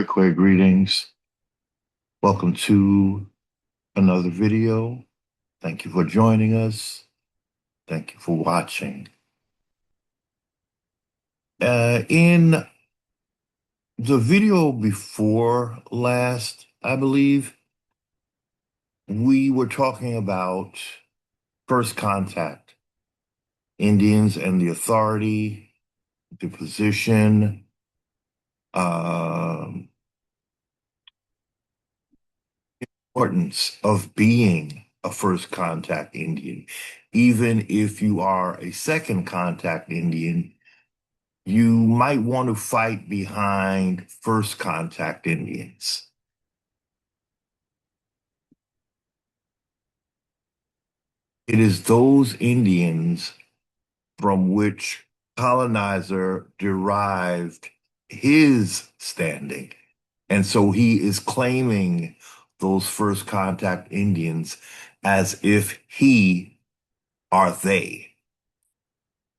Quick greetings. Welcome to another video. Thank you for joining us. Thank you for watching. In the video before last, I believe, we were talking about first contact, Indians and the authority, the position, um, importance of being a first contact Indian. Even if you are a second contact Indian, you might want to fight behind first contact Indians. It is those Indians from which colonizer derived his standing. And so he is claiming those first contact Indians as if he are they,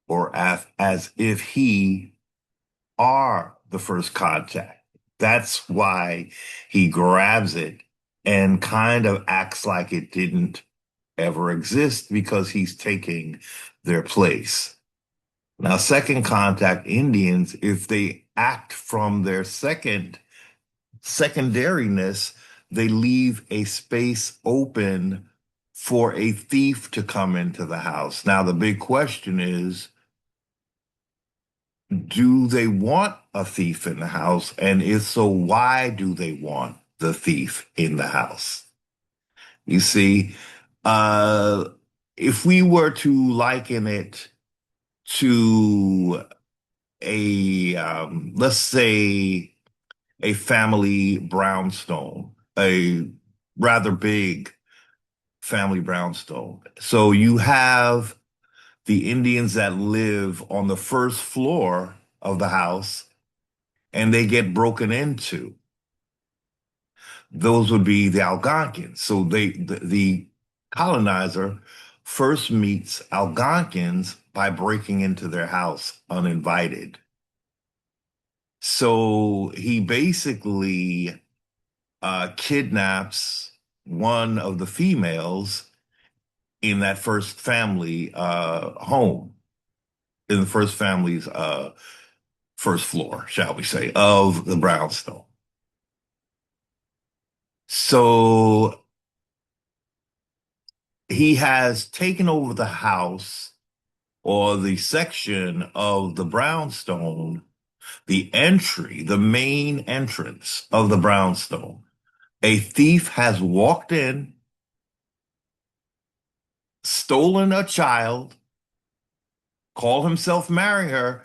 or as if he are the first contact. That's why he grabs it and kind of acts like it didn't ever exist because he's taking their place. Now, second contact Indians, if they act from their secondariness, they leave a space open for a thief to come into the house. Now, the big question is, do they want a thief in the house? And if so, why do they want the thief in the house? You see, uh, if we were to liken it to let's say, a family brownstone, a rather big family brownstone. So you have the Indians that live on the first floor of the house and they get broken into. Those would be the Algonquins. So the colonizer first meets Algonquins by breaking into their house uninvited. So he basically kidnaps one of the females in that first family home, in the first family's first floor, shall we say, of the brownstone. So he has taken over the house or the section of the brownstone, the entry, the main entrance of the brownstone. A thief has walked in, stolen a child, called himself marrying her,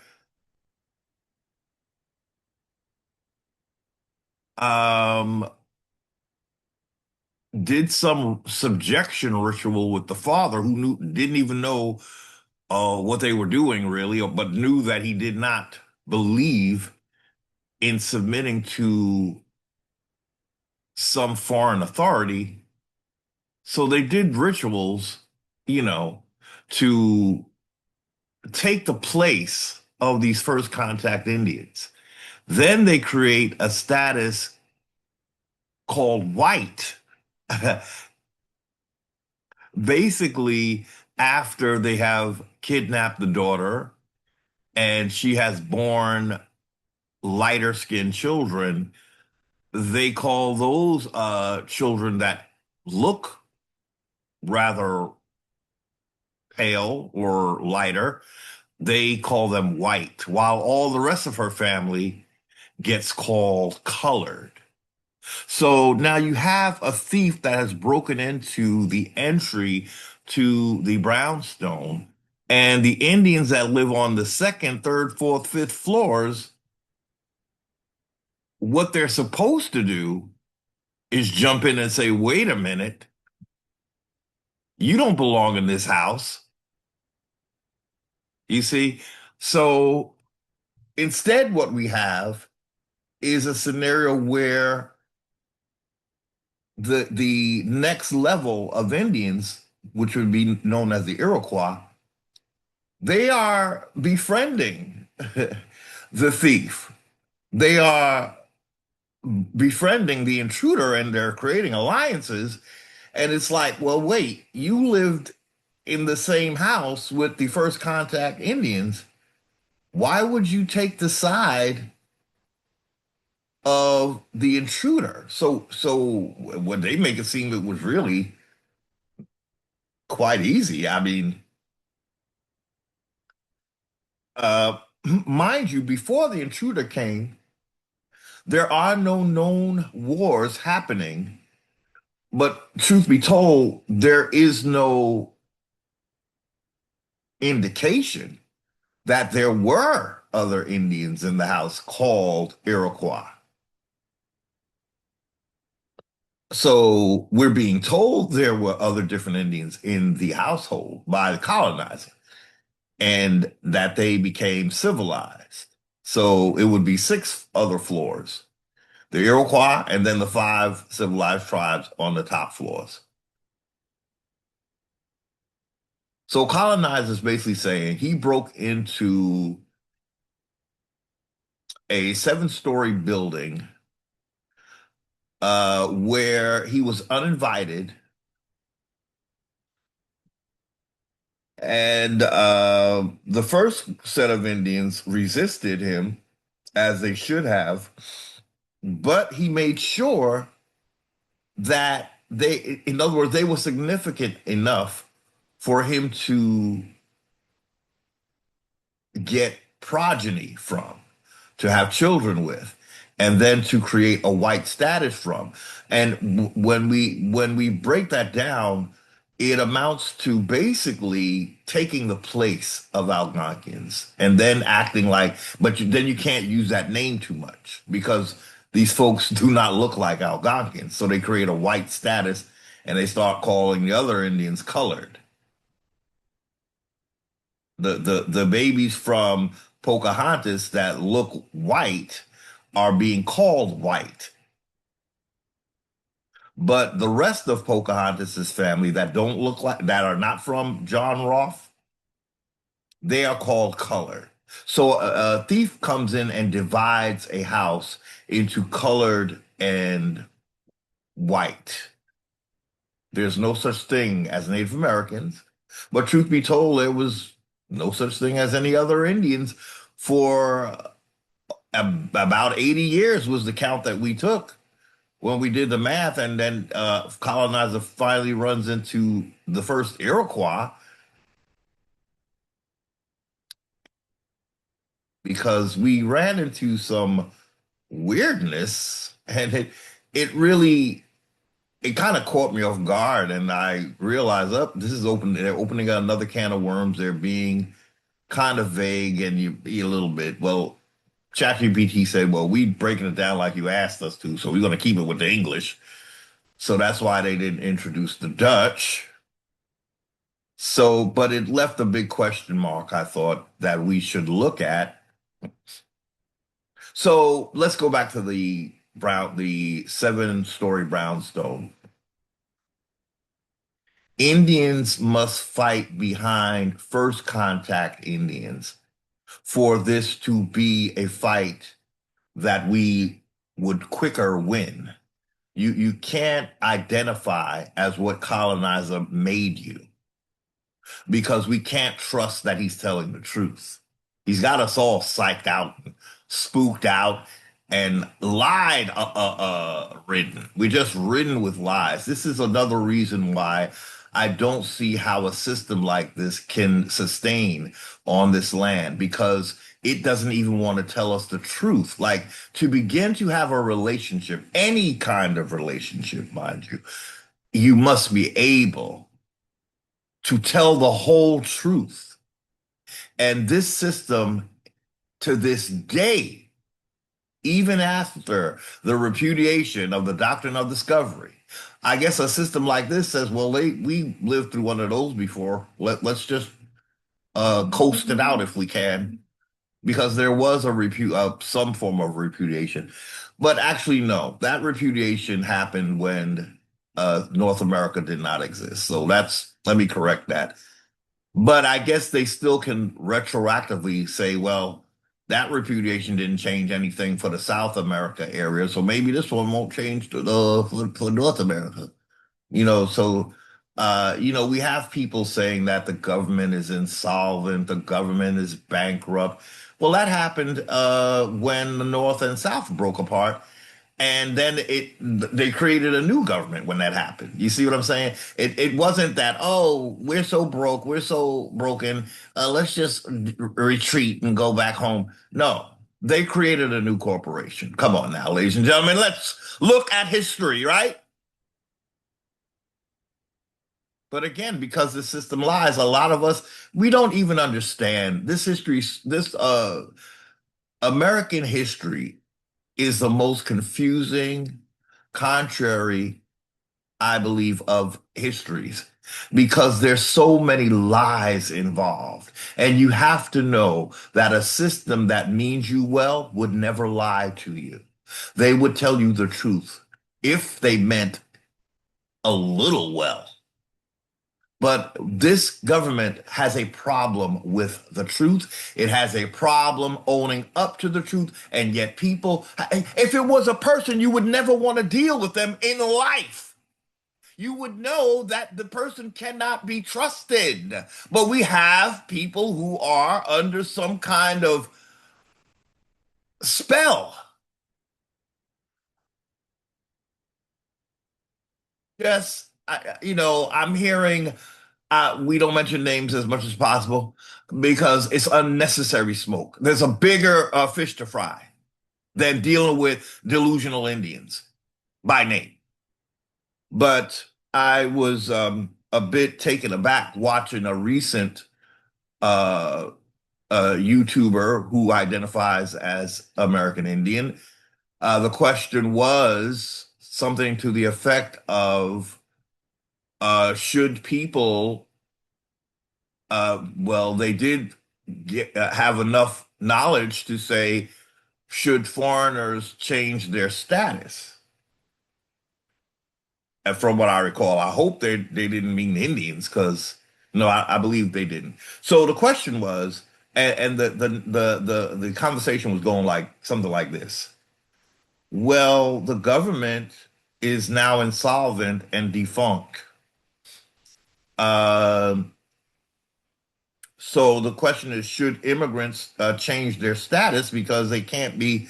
um, did some subjection ritual with the father who didn't even know what they were doing really, but knew that he did not believe in submitting to some foreign authority. So they did rituals, you know, to take the place of these first contact Indians. Then they create a status called white. Basically, after they have kidnapped the daughter and she has born lighter skinned children, they call those children that look rather pale or lighter, they call them white, while all the rest of her family gets called colored. So now you have a thief that has broken into the entry to the brownstone, and the Indians that live on the second, third, fourth, fifth floors, what they're supposed to do is jump in and say, wait a minute, you don't belong in this house. You see? So instead, what we have is a scenario where the next level of Indians, which would be known as the Iroquois, they are befriending the thief. They are befriending the intruder and they're creating alliances. And it's like, well, wait, you lived in the same house with the first contact Indians. Why would you take the side of the intruder? So when they make it seem it was really quite easy. I mean, uh, mind you, before the intruder came, there are no known wars happening. But truth be told, there is no indication that there were other Indians in the house called Iroquois. So we're being told there were other different Indians in the household by the colonizer and that they became civilized. So it would be six other floors, the Iroquois and then the five civilized tribes on the top floors. So colonizers basically saying he broke into a seven-story building where he was uninvited, and the first set of Indians resisted him as they should have, but he made sure that they, in other words, they were significant enough for him to get progeny from, to have children with, and then to create a white status from. And when we break that down, it amounts to basically taking the place of Algonquians and then acting like, but then you can't use that name too much because these folks do not look like Algonquins. So they create a white status and they start calling the other Indians colored. The babies from Pocahontas that look white are being called white. But the rest of Pocahontas's family that don't look like that are not from John Roth, they are called colored. So a thief comes in and divides a house into colored and white. There's no such thing as Native Americans, but truth be told, there was no such thing as any other Indians for about 80 years was the count that we took when we did the math. And then colonizer finally runs into the first Iroquois because we ran into some weirdness and it really it kind of caught me off guard and I realized up this is open they're opening another can of worms. They're being kind of vague and you be a little bit well. Chat GPT said, well, we breaking it down like you asked us to, so we're going to keep it with the English. So that's why they didn't introduce the Dutch. So, but it left a big question mark, I thought, that we should look at. So let's go back to the seven-story brownstone. Indians must fight behind first contact Indians for this to be a fight that we would quicker win. You can't identify as what colonizer made you because we can't trust that he's telling the truth. He's got us all psyched out, spooked out, and lied ridden. We're just ridden with lies. This is another reason why I don't see how a system like this can sustain on this land because it doesn't even want to tell us the truth. Like to begin to have a relationship, any kind of relationship, mind you, you must be able to tell the whole truth. And this system to this day, even after the repudiation of the doctrine of discovery, I guess a system like this says, well, we lived through one of those before. Let's just coast it out if we can, because there was some form of repudiation. But actually, no, that repudiation happened when North America did not exist. So let me correct that. But I guess they still can retroactively say, well, That repudiation didn't change anything for the South America area, so maybe this one won't change to the for North America. We have people saying that the government is insolvent, the government is bankrupt. Well, that happened when the North and South broke apart, and then they created a new government when that happened. You see what I'm saying? It wasn't that, oh, we're so broke, we're so broken, let's just retreat and go back home. No, they created a new corporation. Come on now, ladies and gentlemen, let's look at history, right? But again, because the system lies, a lot of us, we don't even understand this history. This American history is the most confusing, contrary, I believe, of histories because there's so many lies involved. And you have to know that a system that means you well would never lie to you. They would tell you the truth if they meant a little well. But this government has a problem with the truth. It has a problem owning up to the truth. And yet, people, if it was a person, you would never want to deal with them in life. You would know that the person cannot be trusted. But we have people who are under some kind of spell. Yes, I'm hearing we don't mention names as much as possible because it's unnecessary smoke. There's a bigger fish to fry than dealing with delusional Indians by name. But I was a bit taken aback watching a recent uh, YouTuber who identifies as American Indian. The question was something to the effect of should people they did have enough knowledge to say, should foreigners change their status? And from what I recall, I hope they didn't mean Indians because no, I believe they didn't. So the question was, and the conversation was going like something like this. Well, the government is now insolvent and defunct. Um, So the question is, should immigrants change their status because they can't be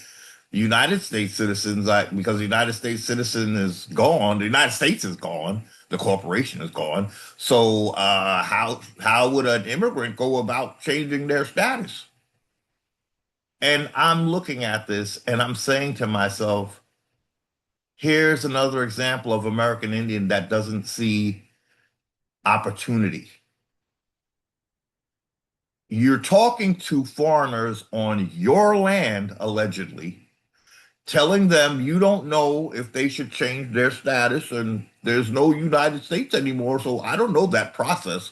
United States citizens? Because the United States citizen is gone, the United States is gone, the corporation is gone. So how would an immigrant go about changing their status? And I'm looking at this and I'm saying to myself, here's another example of American Indian that doesn't see opportunity. You're talking to foreigners on your land, allegedly, telling them you don't know if they should change their status, and there's no United States anymore, so I don't know that process.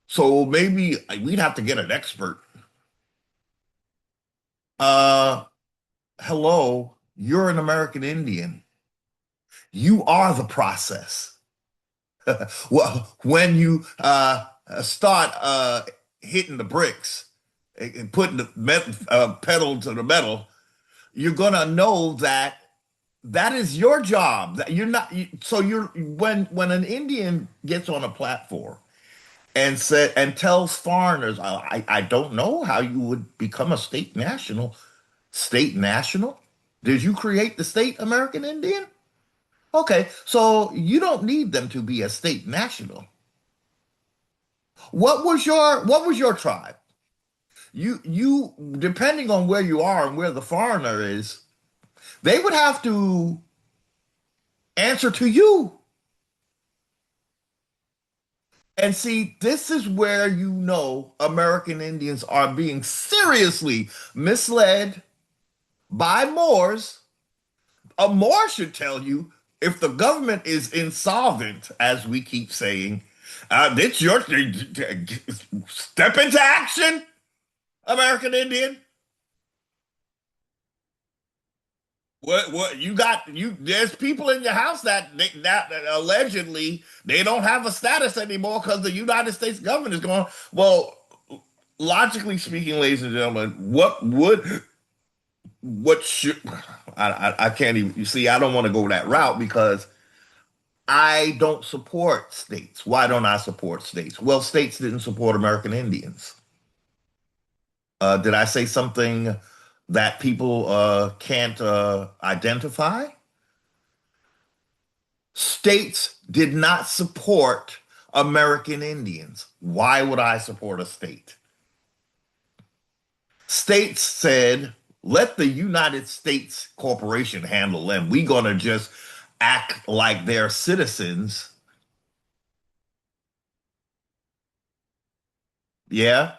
So maybe we'd have to get an expert. Uh, Hello, you're an American Indian. You are the process. Well, when you start hitting the bricks and putting the pedal to the metal, you're gonna know that that is your job. That you're not. So you're when an Indian gets on a platform and said and tells foreigners, I don't know how you would become a state national. State national? Did you create the state American Indian? Okay, so you don't need them to be a state national. What was your tribe? You depending on where you are and where the foreigner is, they would have to answer to you. And see, this is where you know American Indians are being seriously misled by Moors. A Moor should tell you if the government is insolvent, as we keep saying, it's your step into action, American Indian. What you got? There's people in your house that allegedly they don't have a status anymore because the United States government is going. Well, logically speaking, ladies and gentlemen, what should I can't even, you see, I don't want to go that route because I don't support states. Why don't I support states? Well, states didn't support American Indians. Did I say something that people can't identify? States did not support American Indians. Why would I support a state? States said, let the United States Corporation handle them. We're going to just act like they're citizens. Yeah.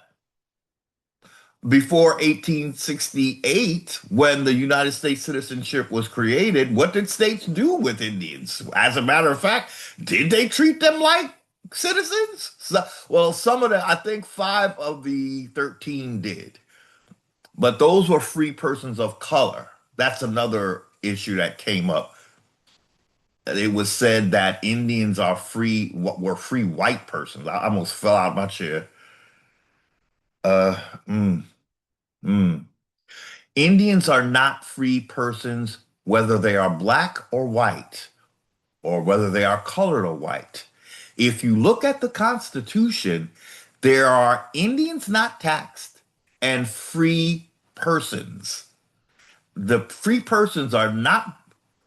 Before 1868, when the United States citizenship was created, what did states do with Indians? As a matter of fact, did they treat them like citizens? Well, some of the, I think five of the 13 did, but those were free persons of color. That's another issue that came up. It was said that Indians are free, were free white persons. I almost fell out of my chair. Uh, mm, mm. Indians are not free persons, whether they are black or white, or whether they are colored or white. If you look at the Constitution, there are Indians not taxed and free persons. The free persons are not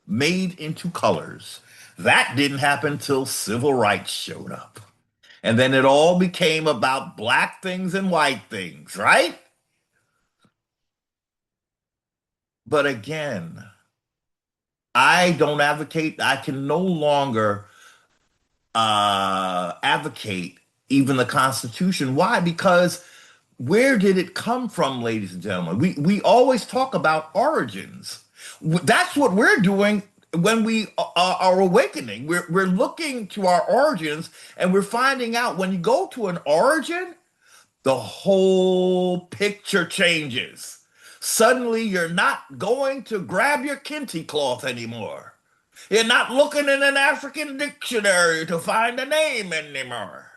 made into colors. That didn't happen till civil rights showed up. And then it all became about black things and white things, right? But again, I don't advocate, I can no longer advocate even the Constitution. Why? Because where did it come from, ladies and gentlemen? We always talk about origins. That's what we're doing when we are awakening. We're looking to our origins and we're finding out when you go to an origin, the whole picture changes. Suddenly, you're not going to grab your kente cloth anymore. You're not looking in an African dictionary to find a name anymore.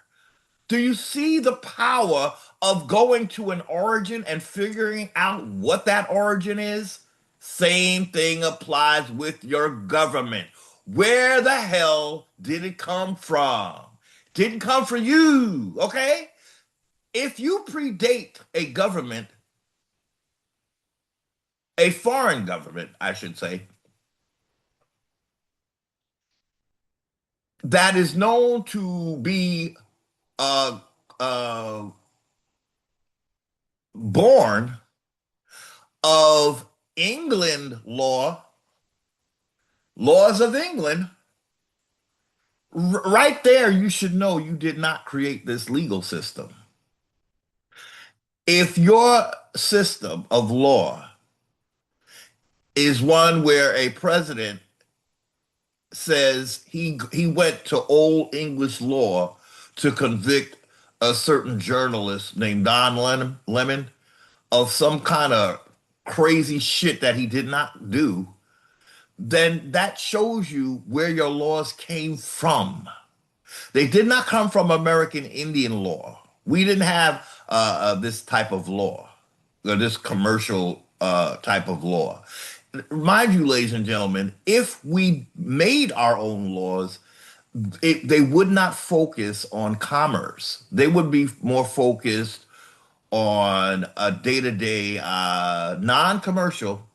Do you see the power of going to an origin and figuring out what that origin is? Same thing applies with your government. Where the hell did it come from? Didn't come from you, okay? If you predate a government, a foreign government, I should say, that is known to be uh, uh, born of England laws of England, right there, you should know you did not create this legal system. If your system of law is one where a president says he went to old English law to convict a certain journalist named Don Lemon of some kind of crazy shit that he did not do, then that shows you where your laws came from. They did not come from American Indian law. We didn't have this type of law, or this commercial type of law. Mind you, ladies and gentlemen, if we made our own laws, they would not focus on commerce. They would be more focused on a day-to-day, non-commercial.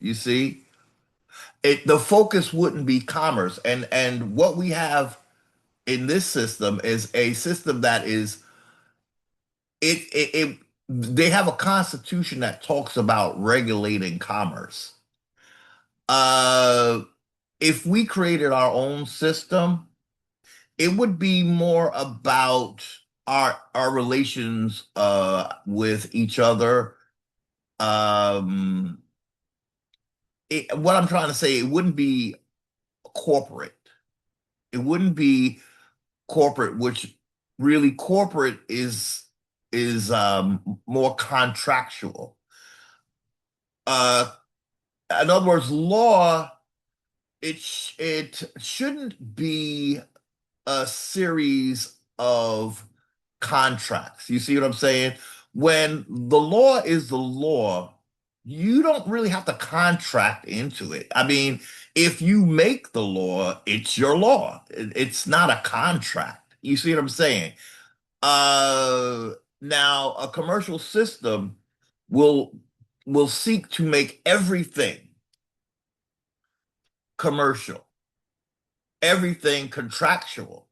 You see, the focus wouldn't be commerce, and what we have in this system is a system that is it they have a constitution that talks about regulating commerce. Uh, if we created our own system, it would be more about our relations with each other. Um, what I'm trying to say, it wouldn't be corporate. It wouldn't be corporate, which really corporate is more contractual. Uh, in other words, law it shouldn't be a series of contracts. You see what I'm saying? when the law is the law, you don't really have to contract into it. I mean, if you make the law, it's your law. It's not a contract. You see what I'm saying? Uh, Now a commercial system will will seek to make everything commercial, everything contractual.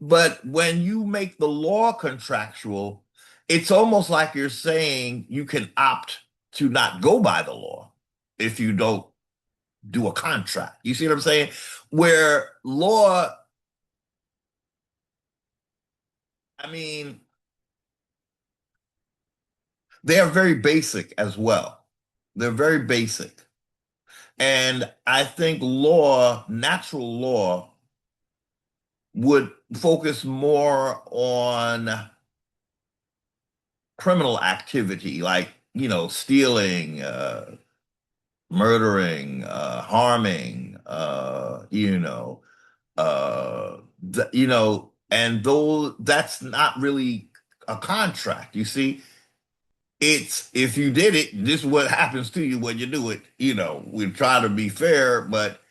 But when you make the law contractual, it's almost like you're saying you can opt to not go by the law if you don't do a contract. You see what I'm saying? Where law, I mean, they are very basic as well. They're very basic. And I think law, natural law, would focus more on criminal activity, like, stealing, murdering, harming, and though that's not really a contract, you see, it's if you did it, this is what happens to you when you do it. We try to be fair, but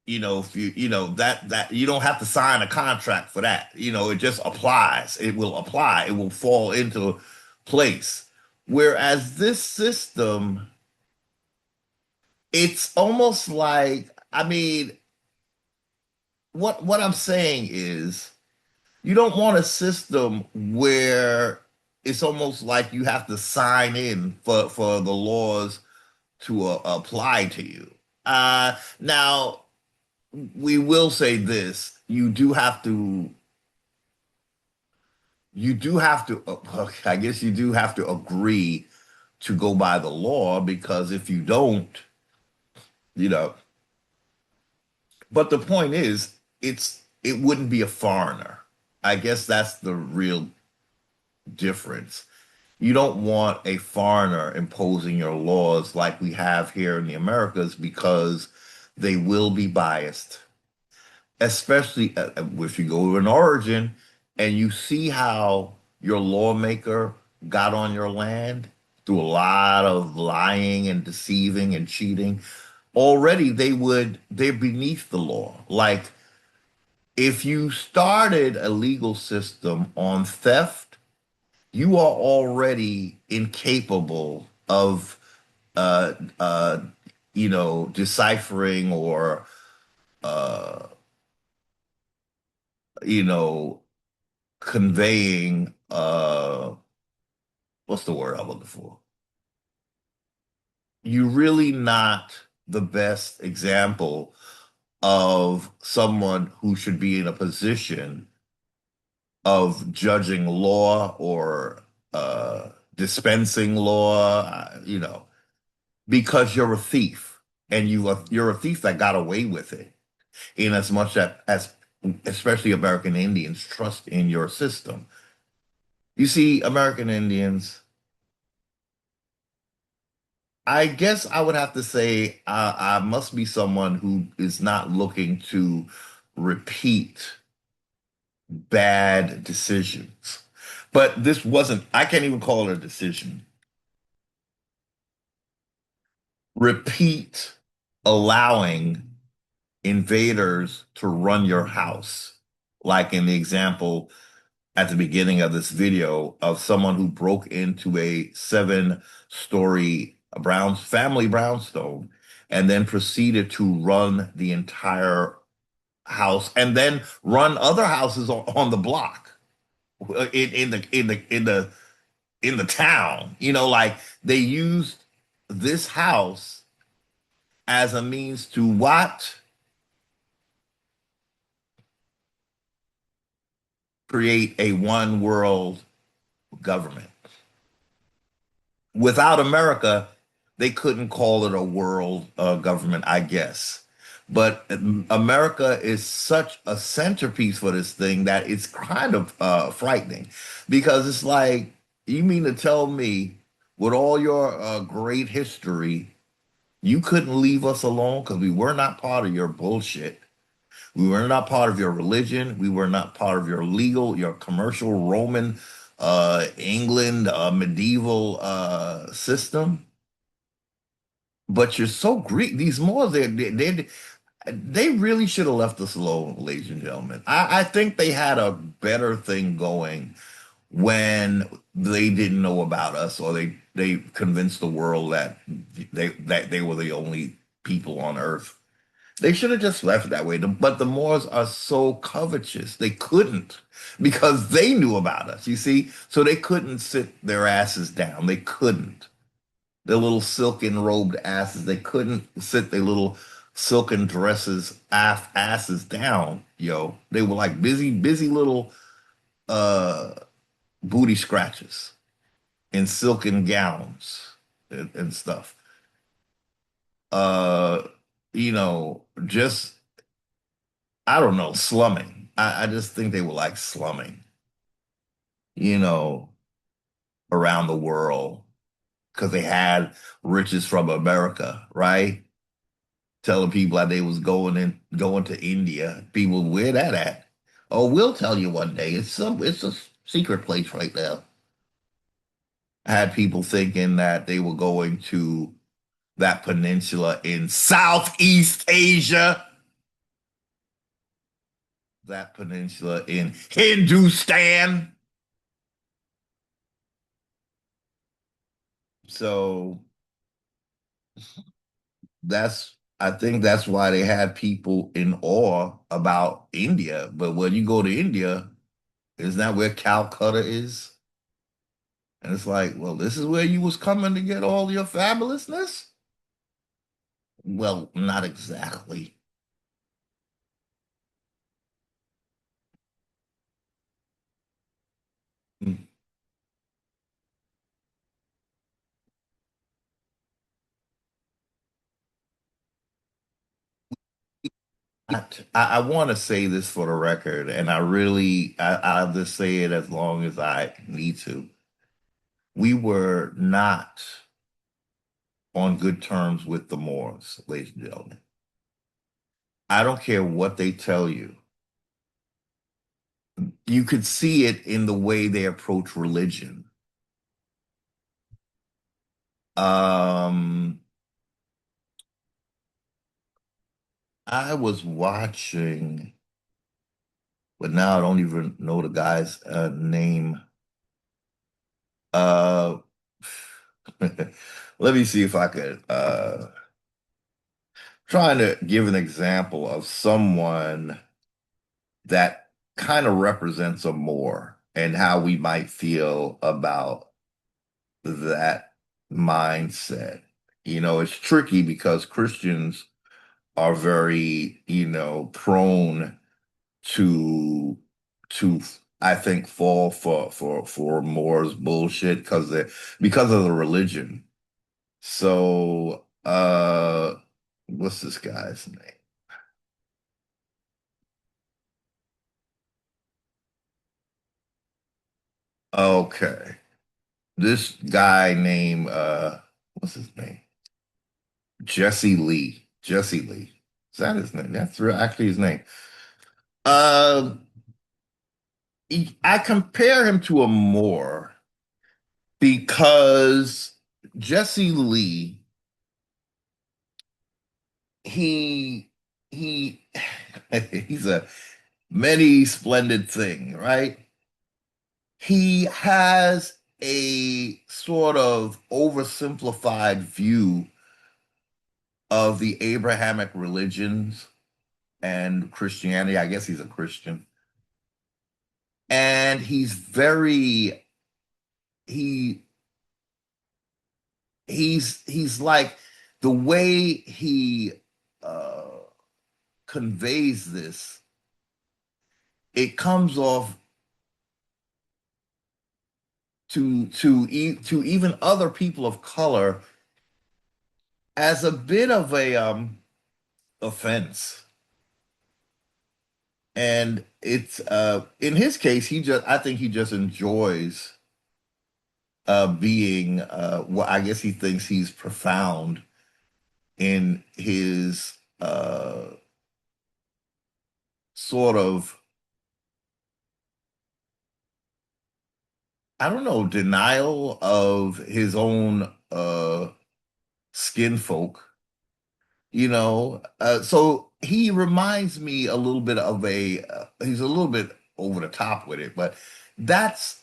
if that you don't have to sign a contract for that. It just applies. It will apply. It will fall into place. Whereas this system, it's almost like, I mean, what I'm saying is you don't want a system where it's almost like you have to sign in for the laws to apply to you. Now, we will say this: I guess you do have to agree to go by the law, because if you don't, you know. But the point is, it wouldn't be a foreigner. I guess that's the real difference. You don't want a foreigner imposing your laws like we have here in the Americas, because they will be biased, especially if you go to an origin and you see how your lawmaker got on your land through a lot of lying and deceiving and cheating. Already they're beneath the law. Like, if you started a legal system on theft, you are already incapable of uh uh deciphering or uh you know conveying, what's the word I'm looking for? You're really not the best example of someone who should be in a position of judging law or dispensing law, because you're a thief, and you're a thief that got away with it, in as much as especially American Indians trust in your system. You see, American Indians, I guess I would have to say I must be someone who is not looking to repeat bad decisions. But this wasn't, I can't even call it a decision. Repeat allowing invaders to run your house, like in the example at the beginning of this video of someone who broke into a 7-story family brownstone and then proceeded to run the entire house and then run other houses on the block, in the town. Like, they used this house as a means to what? Create a one world government. Without America, they couldn't call it a world government, I guess. But America is such a centerpiece for this thing that it's kind of frightening, because it's like, you mean to tell me, with all your great history, you couldn't leave us alone because we were not part of your bullshit. We were not part of your religion. We were not part of your commercial Roman England, medieval system. But you're so Greek. These Moors, they really should have left us alone, ladies and gentlemen. I think they had a better thing going when they didn't know about us, or they convinced the world that they were the only people on Earth. They should have just left it that way. But the Moors are so covetous. They couldn't because they knew about us, you see? So they couldn't sit their asses down. They couldn't. Their little silken robed asses. They couldn't sit their little silken dresses asses down, yo. They were like busy little uh booty scratches in silken gowns and stuff. Uh, just I don't know, slumming. I just think they were like slumming, you know, around the world because they had riches from America, right? Telling people that they was going to India. People, where that at? Oh, we'll tell you one day. It's a secret place right there. I had people thinking that they were going to that peninsula in Southeast Asia, that peninsula in Hindustan. So I think that's why they had people in awe about India. But when you go to India, isn't that where Calcutta is? And it's like, well, this is where you was coming to get all your fabulousness? Well, not exactly. I want to say this for the record, and I'll just say it as long as I need to. We were not on good terms with the Moors, ladies and gentlemen. I don't care what they tell you. You could see it in the way they approach religion. Um, I was watching, but now I don't even know the guy's name. Uh, let me see if I could trying to give an example of someone that kind of represents a Moor and how we might feel about that mindset. It's tricky because Christians are very, prone to to I think fall for Moore's bullshit because of the religion. So what's this guy's name? Okay. This guy named what's his name? Jesse Lee. Jesse Lee. Is that his name? That's actually his name. Uh, I compare him to a Moore because Jesse Lee, he he he's a many splendid thing, right? He has a sort of oversimplified view of the Abrahamic religions and Christianity. I guess he's a Christian. And he he's like the way he uh conveys this, it comes off to even other people of color as a bit of a offense. And it's in his case, I think he just enjoys being well, I guess he thinks he's profound in his sort of I don't know, denial of his own skin folk, so he reminds me a little bit of he's a little bit over the top with it, but that's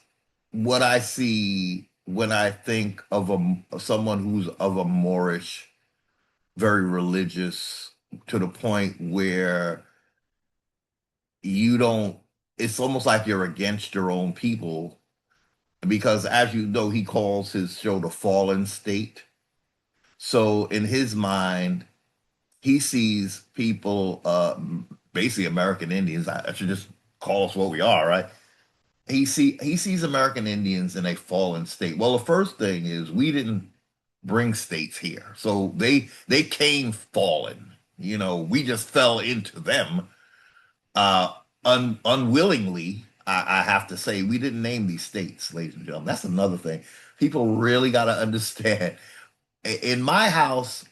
what I see when I think of someone who's of a Moorish, very religious, to the point where you don't, it's almost like you're against your own people, because as you know, he calls his show the fallen state. So in his mind, he sees people, basically American Indians. I should just call us what we are, right? He sees American Indians in a fallen state. Well, the first thing is we didn't bring states here, so they came fallen. We just fell into them, uh, unwillingly. I have to say, we didn't name these states, ladies and gentlemen. That's another thing. People really got to understand. In my house,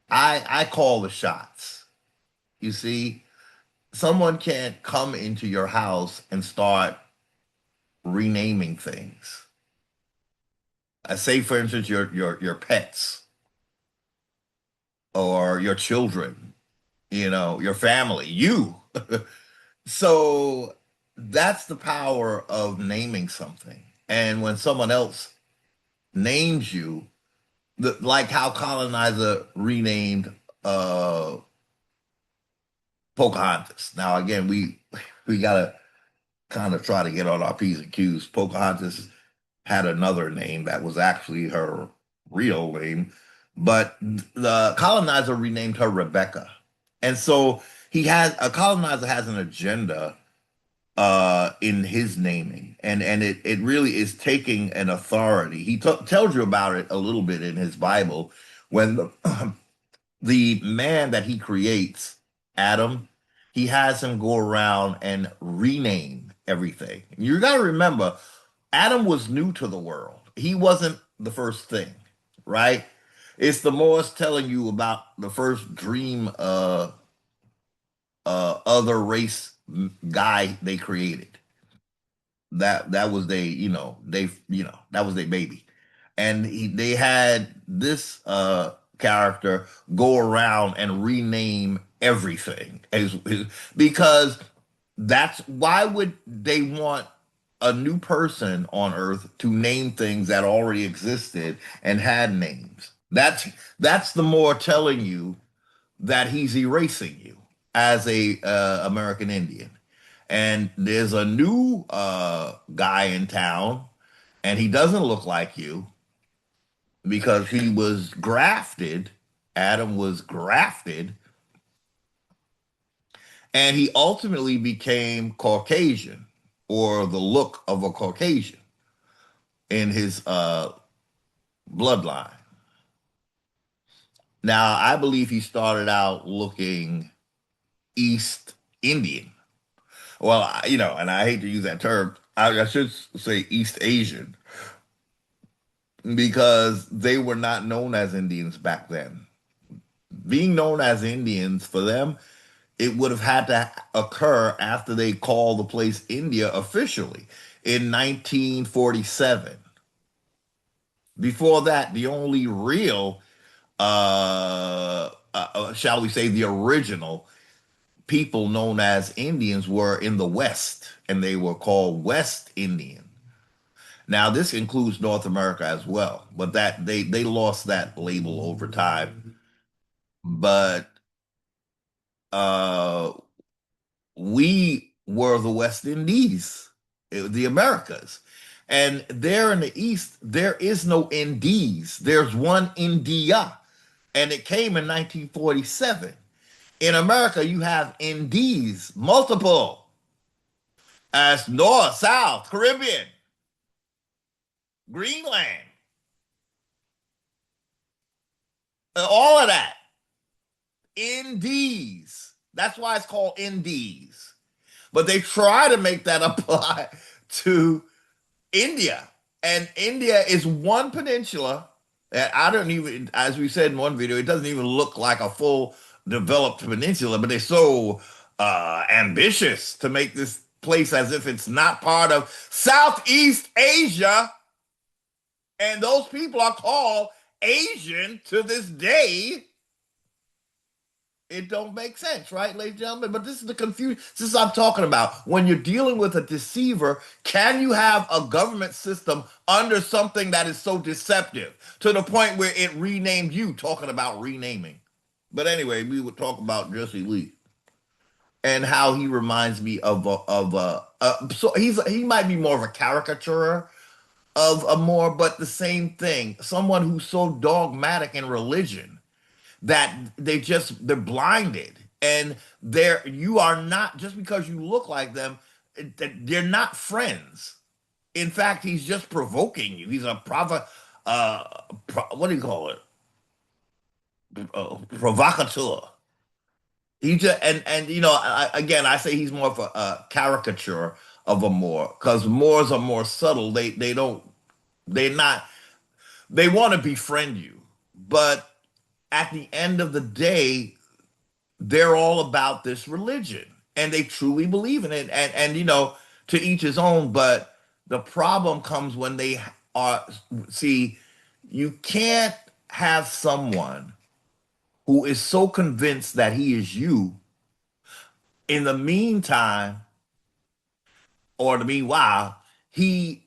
I call the shots. You see, someone can't come into your house and start renaming things. I say, for instance, your pets or your children, your family, you. So that's the power of naming something. And when someone else names you, like how colonizer renamed uh Pocahontas. Now again, we gotta kind of try to get on our P's and Q's. Pocahontas had another name that was actually her real name, but the colonizer renamed her Rebecca. And so a colonizer has an agenda in his naming, and it really is taking an authority. He tells you about it a little bit in his Bible when the man that he creates, Adam, he has him go around and rename everything. You got to remember, Adam was new to the world. He wasn't the first thing, right? It's the Moors telling you about the first dream other race guy they created. That was that was their baby. And they had this character go around and rename everything because that's why would they want a new person on earth to name things that already existed and had names. That's the more telling you that he's erasing you as a American Indian. And there's a new guy in town, and he doesn't look like you because he was grafted. Adam was grafted, and he ultimately became Caucasian, or the look of a Caucasian in his bloodline. Now, I believe he started out looking East Indian. Well, and I hate to use that term. I should say East Asian, because they were not known as Indians back then. Being known as Indians for them, it would have had to occur after they called the place India officially in 1947. Before that, the only real, shall we say, the original people known as Indians were in the West, and they were called West Indian. Now, this includes North America as well, but that they lost that label over time. But uh, we were the West Indies, the Americas. And there in the East, there is no Indies. There's one India, and it came in 1947. In America, you have Indies, multiple, as North, South, Caribbean, Greenland, all of that. Indies. That's why it's called Indies. But they try to make that apply to India. And India is one peninsula. And I don't even, as we said in one video, it doesn't even look like a full developed peninsula, but they're so ambitious to make this place as if it's not part of Southeast Asia, and those people are called Asian to this day. It don't make sense, right, ladies and gentlemen? But this is the confusion. This is what I'm talking about. When you're dealing with a deceiver, can you have a government system under something that is so deceptive to the point where it renamed you? Talking about renaming. But anyway, we would talk about Jesse Lee and how he reminds me so he might be more of a caricature of a more, but the same thing. Someone who's so dogmatic in religion that they're blinded, and you are not, just because you look like them, they're not friends. In fact, he's just provoking you. He's a what do you call it, provocateur. He just, and again, I say he's more of a caricature of a Moor, because Moors are more subtle. They don't, they're not, they want to befriend you, but at the end of the day, they're all about this religion, and they truly believe in it. And to each his own. But the problem comes when they are, see, you can't have someone who is so convinced that he is you. In the meantime, or the meanwhile, he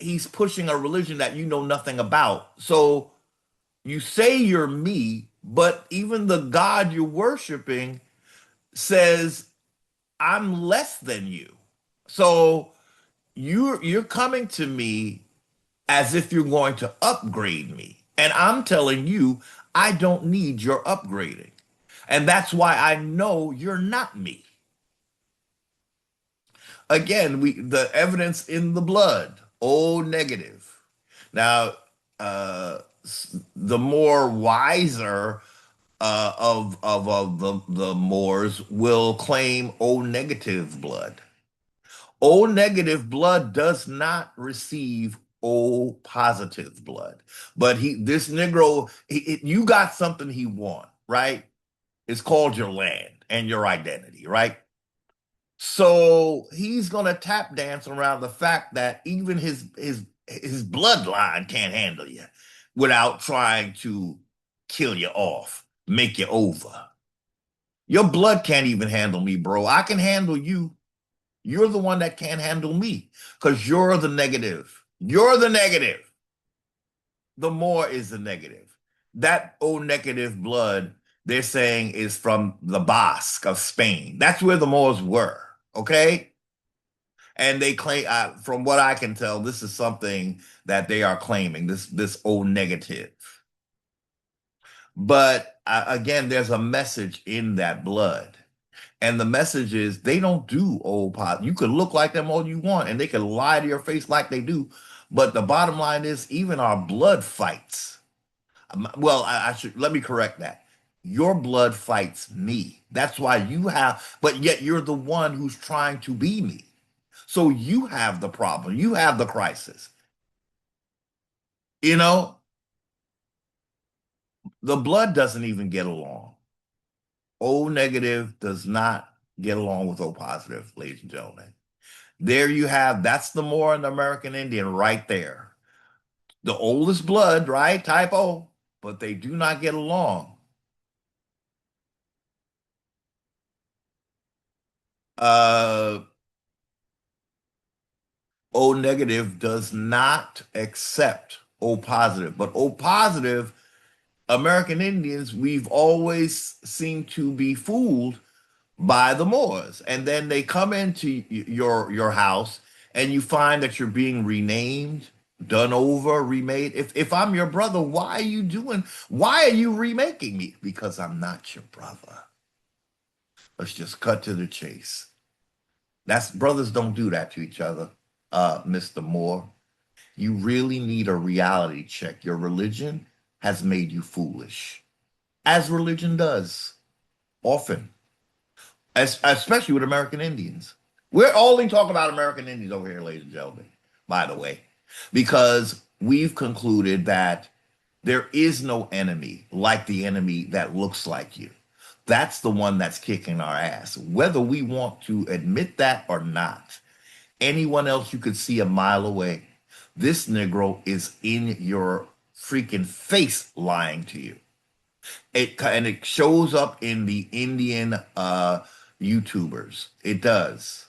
he's pushing a religion that you know nothing about. So you say you're me, but even the God you're worshiping says I'm less than you. So you're coming to me as if you're going to upgrade me. And I'm telling you, I don't need your upgrading. And that's why I know you're not me. Again, the evidence in the blood, O negative. Now, the more wiser of the Moors will claim O negative blood. O negative blood does not receive O positive blood. But this Negro, you got something he want, right? It's called your land and your identity, right? So he's gonna tap dance around the fact that even his bloodline can't handle you without trying to kill you off, make you over. Your blood can't even handle me, bro. I can handle you. You're the one that can't handle me because you're the negative. You're the negative. The more is the negative. That O negative blood, they're saying, is from the Basque of Spain. That's where the Moors were. Okay. And they claim, from what I can tell, this is something that they are claiming, this O negative. But again, there's a message in that blood. And the message is they don't do old pot. You could look like them all you want, and they can lie to your face like they do. But the bottom line is, even our blood fights. Well, I should let me correct that. Your blood fights me. That's why you have, but yet you're the one who's trying to be me. So you have the problem. You have the crisis. You know, the blood doesn't even get along. O negative does not get along with O positive, ladies and gentlemen. There you have, that's the Moor and the American Indian right there. The oldest blood, right? Type O, but they do not get along. Uh, O negative does not accept O positive, but O positive, American Indians, we've always seemed to be fooled by the Moors. And then they come into your house and you find that you're being renamed, done over, remade. If I'm your brother, why are you remaking me? Because I'm not your brother. Let's just cut to the chase. That's brothers don't do that to each other, Mr. Moore. You really need a reality check. Your religion has made you foolish, as religion does often, especially with American Indians. We're only talking about American Indians over here, ladies and gentlemen, by the way, because we've concluded that there is no enemy like the enemy that looks like you. That's the one that's kicking our ass, whether we want to admit that or not. Anyone else you could see a mile away, this Negro is in your freaking face lying to you. And it shows up in the Indian YouTubers. It does.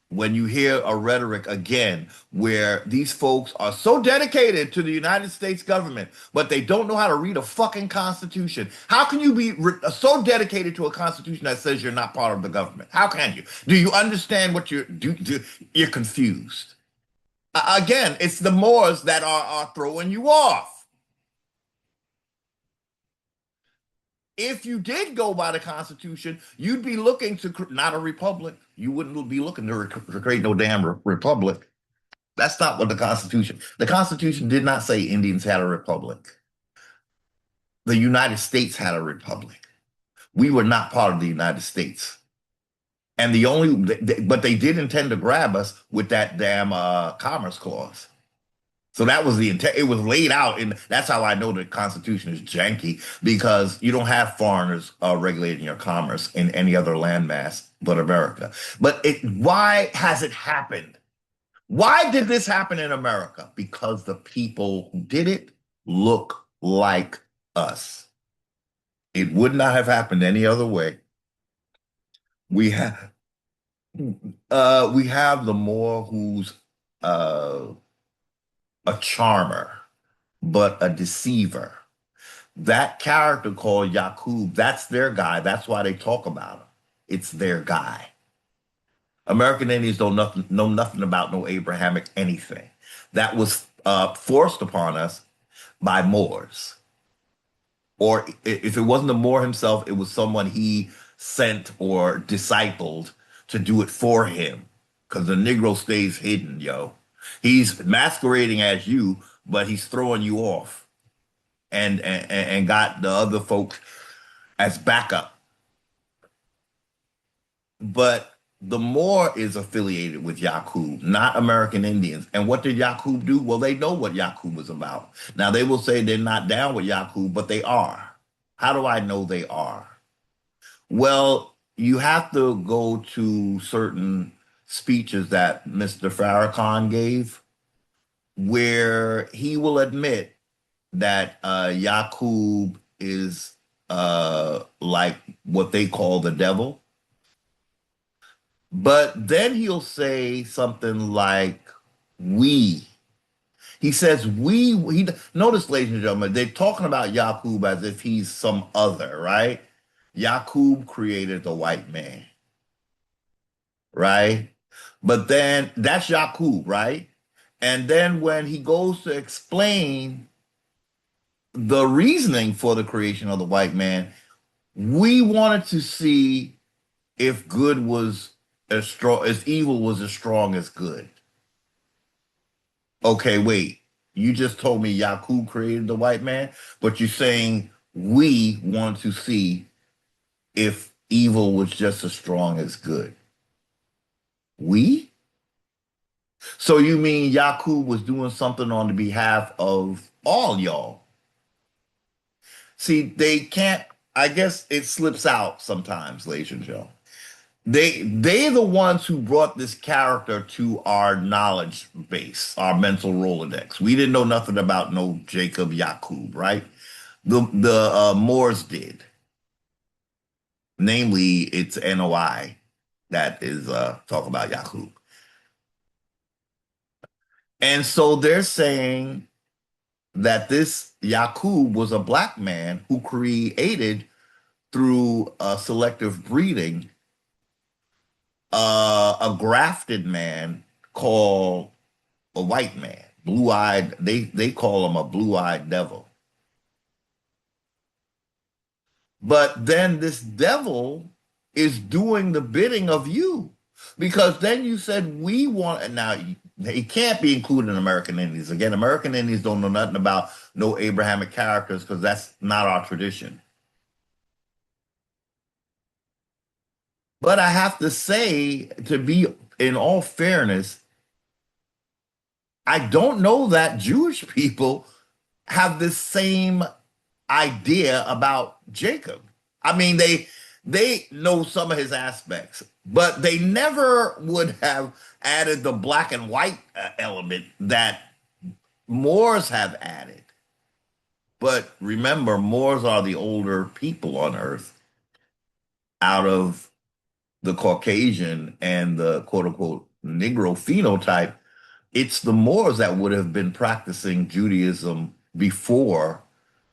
When you hear a rhetoric again where these folks are so dedicated to the United States government, but they don't know how to read a fucking constitution. How can you be so dedicated to a constitution that says you're not part of the government? How can you? Do you understand what you're confused? Again, it's the Moors that are throwing you off. If you did go by the Constitution, you'd be looking to not a republic. You wouldn't be looking to create no damn republic. That's not what the Constitution. The Constitution did not say Indians had a republic. The United States had a republic. We were not part of the United States. And but they did intend to grab us with that damn Commerce Clause. So that was the intent. It was laid out, and that's how I know the Constitution is janky, because you don't have foreigners regulating your commerce in any other landmass but America. But why has it happened? Why did this happen in America? Because the people who did it look like us. It would not have happened any other way. We have the Moor who's uh, a charmer, but a deceiver. That character called Yakub, that's their guy. That's why they talk about him. It's their guy. American Indians don't know nothing about no Abrahamic anything. That was forced upon us by Moors. Or if it wasn't the Moor himself, it was someone he sent or discipled to do it for him. Because the Negro stays hidden, yo. He's masquerading as you, but he's throwing you off, and got the other folks as backup. But the Moor is affiliated with Yakub, not American Indians. And what did Yakub do? Well, they know what Yakub was about. Now, they will say they're not down with Yakub, but they are. How do I know they are? Well, you have to go to certain speeches that Mr. Farrakhan gave, where he will admit that Yakub is like what they call the devil. But then he'll say something like, we. He says, we. Notice, ladies and gentlemen, they're talking about Yakub as if he's some other, right? Yakub created the white man, right? But then that's Yakub, right? And then when he goes to explain the reasoning for the creation of the white man, we wanted to see if good was as strong as evil was as strong as good. Okay, wait. You just told me Yakub created the white man, but you're saying we want to see if evil was just as strong as good. We? So you mean Yakub was doing something on the behalf of all y'all? See, they can't, I guess it slips out sometimes, ladies and gentlemen. They're the ones who brought this character to our knowledge base, our mental Rolodex. We didn't know nothing about no Jacob Yakub, right? The Moors did. Namely, it's NOI that is talk about Yakub. And so they're saying that this Yakub was a black man who created through selective breeding a grafted man called a white man, blue-eyed. They call him a blue-eyed devil. But then this devil is doing the bidding of you, because then you said we want. Now it can't be included in American Indians. Again, American Indians don't know nothing about no Abrahamic characters, because that's not our tradition. But I have to say, to be in all fairness, I don't know that Jewish people have the same idea about Jacob. I mean, they know some of his aspects, but they never would have added the black and white element that Moors have added. But remember, Moors are the older people on Earth out of the Caucasian and the quote unquote Negro phenotype. It's the Moors that would have been practicing Judaism before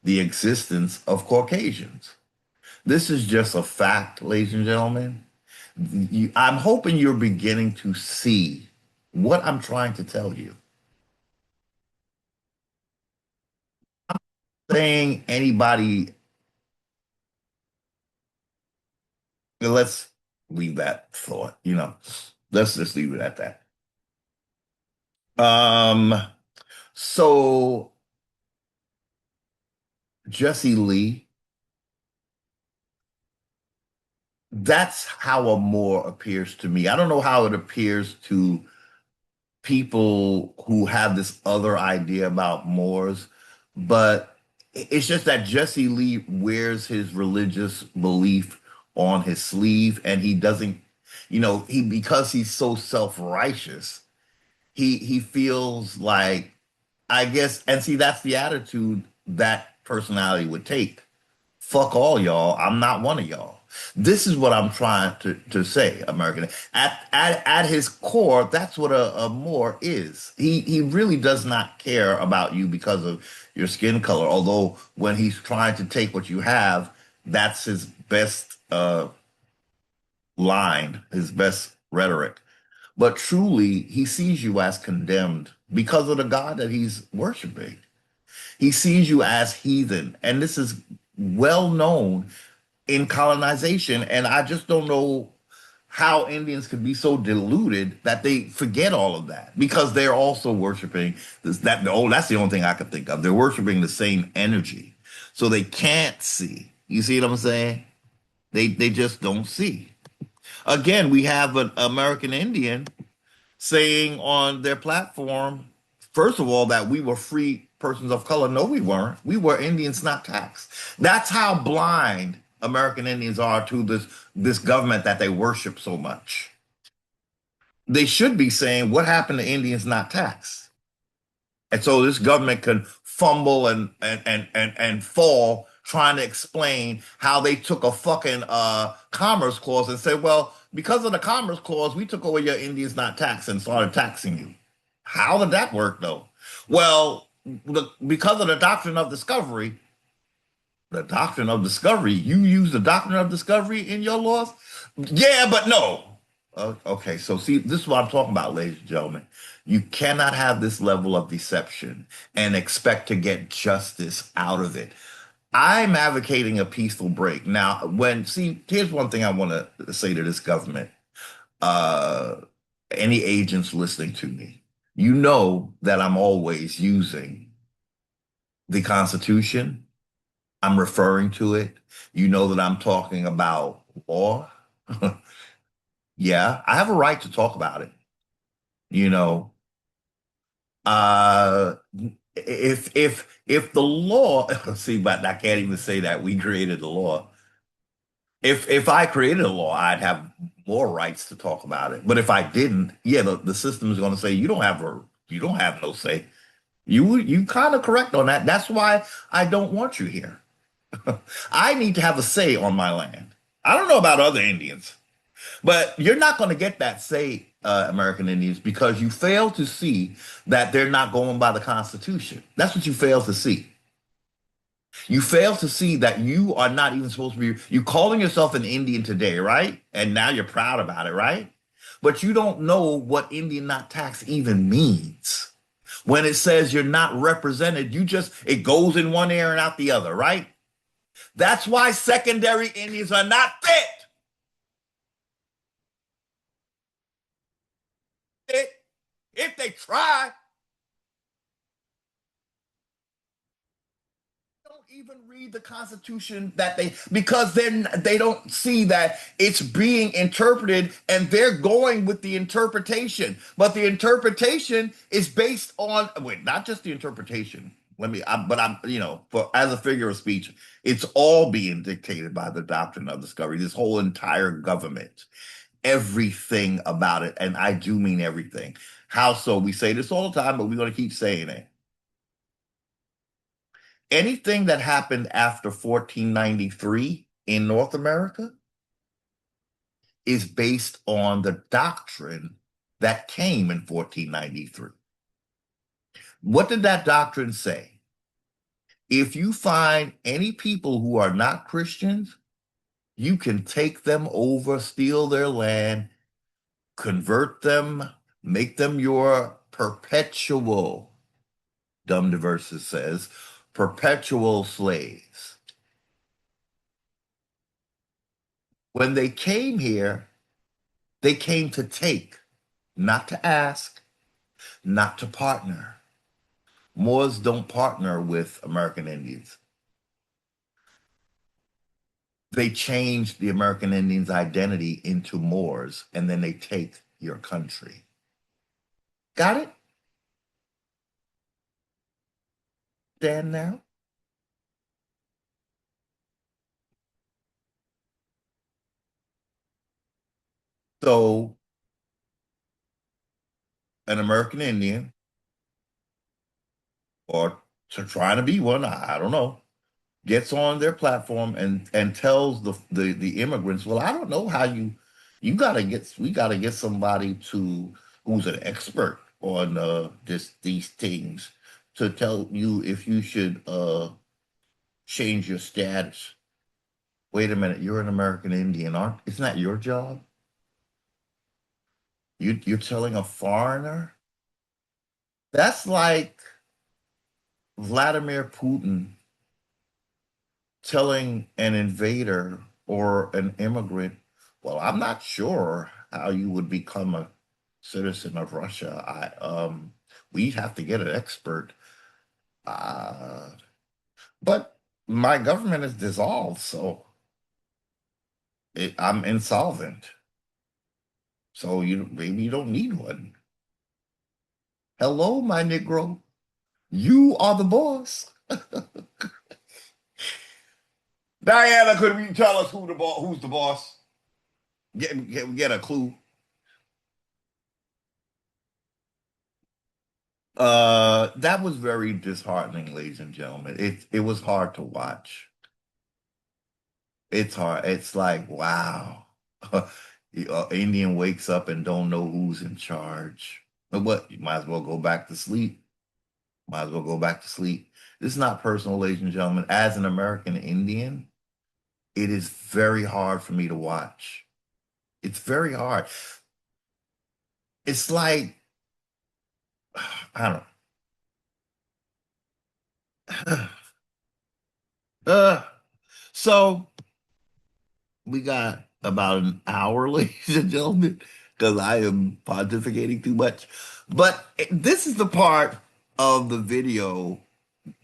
the existence of Caucasians. This is just a fact, ladies and gentlemen. I'm hoping you're beginning to see what I'm trying to tell you. Saying anybody, let's leave that thought, let's just leave it at that. Um, so Jesse Lee, that's how a Moor appears to me. I don't know how it appears to people who have this other idea about Moors, but it's just that Jesse Lee wears his religious belief on his sleeve and he doesn't, he because he's so self-righteous, he feels like, I guess, and see, that's the attitude that personality would take. Fuck all y'all. I'm not one of y'all. This is what I'm trying to say, American. At his core, that's what a Moor is. He really does not care about you because of your skin color. Although when he's trying to take what you have, that's his best line, his best rhetoric. But truly, he sees you as condemned because of the God that he's worshiping. He sees you as heathen, and this is well known in colonization. And I just don't know how Indians could be so deluded that they forget all of that because they're also worshiping this, that. Oh, that's the only thing I could think of. They're worshiping the same energy, so they can't see. You see what I'm saying? They just don't see. Again, we have an American Indian saying on their platform, first of all, that we were free persons of color. No, we weren't. We were Indians not taxed. That's how blind American Indians are to this government that they worship so much. They should be saying, what happened to Indians not taxed? And so this government can fumble and fall trying to explain how they took a fucking commerce clause and said, well, because of the commerce clause, we took away your Indians not taxed and started taxing you. How did that work though? Well, because of the doctrine of discovery, you use the doctrine of discovery in your laws? Yeah, but no. Okay, so see, this is what I'm talking about, ladies and gentlemen. You cannot have this level of deception and expect to get justice out of it. I'm advocating a peaceful break. Now, here's one thing I want to say to this government. Uh, any agents listening to me, you know that I'm always using the Constitution. I'm referring to it. You know that I'm talking about law. Yeah, I have a right to talk about it. You know, uh, if the law, see, but I can't even say that we created the law. If I created a law, I'd have more rights to talk about it. But if I didn't, yeah, the system is going to say you don't have no say. You kind of correct on that. That's why I don't want you here. I need to have a say on my land. I don't know about other Indians, but you're not going to get that say, American Indians, because you fail to see that they're not going by the Constitution. That's what you fail to see. You fail to see that you are not even supposed to be, you calling yourself an Indian today, right? And now you're proud about it, right? But you don't know what Indian not tax even means. When it says you're not represented, it goes in one ear and out the other, right? That's why secondary Indians are not fit. If they try, don't even read the Constitution because they don't see that it's being interpreted and they're going with the interpretation. But the interpretation is based on, wait, not just the interpretation. but I'm, for as a figure of speech, it's all being dictated by the doctrine of discovery. This whole entire government, everything about it, and I do mean everything. How so? We say this all the time, but we're going to keep saying it. Anything that happened after 1493 in North America is based on the doctrine that came in 1493. What did that doctrine say? If you find any people who are not Christians, you can take them over, steal their land, convert them, make them your perpetual, Dumb Diversus says, perpetual slaves. When they came here, they came to take, not to ask, not to partner. Moors don't partner with American Indians. They changed the American Indians' identity into Moors, and then they take your country. Got it? Dan now? So an American Indian, or trying to be one, I don't know, gets on their platform and tells the immigrants, well, I don't know how we gotta get somebody to who's an expert on these things to tell you if you should change your status. Wait a minute, you're an American Indian, aren't? Isn't that your job? You're telling a foreigner? That's like Vladimir Putin telling an invader or an immigrant, well, I'm not sure how you would become a citizen of Russia. We'd have to get an expert. Uh, but my government is dissolved, so I'm insolvent. So maybe you don't need one. Hello, my Negro. You are the boss. Diana, could you tell us who's the boss? Get a clue. That was very disheartening, ladies and gentlemen. It was hard to watch. It's hard. It's like, wow. Indian wakes up and don't know who's in charge. But what? You might as well go back to sleep. Might as well go back to sleep. This is not personal, ladies and gentlemen. As an American Indian, it is very hard for me to watch. It's very hard. It's like, I don't know. Uh, so we got about an hour, ladies and gentlemen, because I am pontificating too much. But this is the part of the video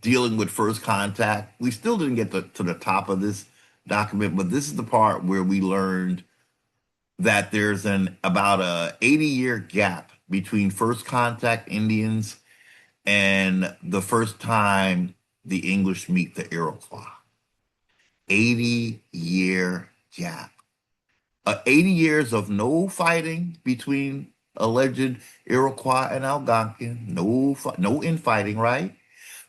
dealing with first contact. We still didn't get to the top of this document, but this is the part where we learned that there's an about a 80-year gap between first contact Indians and the first time the English meet the Iroquois. 80-year gap. 80 years of no fighting between alleged Iroquois and Algonquin. No infighting, right?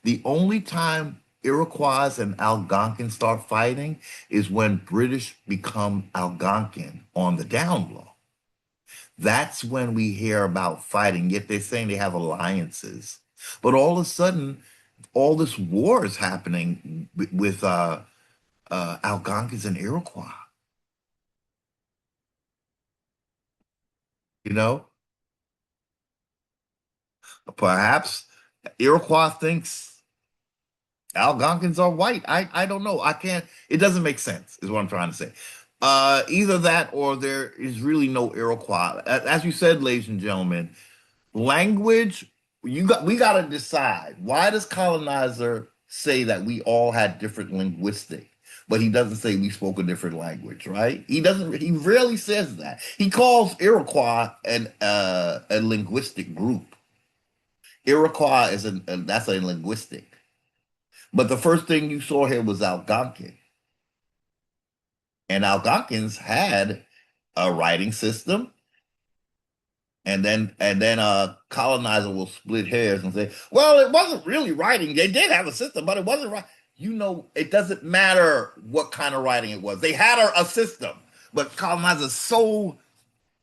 The only time Iroquois and Algonquin start fighting is when British become Algonquin on the down low. That's when we hear about fighting, yet they're saying they have alliances. But all of a sudden, all this war is happening with Algonquins and Iroquois, you know? Perhaps Iroquois thinks Algonquins are white. I don't know. I can't. It doesn't make sense, is what I'm trying to say. Either that or there is really no Iroquois. As you said, ladies and gentlemen, language, we got to decide. Why does colonizer say that we all had different linguistic, but he doesn't say we spoke a different language, right? He rarely says that. He calls Iroquois a linguistic group. Iroquois is that's a linguistic. But the first thing you saw here was Algonquin, and Algonquins had a writing system. And then a colonizer will split hairs and say, "Well, it wasn't really writing. They did have a system, but it wasn't right." It doesn't matter what kind of writing it was. They had a system, but colonizers so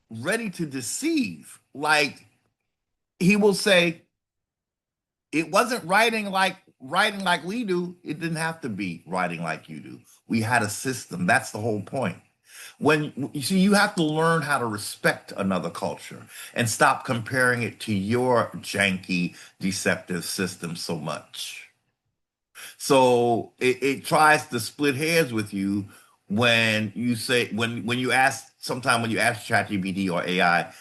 ready to deceive. Like he will say, "It wasn't writing like we do. It didn't have to be writing like you do. We had a system." That's the whole point. When you see, you have to learn how to respect another culture and stop comparing it to your janky, deceptive system so much. So it tries to split hairs with you when you say when you ask sometime when you ask ChatGPT or AI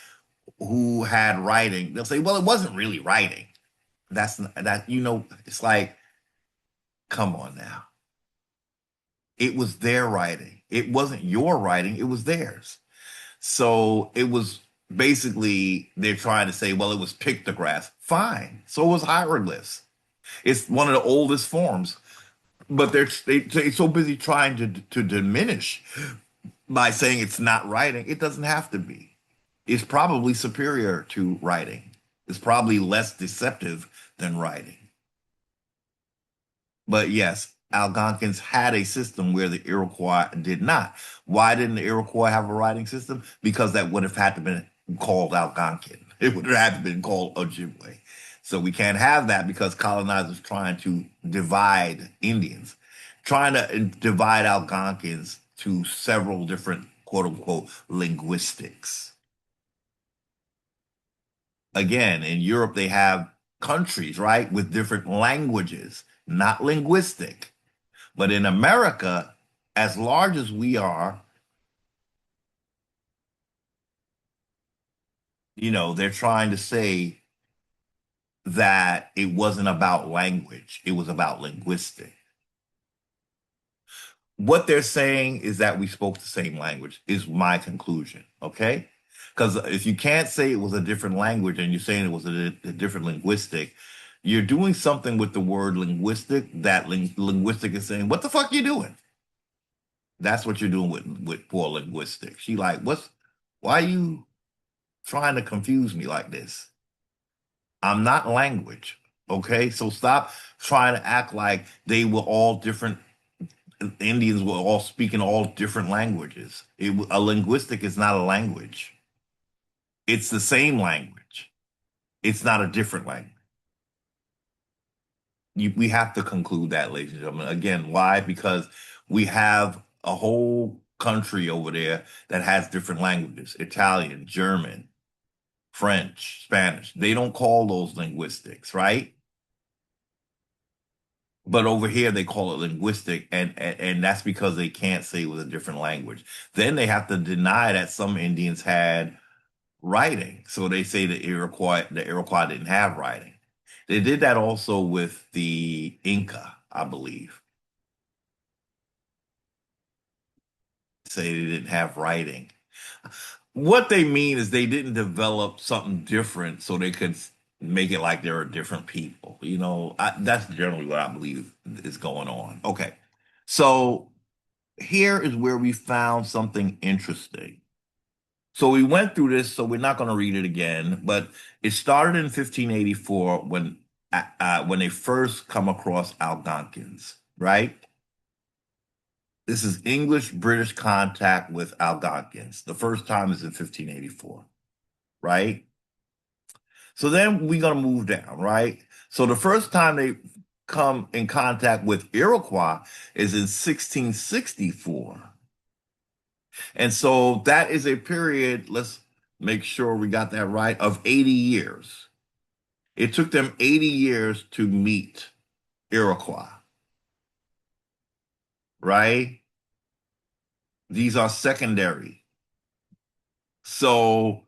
who had writing, they'll say, "Well, it wasn't really writing." It's like, come on now. It was their writing. It wasn't your writing, it was theirs. So it was basically they're trying to say, well, it was pictographs. Fine. So it was hieroglyphs. It's one of the oldest forms, but they're so busy trying to diminish by saying it's not writing. It doesn't have to be. It's probably superior to writing. It's probably less deceptive than writing. But yes, Algonquins had a system where the Iroquois did not. Why didn't the Iroquois have a writing system? Because that would have had to been called Algonquin. It would have had to been called Ojibwe. So we can't have that because colonizers trying to divide Indians, trying to divide Algonquins to several different quote unquote linguistics. Again, in Europe, they have countries, right, with different languages, not linguistic. But in America, as large as we are, they're trying to say that it wasn't about language, it was about linguistic. What they're saying is that we spoke the same language, is my conclusion. Okay. Because if you can't say it was a different language and you're saying it was a different linguistic, you're doing something with the word linguistic that linguistic is saying, what the fuck you doing? That's what you're doing with poor linguistics. She like, why are you trying to confuse me like this? I'm not language. Okay. So stop trying to act like they were all different. Indians were all speaking all different languages. A linguistic is not a language. It's the same language. It's not a different language. We have to conclude that, ladies and gentlemen. Again, why? Because we have a whole country over there that has different languages: Italian, German, French, Spanish. They don't call those linguistics, right? But over here they call it linguistic, and that's because they can't say it was a different language. Then they have to deny that some Indians had writing. So they say the Iroquois didn't have writing. They did that also with the Inca, I believe. Say they didn't have writing. What they mean is they didn't develop something different so they could make it like they're different people. That's generally what I believe is going on. Okay. So here is where we found something interesting. So we went through this, so we're not going to read it again, but it started in 1584 when they first come across Algonquins, right? This is English British contact with Algonquins. The first time is in 1584, right? So then we're going to move down, right? So the first time they come in contact with Iroquois is in 1664. And so that is a period, let's make sure we got that right, of 80 years. It took them 80 years to meet Iroquois, right? These are secondary. So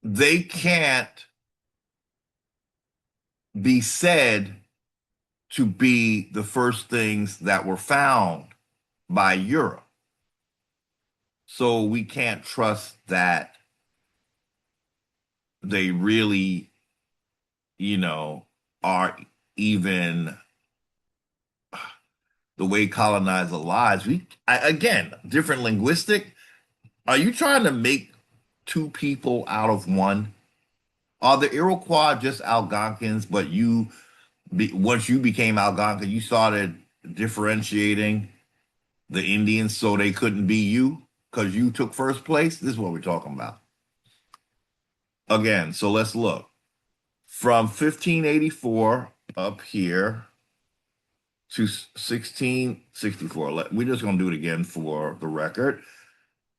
they can't be said to be the first things that were found by Europe. So we can't trust that they really, you know, are. even the way colonizer lies. Again, different linguistic. Are you trying to make two people out of one? Are the Iroquois just Algonquins, but once you became Algonquin, you started differentiating the Indians so they couldn't be you because you took first place? This is what we're talking about. Again, so let's look. From 1584 up here to 1664. We're just going to do it again for the record.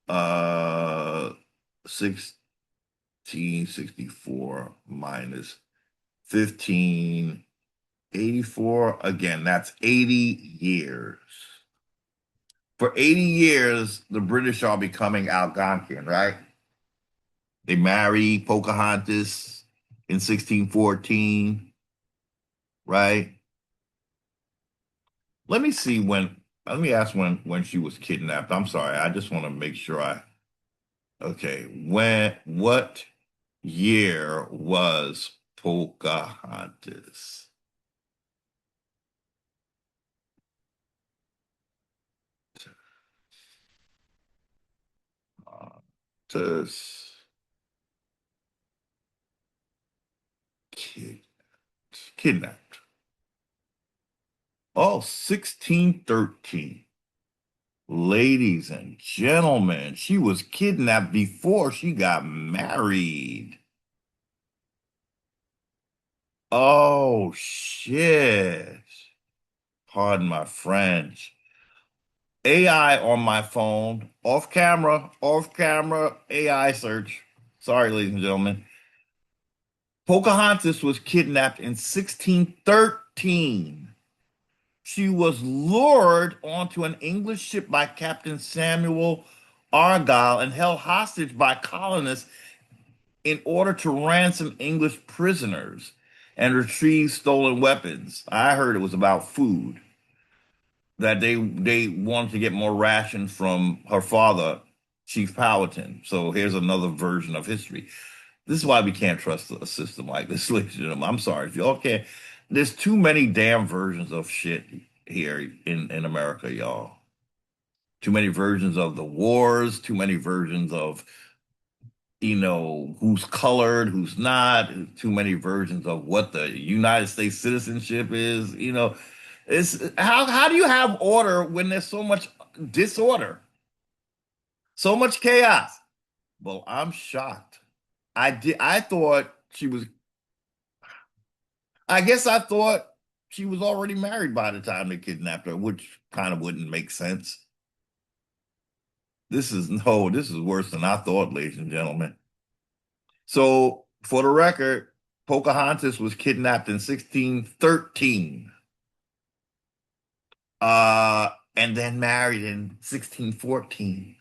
1664 minus 1584. Again, that's 80 years. For 80 years, the British are becoming Algonquian, right? They marry Pocahontas in 1614, right? Let me see let me ask when she was kidnapped. I'm sorry. I just want to make sure okay. What year was Pocahontas? Pocahontas kid, kidnapped. Oh, 1613. Ladies and gentlemen, she was kidnapped before she got married. Oh, shit. Pardon my French. AI on my phone, off camera, AI search. Sorry, ladies and gentlemen. Pocahontas was kidnapped in 1613. She was lured onto an English ship by Captain Samuel Argyle and held hostage by colonists in order to ransom English prisoners and retrieve stolen weapons. I heard it was about food, that they wanted to get more rations from her father, Chief Powhatan. So here's another version of history. This is why we can't trust a system like this, ladies and gentlemen. I'm sorry if y'all can't. There's too many damn versions of shit here in America, y'all. Too many versions of the wars, too many versions of who's colored, who's not, too many versions of what the United States citizenship is. It's how do you have order when there's so much disorder, so much chaos? Well, I'm shocked. I thought she was I guess I thought she was already married by the time they kidnapped her, which kind of wouldn't make sense. This is worse than I thought, ladies and gentlemen. So, for the record, Pocahontas was kidnapped in 1613, and then married in 1614.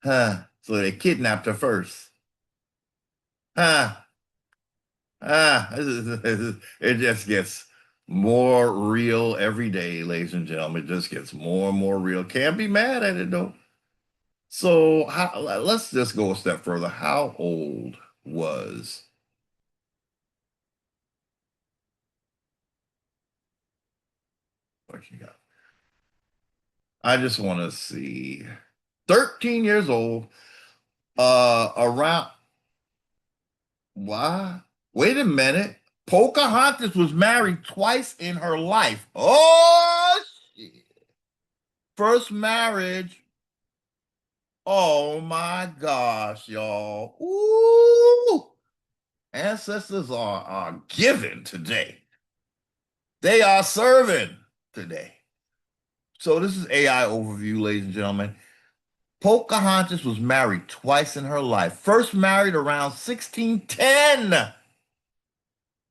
Huh. So they kidnapped her first. Huh. It just gets more real every day, ladies and gentlemen. It just gets more and more real. Can't be mad at it though. So let's just go a step further. How old was what you got? I just want to see. 13 years old. Around why? Wait a minute. Pocahontas was married twice in her life. Oh shit. First marriage. Oh my gosh, y'all. Ooh. Ancestors are giving today. They are serving today. So this is AI overview, ladies and gentlemen. Pocahontas was married twice in her life. First married around 1610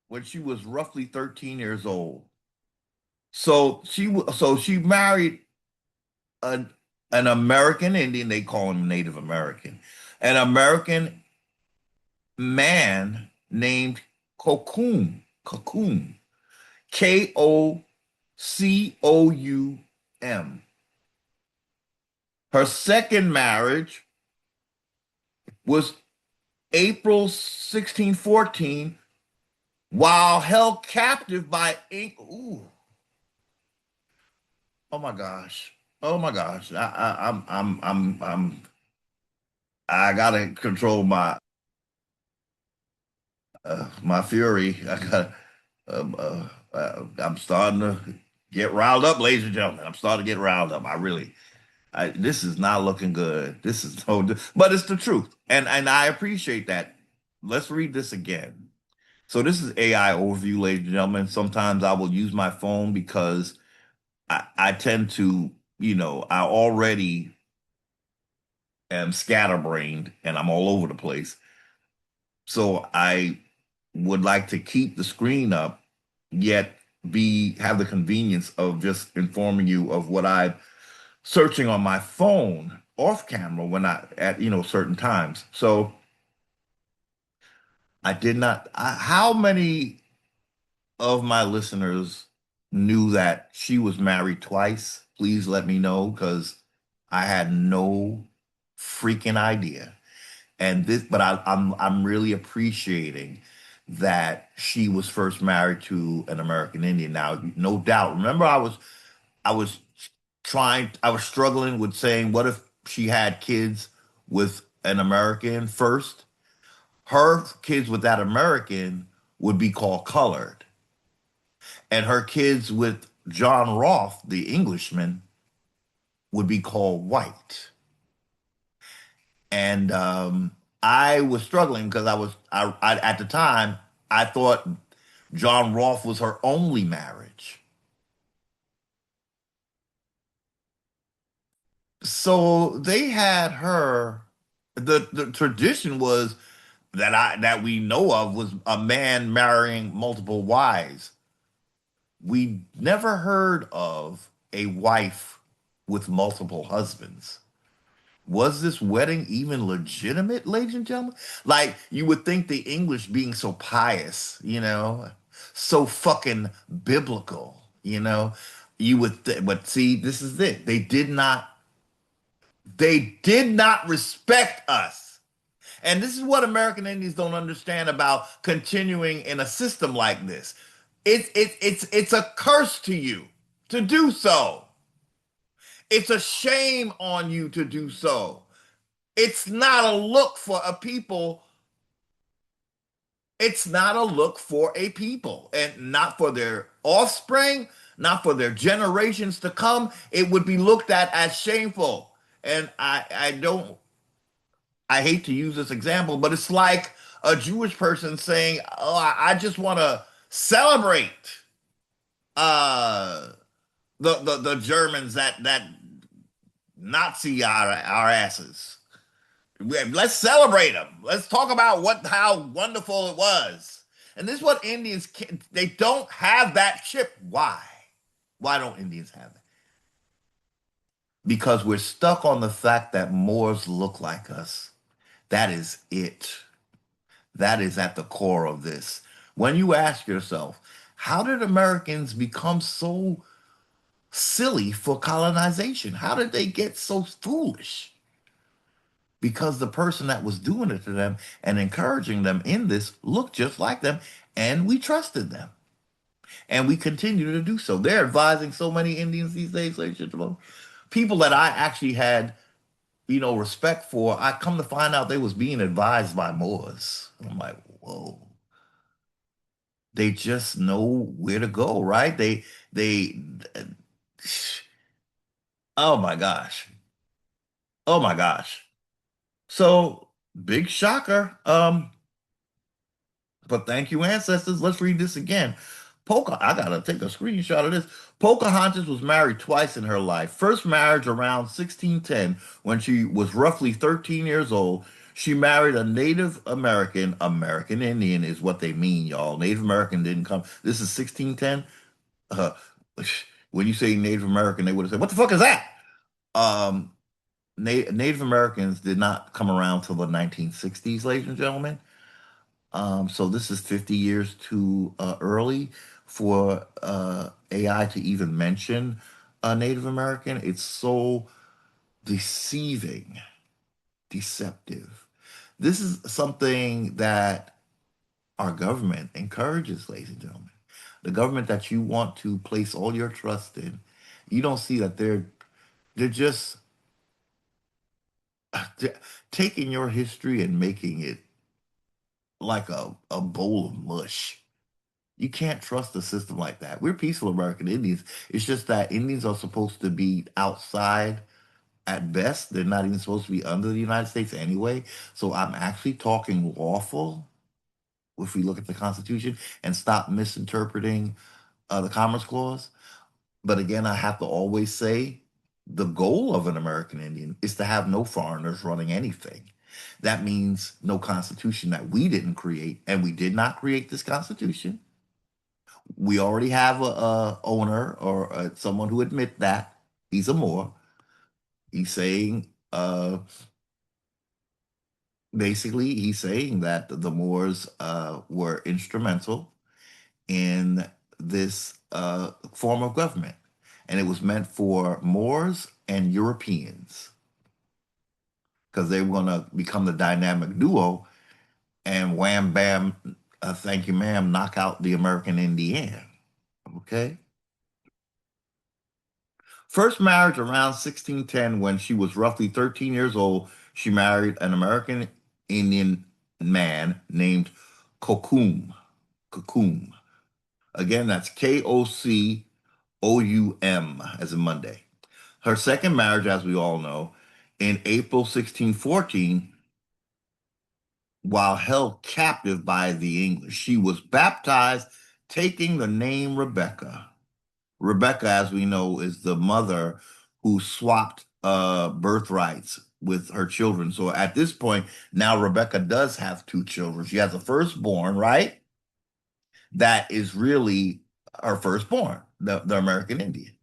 when she was roughly 13 years old. So she married an an American Indian, they call him Native American, an American man named Cocoon, Kocoum. Her second marriage was April 1614 while held captive by ink. Ooh, oh my gosh. Oh my gosh. I gotta control my fury. I'm starting to get riled up, ladies and gentlemen. I'm starting to get riled up. This is not looking good. This is no, but it's the truth, and I appreciate that. Let's read this again. So this is AI overview, ladies and gentlemen. Sometimes I will use my phone because I tend to, I already am scatterbrained and I'm all over the place. So I would like to keep the screen up, yet be have the convenience of just informing you of what I'm searching on my phone off camera when I at certain times. So I did not. How many of my listeners knew that she was married twice? Please let me know because I had no freaking idea. And this, but I'm really appreciating that she was first married to an American Indian. Now, no doubt. Remember, I was I was struggling with saying, what if she had kids with an American first? Her kids with that American would be called colored, and her kids with John Roth, the Englishman, would be called white. And I was struggling because at the time I thought John Roth was her only marriage. So they had her. The tradition was that we know of was a man marrying multiple wives. We never heard of a wife with multiple husbands. Was this wedding even legitimate, ladies and gentlemen? Like, you would think the English being so pious, so fucking biblical, but see, this is it. They did not respect us. And this is what American Indians don't understand about continuing in a system like this. It's a curse to you to do so. It's a shame on you to do so. It's not a look for a people. It's not a look for a people, and not for their offspring, not for their generations to come. It would be looked at as shameful. And I hate to use this example, but it's like a Jewish person saying, "Oh, I just want to celebrate uh the Germans that Nazi our asses. Let's celebrate them. Let's talk about how wonderful it was." And this is what Indians they don't have that chip. Why? Why don't Indians have it? Because we're stuck on the fact that Moors look like us. That is it. That is at the core of this. When you ask yourself, how did Americans become so silly for colonization? How did they get so foolish? Because the person that was doing it to them and encouraging them in this looked just like them, and we trusted them, and we continue to do so. They're advising so many Indians these days, ladies and gentlemen. People that I actually had, respect for. I come to find out they was being advised by Moors. I'm like, whoa. They just know where to go, right? They. Oh my gosh. Oh my gosh. So big shocker. But thank you, ancestors. Let's read this again. I gotta take a screenshot of this. Pocahontas was married twice in her life. First marriage around 1610 when she was roughly 13 years old. She married a Native American. American Indian is what they mean, y'all. Native American didn't come. This is 1610. Uh, when you say Native American, they would have said, "What the fuck is that?" Um, Native Americans did not come around till the 1960s, ladies and gentlemen. So this is 50 years too early for AI to even mention Native American. It's so deceptive. This is something that our government encourages, ladies and gentlemen. The government that you want to place all your trust in, you don't see that they're just they're taking your history and making it like a bowl of mush. You can't trust a system like that. We're peaceful American Indians. It's just that Indians are supposed to be outside at best. They're not even supposed to be under the United States anyway. So I'm actually talking lawful if we look at the Constitution and stop misinterpreting the Commerce Clause. But again, I have to always say the goal of an American Indian is to have no foreigners running anything. That means no constitution that we didn't create, and we did not create this constitution. We already have a owner or someone who admit that he's a Moor. He's saying, basically, he's saying that the Moors were instrumental in this form of government, and it was meant for Moors and Europeans because they were going to become the dynamic duo, and wham bam, thank you, ma'am, knock out the American Indian. Okay. First marriage around 1610 when she was roughly 13 years old. She married an American Indian man named Kokum. Kokum. Again, that's Kocoum as in Monday. Her second marriage, as we all know, in April 1614, while held captive by the English, she was baptized, taking the name Rebecca. Rebecca, as we know, is the mother who swapped birthrights with her children. So at this point, now Rebecca does have two children. She has a firstborn, right? That is really her firstborn, the American Indian.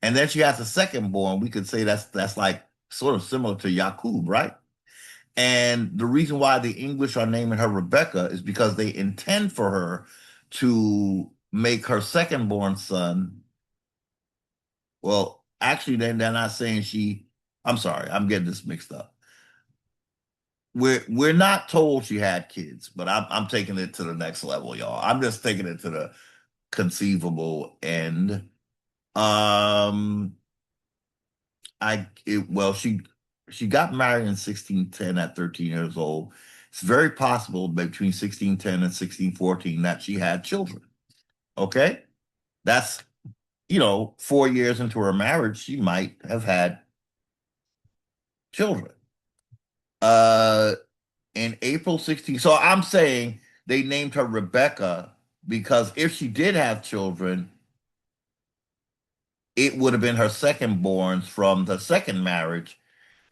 And then she has a secondborn. We could say that's like sort of similar to Yakub, right? And the reason why the English are naming her Rebecca is because they intend for her to make her secondborn son. Well, actually, they're not saying she. I'm sorry, I'm getting this mixed up. We're not told she had kids, but I'm taking it to the next level, y'all. I'm just taking it to the conceivable end. Um, well, she got married in 1610 at 13 years old. It's very possible between 1610 and 1614 that she had children. Okay, that's 4 years into her marriage, she might have had children. Uh, in April 16. So I'm saying they named her Rebecca because if she did have children, it would have been her secondborns from the second marriage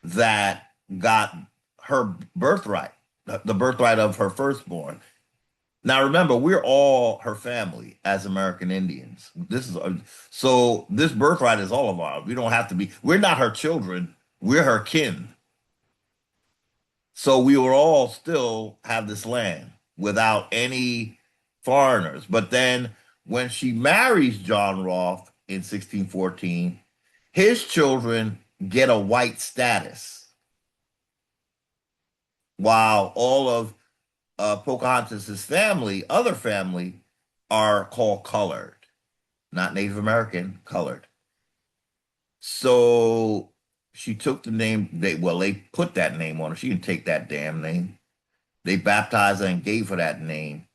that got her birthright, the birthright of her firstborn. Now remember, we're all her family as American Indians. So this birthright is all of ours. We don't have to be. We're not her children. We're her kin. So we will all still have this land without any foreigners. But then when she marries John Rolfe in 1614, his children get a white status, while all of Pocahontas's family, other family, are called colored, not Native American, colored. So she took the name, they put that name on her. She didn't take that damn name. They baptized her and gave her that name,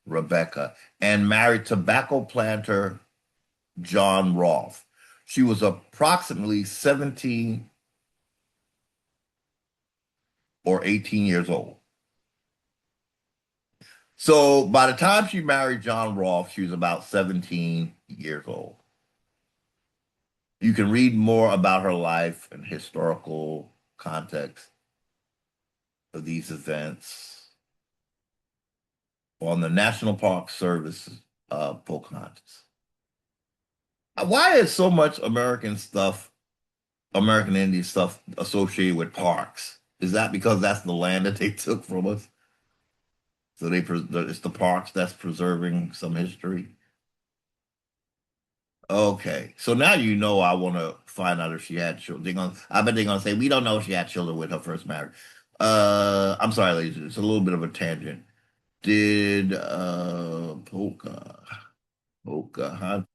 Rebecca, and married tobacco planter John Rolfe. She was approximately 17 or 18 years old. So by the time she married John Rolfe, she was about 17 years old. You can read more about her life and historical context of these events on the National Park Service of Pocahontas. Why is so much American Indian stuff associated with parks? Is that because that's the land that they took from us? So it's the parks that's preserving some history. Okay, so now I want to find out if she had children. I bet they're gonna say we don't know if she had children with her first marriage. I'm sorry, ladies. It's a little bit of a tangent. Did Pocahontas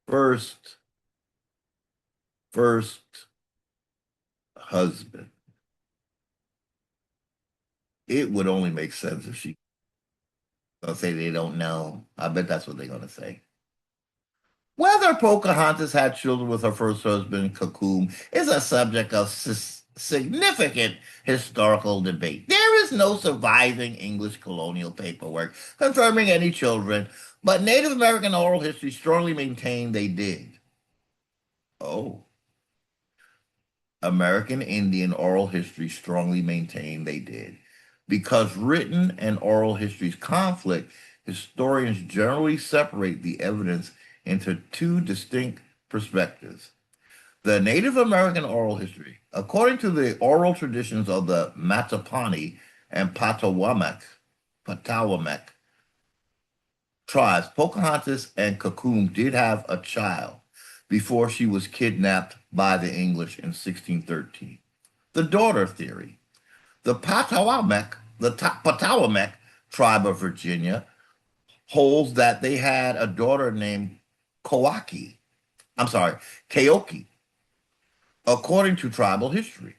first first husband? It would only make sense if she gonna say they don't know. I bet that's what they're gonna say. Whether Pocahontas had children with her first husband, Cocoon, is a subject of significant historical debate. There is no surviving English colonial paperwork confirming any children, but Native American oral history strongly maintained they did. Oh, American Indian oral history strongly maintained they did. Because written and oral histories conflict, historians generally separate the evidence into two distinct perspectives. The Native American oral history, according to the oral traditions of the Mattaponi and Patawamek tribes, Pocahontas and Cocoon did have a child before she was kidnapped by the English in 1613. The daughter theory. The Patawamek tribe of Virginia holds that they had a daughter named Kawaki. I'm sorry, Kaoki, according to tribal history.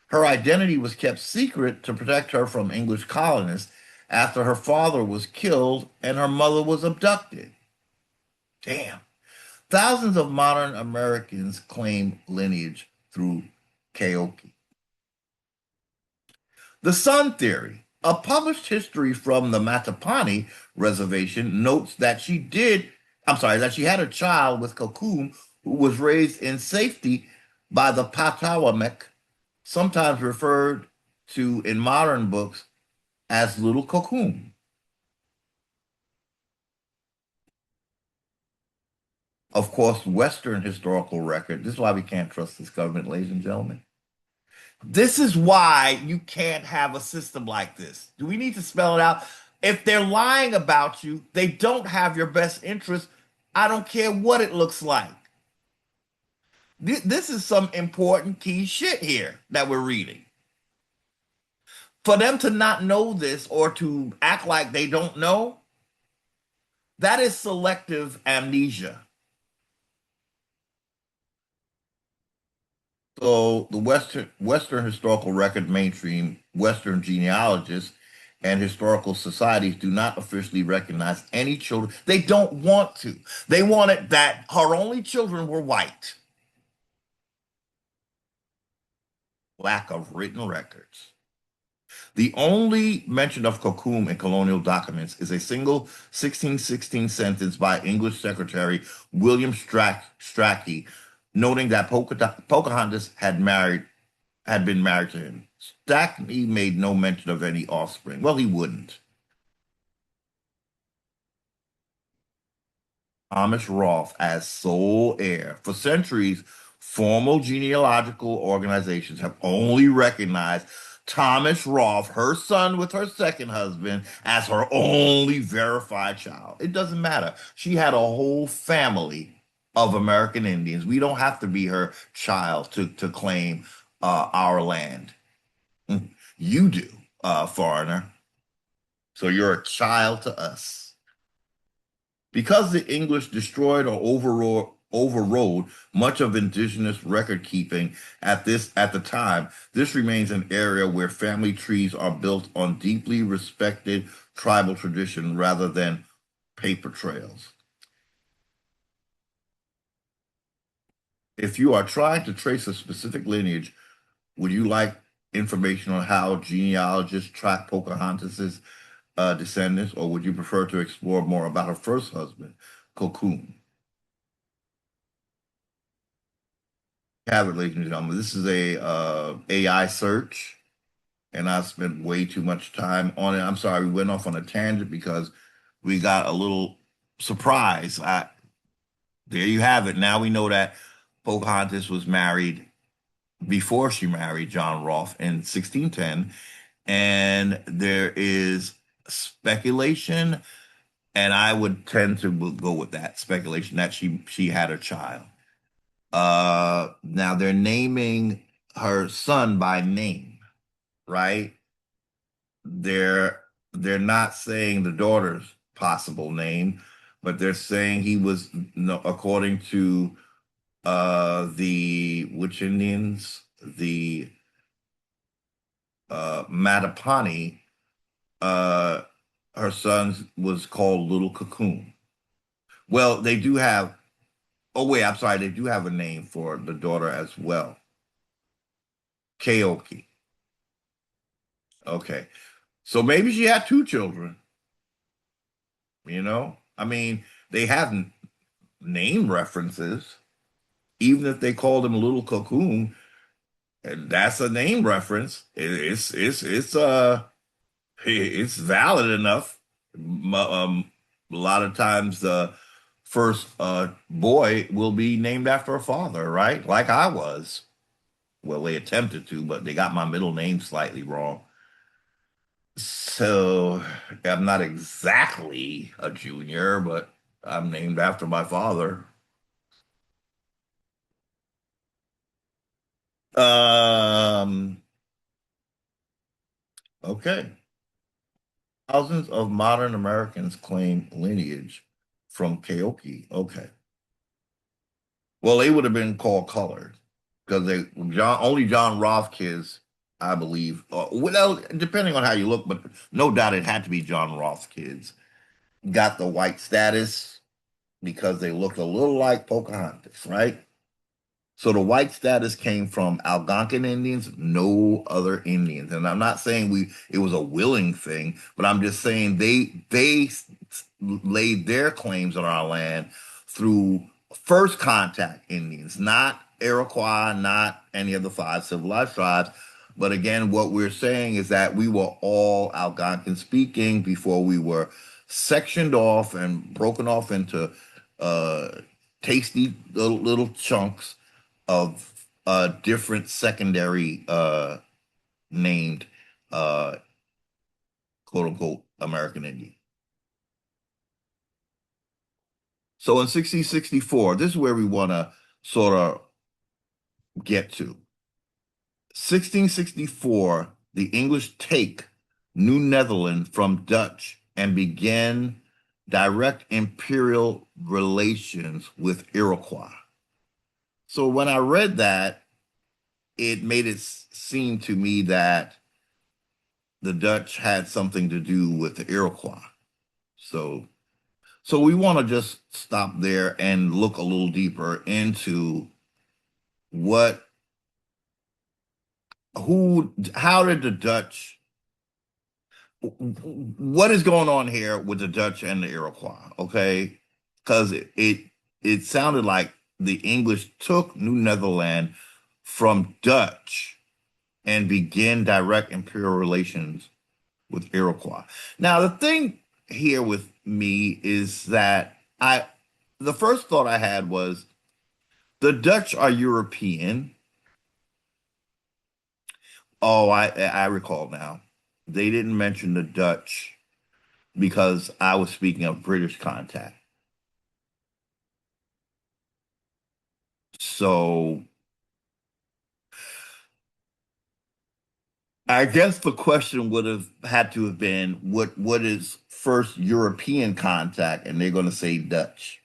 Her identity was kept secret to protect her from English colonists after her father was killed and her mother was abducted. Damn. Thousands of modern Americans claim lineage through Kaoki. The Sun Theory. A published history from the Mattaponi Reservation notes that that she had a child with Cocoon who was raised in safety by the Patawamek, sometimes referred to in modern books as Little Cocoon. Of course, Western historical record. This is why we can't trust this government, ladies and gentlemen. This is why you can't have a system like this. Do we need to spell it out? If they're lying about you, they don't have your best interest. I don't care what it looks like. This is some important key shit here that we're reading. For them to not know this or to act like they don't know, that is selective amnesia. So the Western historical record, mainstream Western genealogists and historical societies do not officially recognize any children. They don't want to. They wanted that her only children were white. Lack of written records. The only mention of Kokum in colonial documents is a single 1616 sentence by English Secretary William Strachey, noting that Pocahontas had been married to him. Strachey made no mention of any offspring. Well, he wouldn't. Thomas Rolfe as sole heir. For centuries, formal genealogical organizations have only recognized Thomas Rolfe, her son with her second husband, as her only verified child. It doesn't matter. She had a whole family of American Indians. We don't have to be her child to claim our land. You do, foreigner. So you're a child to us. Because the English destroyed or overrode much of indigenous record keeping at the time, this remains an area where family trees are built on deeply respected tribal tradition rather than paper trails. If you are trying to trace a specific lineage, would you like information on how genealogists track Pocahontas's descendants, or would you prefer to explore more about her first husband, Cocoon? Have it, ladies and gentlemen. This is a AI search, and I spent way too much time on it. I'm sorry, we went off on a tangent because we got a little surprise. There you have it. Now we know that Pocahontas was married before she married John Rolfe in 1610, and there is speculation, and I would tend to go with that speculation that she had a child. Now they're naming her son by name, right? They're they're not saying the daughter's possible name, but they're saying he was, no, according to the which Indians, the Matapani, uh her son was called Little Cocoon. Well, they do have, oh wait, I'm sorry, they do have a name for the daughter as well. Keoki. Okay. So maybe she had two children, you know? I mean, they have name references. Even if they called him Little Cocoon, and that's a name reference. It's valid enough. A lot of times the first boy will be named after a father, right? Like I was. Well, they attempted to, but they got my middle name slightly wrong. So I'm not exactly a junior, but I'm named after my father. Um, okay. Thousands of modern Americans claim lineage from Keoki. Okay. Well, they would have been called colored because they only John Roth kids, I believe. Well, depending on how you look, but no doubt it had to be John Roth kids. Got the white status because they looked a little like Pocahontas, right? So the white status came from Algonquin Indians, no other Indians. And I'm not saying it was a willing thing, but I'm just saying they laid their claims on our land through first contact Indians, not Iroquois, not any of the five civilized tribes. But again, what we're saying is that we were all Algonquin speaking before we were sectioned off and broken off into uh, tasty little chunks of different secondary named uh, quote unquote American Indian. So in 1664, this is where we want to sort of get to. 1664, the English take New Netherland from Dutch and begin direct imperial relations with Iroquois. So when I read that, it made it seem to me that the Dutch had something to do with the Iroquois. So, so we want to just stop there and look a little deeper into what, how did the Dutch, what is going on here with the Dutch and the Iroquois? Okay, because it sounded like the English took New Netherland from Dutch and began direct imperial relations with Iroquois. Now, the thing here with me is that the first thought I had was the Dutch are European. Oh, I recall now. They didn't mention the Dutch because I was speaking of British contact. So I guess the question would have had to have been what is first European contact, and they're going to say Dutch.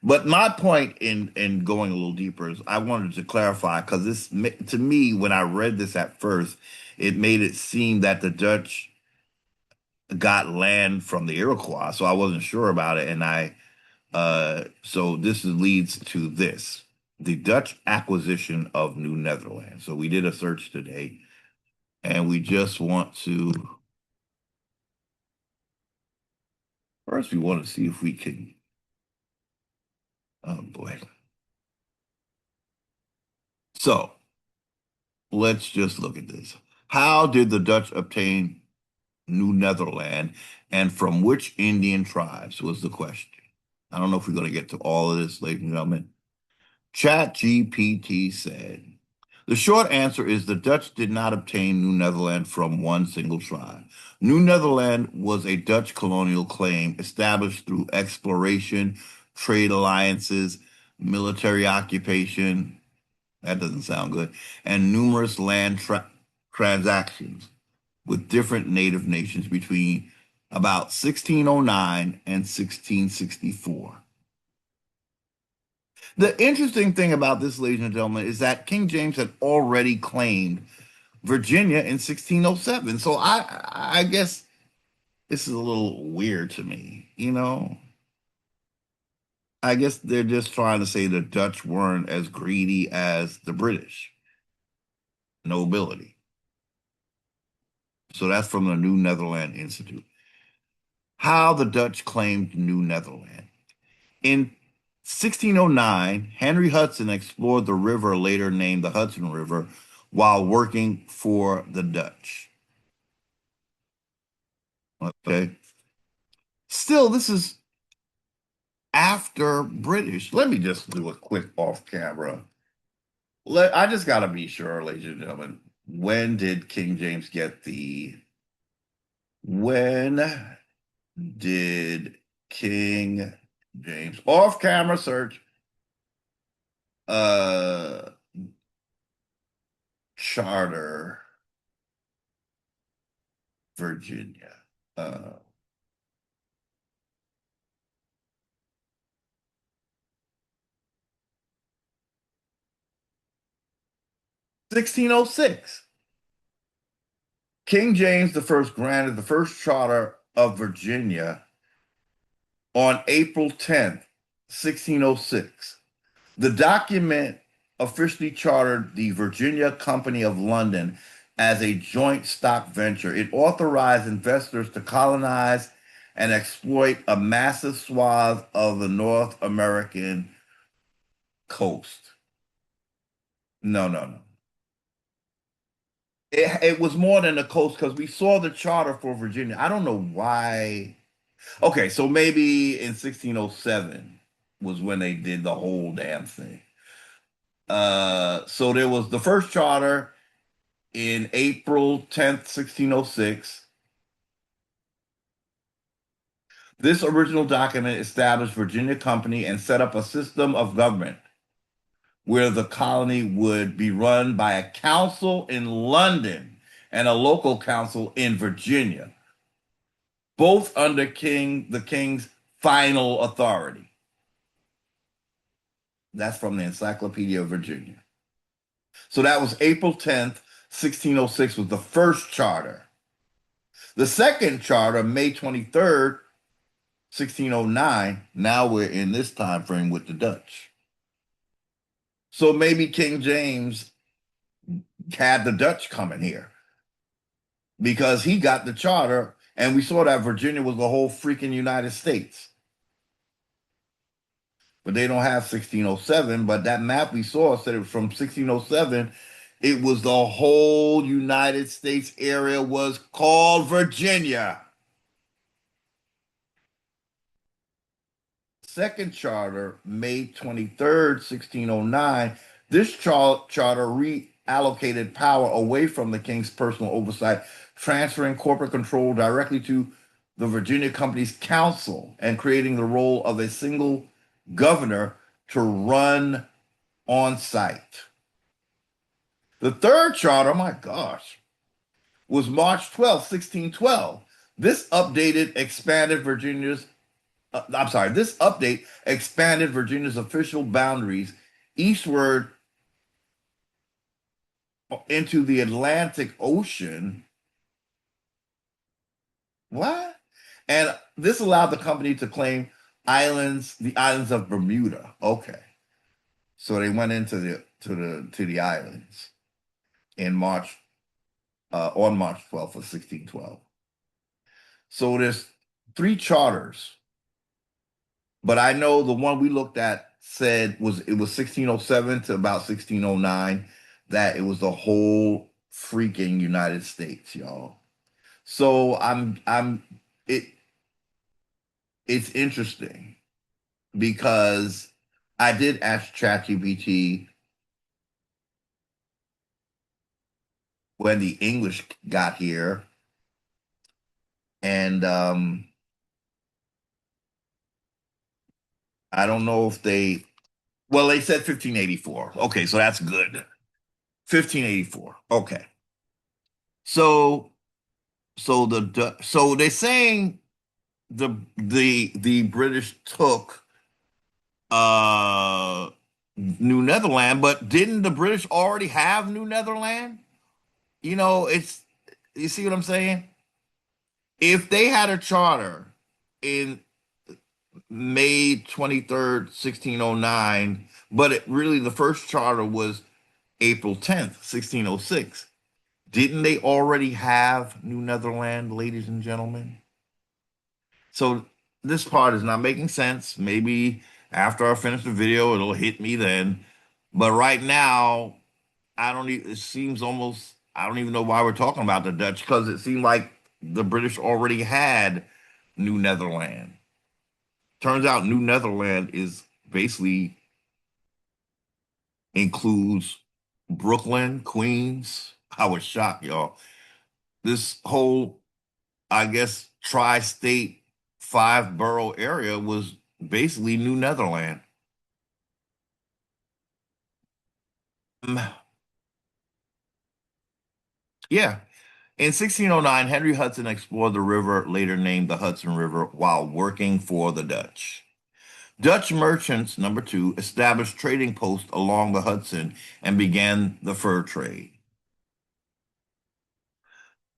But my point in going a little deeper is I wanted to clarify because this to me when I read this at first, it made it seem that the Dutch got land from the Iroquois, so I wasn't sure about it, and so this leads to this: the Dutch acquisition of New Netherlands. So we did a search today, and we just want to first we want to see if we can. Oh boy! So let's just look at this. How did the Dutch obtain New Netherland, and from which Indian tribes was the question. I don't know if we're going to get to all of this, ladies and gentlemen. Chat GPT said, the short answer is the Dutch did not obtain New Netherland from one single tribe. New Netherland was a Dutch colonial claim established through exploration, trade alliances, military occupation, That doesn't sound good. And numerous transactions with different native nations between about 1609 and 1664. The interesting thing about this, ladies and gentlemen, is that King James had already claimed Virginia in 1607. So I guess this is a little weird to me, you know? I guess they're just trying to say the Dutch weren't as greedy as the British nobility. So that's from the New Netherland Institute. How the Dutch claimed New Netherland. In 1609, Henry Hudson explored the river later named the Hudson River while working for the Dutch. Okay. Still, this is after British. Let me just do a quick off camera. I just got to be sure, ladies and gentlemen, when did King James get when did King James, off camera search, uh, charter Virginia? 1606. King James the First granted the first charter of Virginia on April 10th, 1606. The document officially chartered the Virginia Company of London as a joint stock venture. It authorized investors to colonize and exploit a massive swath of the North American coast. No, no, no. It was more than the coast because we saw the charter for Virginia. I don't know why. Okay, so maybe in 1607 was when they did the whole damn thing. So there was the first charter in April 10th, 1606. This original document established Virginia Company and set up a system of government where the colony would be run by a council in London and a local council in Virginia, both under the king's final authority. That's from the Encyclopedia of Virginia. So that was April 10th, 1606 was the first charter. The second charter, May 23rd, 1609, now we're in this time frame with the Dutch. So maybe King James had the Dutch coming here because he got the charter, and we saw that Virginia was the whole freaking United States. But they don't have 1607, but that map we saw said it was from 1607. It was the whole United States area was called Virginia. Second charter, May 23rd, 1609, this charter reallocated power away from the king's personal oversight, transferring corporate control directly to the Virginia Company's council and creating the role of a single governor to run on site. The third charter, oh my gosh, was March 12th, 1612. This updated expanded Virginia's this update expanded Virginia's official boundaries eastward into the Atlantic Ocean. What? And this allowed the company to claim the islands of Bermuda. Okay. So they went into the islands in March on March 12th of 1612. So there's three charters, but I know the one we looked at said it was 1607 to about 1609 that it was the whole freaking United States, y'all. So it it's interesting because I did ask Chat GPT when the English got here, and I don't know if they Well, they said 1584. Okay, so that's good. 1584. Okay. So so they're saying the British took uh New Netherland, but didn't the British already have New Netherland? It's you see what I'm saying? If they had a charter in May 23rd, 1609, but really the first charter was April 10th, 1606. Didn't they already have New Netherland, ladies and gentlemen? So this part is not making sense. Maybe after I finish the video, it'll hit me then. But right now, I don't even, it seems almost, I don't even know why we're talking about the Dutch because it seemed like the British already had New Netherland. Turns out New Netherland is basically includes Brooklyn, Queens. I was shocked, y'all. This whole, I guess, tri-state five borough area was basically New Netherland. Mm, yeah. In 1609, Henry Hudson explored the river, later named the Hudson River, while working for the Dutch. Dutch merchants, number two, established trading posts along the Hudson and began the fur trade.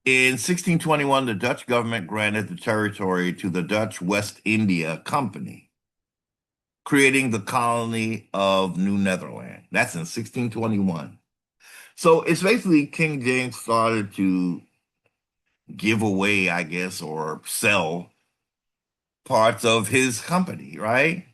In 1621, the Dutch government granted the territory to the Dutch West India Company, creating the colony of New Netherland. That's in 1621. So it's basically King James started to give away, I guess, or sell parts of his company, right?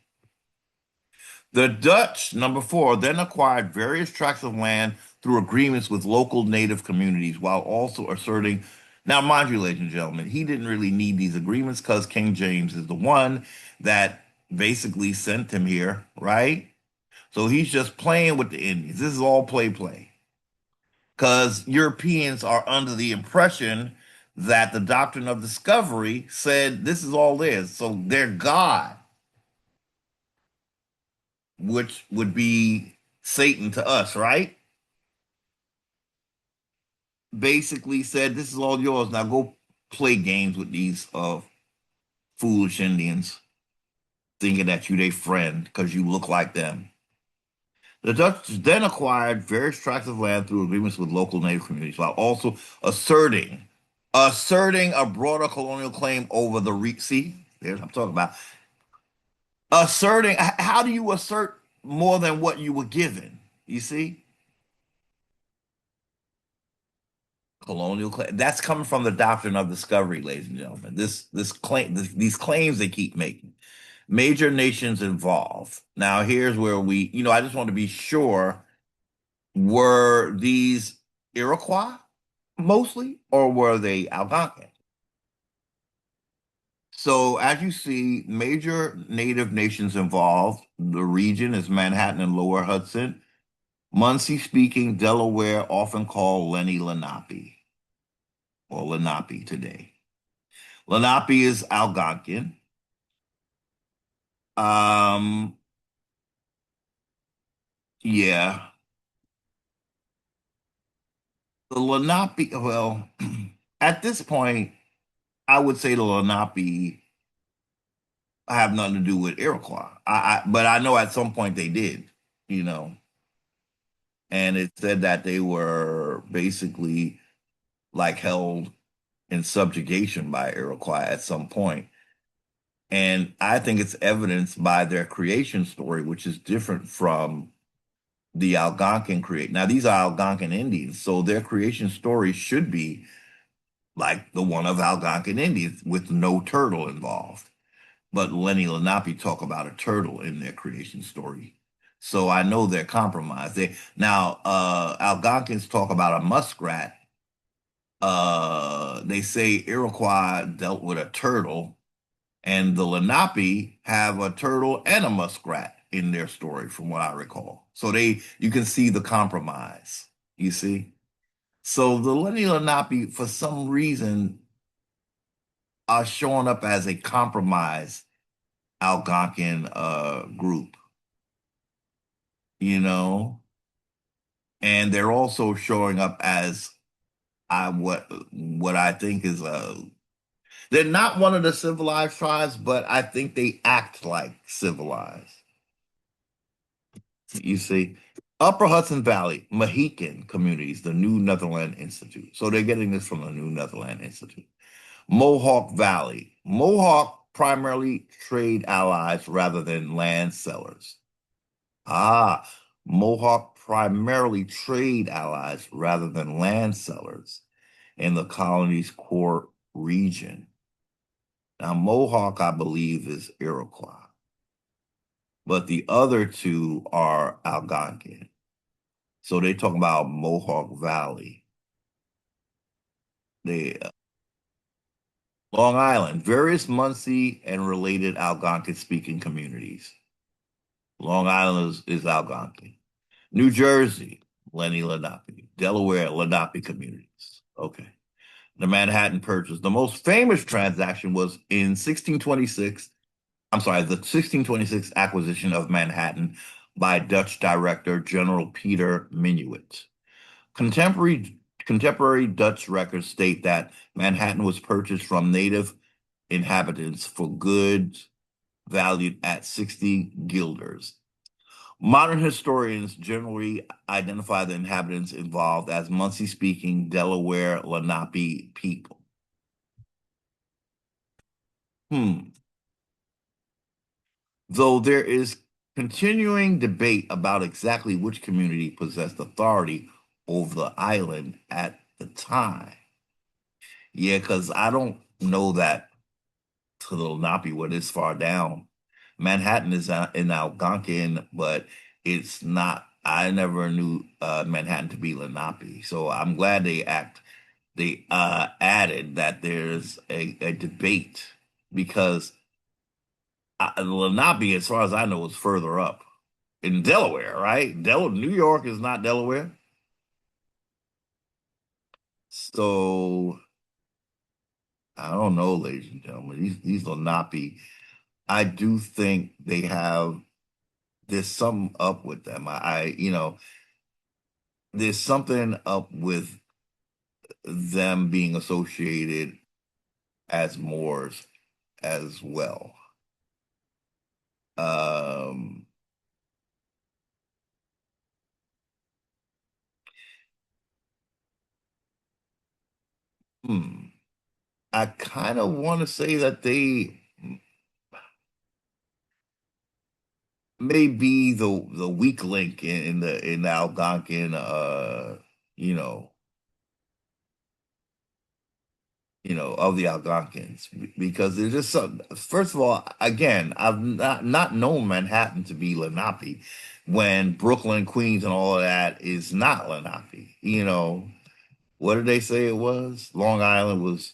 The Dutch, number four, then acquired various tracts of land through agreements with local native communities while also asserting. Now, mind you, ladies and gentlemen, he didn't really need these agreements because King James is the one that basically sent him here, right? So he's just playing with the Indians. This is all play, play. Because Europeans are under the impression that the doctrine of discovery said this is all there. So their God, which would be Satan to us, right? Basically said, this is all yours. Now go play games with these foolish Indians, thinking that you their friend because you look like them. The Dutch then acquired various tracts of land through agreements with local native communities, while also asserting a broader colonial claim over the see, there's what I'm talking about. Asserting, how do you assert more than what you were given? You see? Colonial claim. That's coming from the doctrine of discovery, ladies and gentlemen. These claims they keep making. Major nations involved. Now, here's where I just want to be sure, were these Iroquois mostly, or were they Algonquin? So, as you see, major native nations involved. The region is Manhattan and Lower Hudson. Muncie speaking Delaware, often called Lenni Lenape or Lenape today. Lenape is Algonquin. Um, yeah. The Lenape, well, at this point, I would say the Lenape have nothing to do with Iroquois. But I know at some point they did, you know, and it said that they were basically like held in subjugation by Iroquois at some point. And I think it's evidenced by their creation story, which is different from the Algonquin create. Now, these are Algonquin Indians, so their creation story should be like the one of Algonquin Indians with no turtle involved. But Lenni Lenape talk about a turtle in their creation story. So I know they're compromised. Algonquins talk about a muskrat. They say Iroquois dealt with a turtle, and the Lenape have a turtle and a muskrat in their story, from what I recall. So you can see the compromise. You see? So the Lenni Lenape, for some reason, are showing up as a compromise Algonquin group. you know, and they're also showing up as what I think is they're not one of the civilized tribes, but I think they act like civilized. You see, Upper Hudson Valley, Mohican communities, the New Netherland Institute. So they're getting this from the New Netherland Institute. Mohawk Valley, Mohawk primarily trade allies rather than land sellers. Ah, Mohawk primarily trade allies rather than land sellers in the colony's core region. Now, Mohawk, I believe, is Iroquois, but the other two are Algonquin. So they talk about Mohawk Valley. They Long Island, various Munsee and related Algonquin-speaking communities. Long Island is Algonquin. New Jersey, Lenni Lenape. Delaware, Lenape communities. Okay. The Manhattan Purchase. The most famous transaction was in 1626. I'm sorry, the 1626 acquisition of Manhattan by Dutch director General Peter Minuit. Contemporary contemporary Dutch records state that Manhattan was purchased from native inhabitants for goods valued at 60 guilders. Modern historians generally identify the inhabitants involved as Munsee-speaking Delaware Lenape people. Hmm. Though there is continuing debate about exactly which community possessed authority over the island at the time. Yeah, because I don't know that to the Lenape where this far down. Manhattan is in Algonquin, but it's not. I never knew Manhattan to be Lenape, so I'm glad they added that there's a debate because Lenape, as far as I know, is further up in Delaware, right? New York is not Delaware, so I don't know, ladies and gentlemen. These Lenape, I do think they have there's something up with them. There's something up with them being associated as Moors as well. Um, hmm. I kind of want to say that they may be the weak link in the Algonquin you know of the Algonquins because there's just some. First of all, again, I've not known Manhattan to be Lenape, when Brooklyn, Queens, and all of that is not Lenape. What did they say it was? Long Island was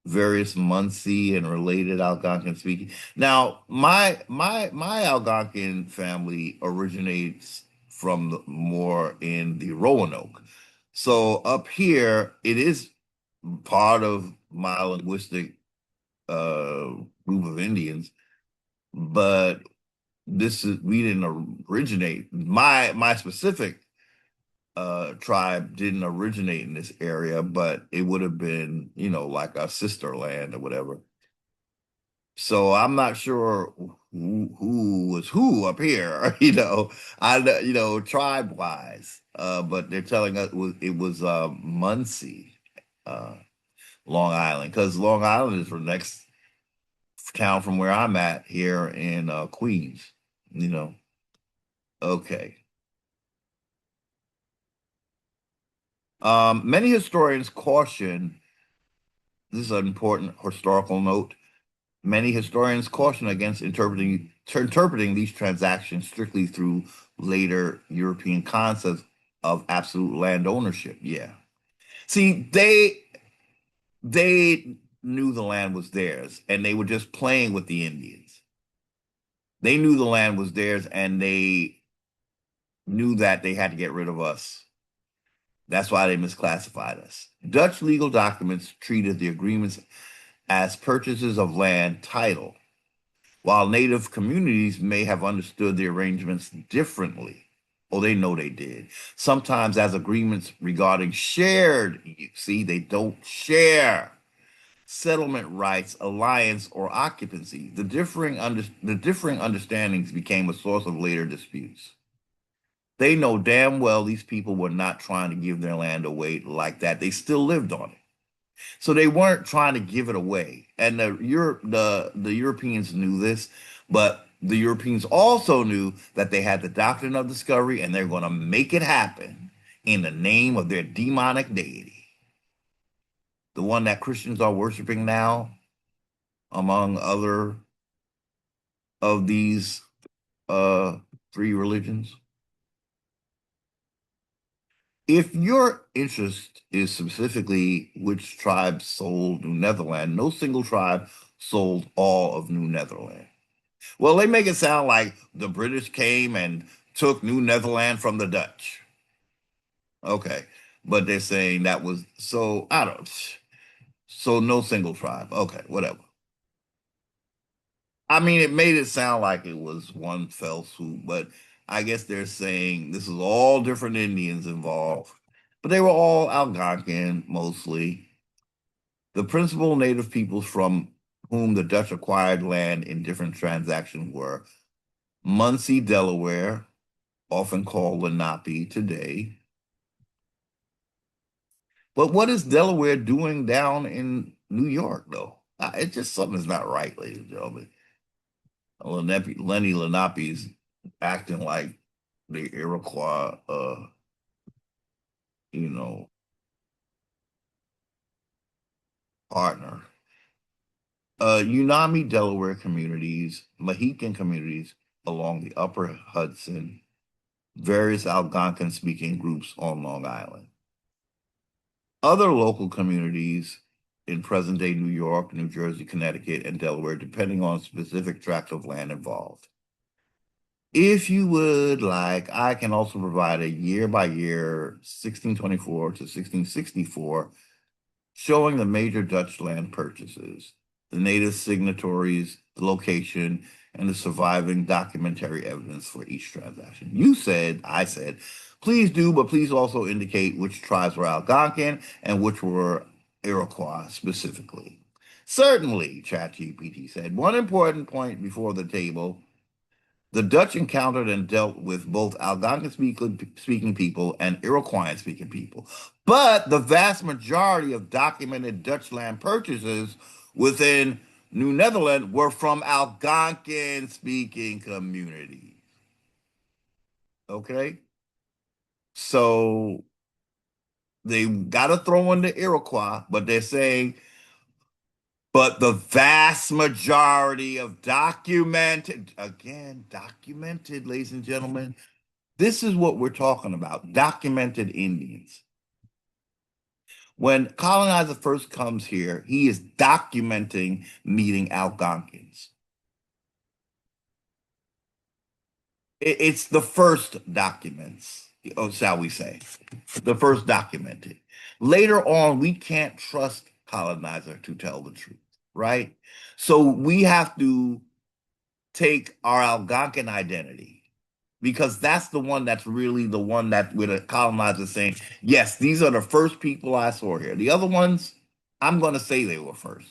various Munsee and related Algonquin speaking. Now, my Algonquin family originates from more in the Roanoke. So up here, it is part of my linguistic uh, group of Indians, but this is we didn't originate. My specific tribe didn't originate in this area, but it would have been, like a sister land or whatever. So I'm not sure who was who up here, tribe wise. But they're telling us it was Muncie, uh, Long Island, because Long Island is the next town from where I'm at here in Queens. You know. Okay. Many historians caution. This is an important historical note. Many historians caution against interpreting these transactions strictly through later European concepts of absolute land ownership. Yeah. See, they knew the land was theirs and they were just playing with the Indians. They knew the land was theirs and they knew that they had to get rid of us. That's why they misclassified us. Dutch legal documents treated the agreements as purchases of land title, while native communities may have understood the arrangements differently. Oh, they know they did. Sometimes as agreements regarding shared, see, they don't share settlement rights, alliance, or occupancy. The differing understandings became a source of later disputes. They know damn well these people were not trying to give their land away like that. They still lived on it. So they weren't trying to give it away. And the Europeans knew this, but the Europeans also knew that they had the doctrine of discovery and they're going to make it happen in the name of their demonic deity, the one that Christians are worshiping now, among other of these uh, three religions. If your interest is specifically which tribe sold New Netherland, no single tribe sold all of New Netherland. Well, they make it sound like the British came and took New Netherland from the Dutch. Okay. But they're saying that was so, I don't, so no single tribe. Okay, whatever. I mean, it made it sound like it was one fell swoop, but I guess they're saying this is all different Indians involved, but they were all Algonquin mostly. The principal native peoples from whom the Dutch acquired land in different transactions were Muncie, Delaware, often called Lenape today. But what is Delaware doing down in New York, though? It's just something's not right, ladies and gentlemen. Lenny Lenape's acting like the Iroquois, you know, partner. Unami, Delaware communities, Mohican communities along the Upper Hudson, various Algonquin-speaking groups on Long Island. Other local communities in present-day New York, New Jersey, Connecticut, and Delaware, depending on specific tract of land involved. If you would like, I can also provide a year-by-year 1624 to 1664 showing the major Dutch land purchases, the native signatories, the location, and the surviving documentary evidence for each transaction. I said, please do, but please also indicate which tribes were Algonquin and which were Iroquois specifically. Certainly, Chat GPT said. One important point before the table: the Dutch encountered and dealt with both Algonquin-speaking people and Iroquois-speaking people. But the vast majority of documented Dutch land purchases within New Netherland were from Algonquin-speaking communities. Okay? So they got to throw in the Iroquois, but they're saying, but the vast majority of documented, ladies and gentlemen, this is what we're talking about, documented Indians. When colonizer first comes here, he is documenting meeting Algonquins. It's the first documents, or shall we say, the first documented. Later on, we can't trust colonizer to tell the truth, right? So we have to take our Algonquin identity because that's the one that's really the one that with a colonizer saying, yes, these are the first people I saw here. The other ones, I'm going to say they were first.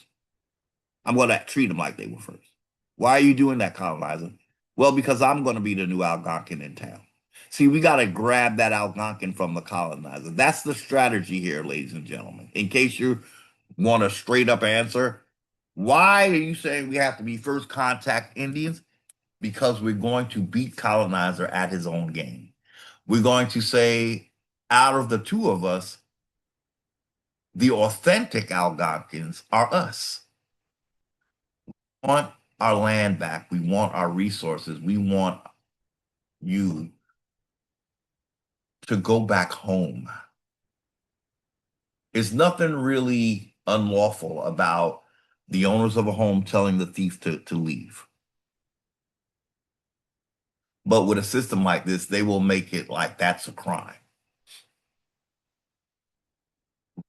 I'm going to treat them like they were first. Why are you doing that, colonizer? Well, because I'm going to be the new Algonquin in town. See, we got to grab that Algonquin from the colonizer. That's the strategy here, ladies and gentlemen. In case you want a straight up answer, why are you saying we have to be first contact Indians? Because we're going to beat colonizer at his own game. We're going to say, out of the two of us, the authentic Algonquins are us. We want our land back. We want our resources. We want you to go back home. There's nothing really unlawful about the owners of a home telling the thief to leave. But with a system like this, they will make it like that's a crime.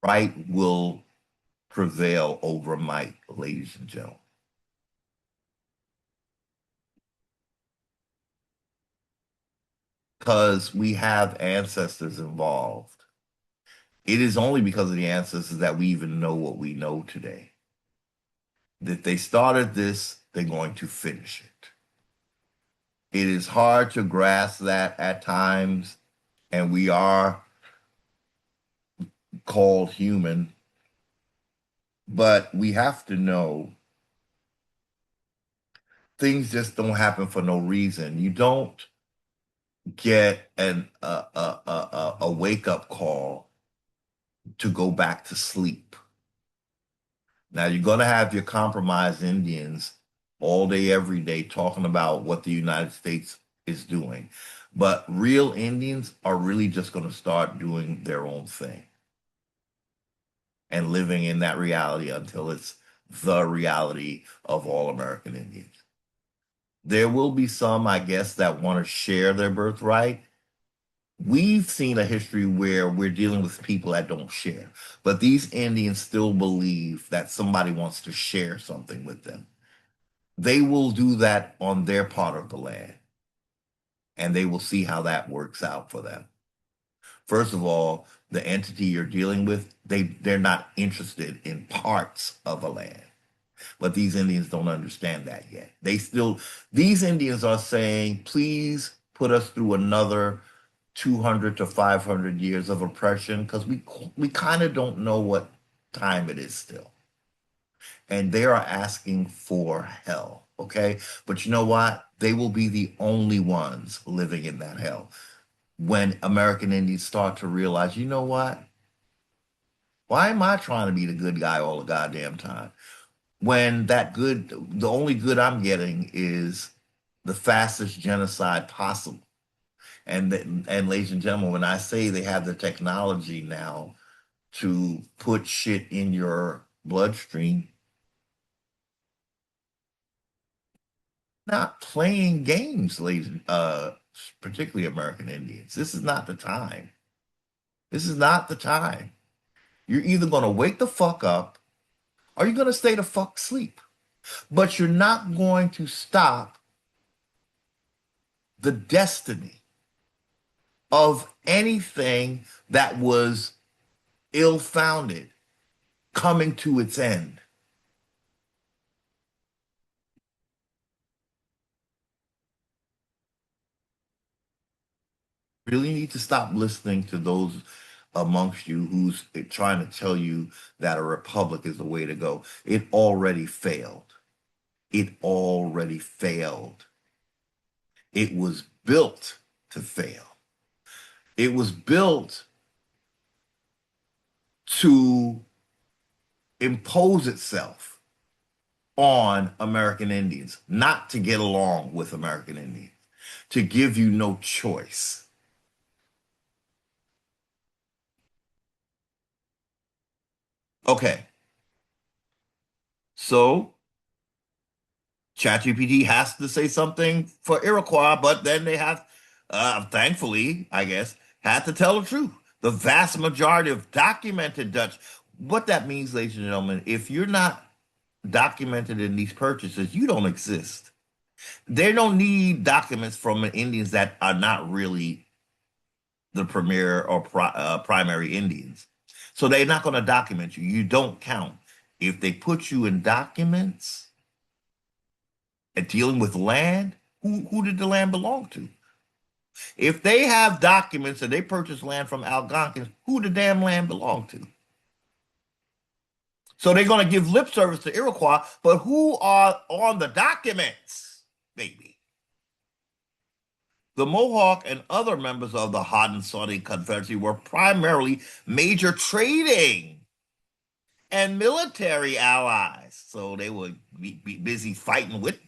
Right will prevail over might, ladies and gentlemen. because we have ancestors involved. It is only because of the ancestors that we even know what we know today. If they started this, they're going to finish it. It is hard to grasp that at times, and we are called human, but we have to know things just don't happen for no reason. You don't get a wake up call to go back to sleep. Now you're going to have your compromised Indians all day, every day, talking about what the United States is doing. But real Indians are really just going to start doing their own thing and living in that reality until it's the reality of all American Indians. There will be some, I guess, that want to share their birthright. We've seen a history where we're dealing with people that don't share, but these Indians still believe that somebody wants to share something with them. They will do that on their part of the land, and they will see how that works out for them. First of all, the entity you're dealing with, they're not interested in parts of a land. But these Indians don't understand that yet. These Indians are saying, please put us through another 200 to 500 years of oppression because we kind of don't know what time it is still. And they are asking for hell, okay? But you know what? They will be the only ones living in that hell when American Indians start to realize, you know what? Why am I trying to be the good guy all the goddamn time? When the only good I'm getting is the fastest genocide possible. And ladies and gentlemen, when I say they have the technology now to put shit in your bloodstream, not playing games, particularly American Indians. This is not the time. This is not the time. You're either going to wake the fuck up or you're going to stay the fuck asleep. But you're not going to stop the destiny of anything that was ill-founded coming to its end. Really need to stop listening to those amongst you who's trying to tell you that a republic is the way to go. It already failed. It already failed. It was built to fail. It was built to impose itself on American Indians, not to get along with American Indians, to give you no choice. Okay, so Chat GPT has to say something for Iroquois, but then they have, thankfully, I guess, had to tell the truth. The vast majority of documented Dutch, what that means, ladies and gentlemen, if you're not documented in these purchases, you don't exist. They don't need documents from Indians that are not really the premier or primary Indians. So they're not going to document you. You don't count. If they put you in documents and dealing with land, who did the land belong to? If they have documents and they purchase land from Algonquins, who the damn land belong to? So they're going to give lip service to Iroquois, but who are on the documents, baby? The Mohawk and other members of the Haudenosaunee Confederacy were primarily major trading and military allies. So they would be busy fighting with,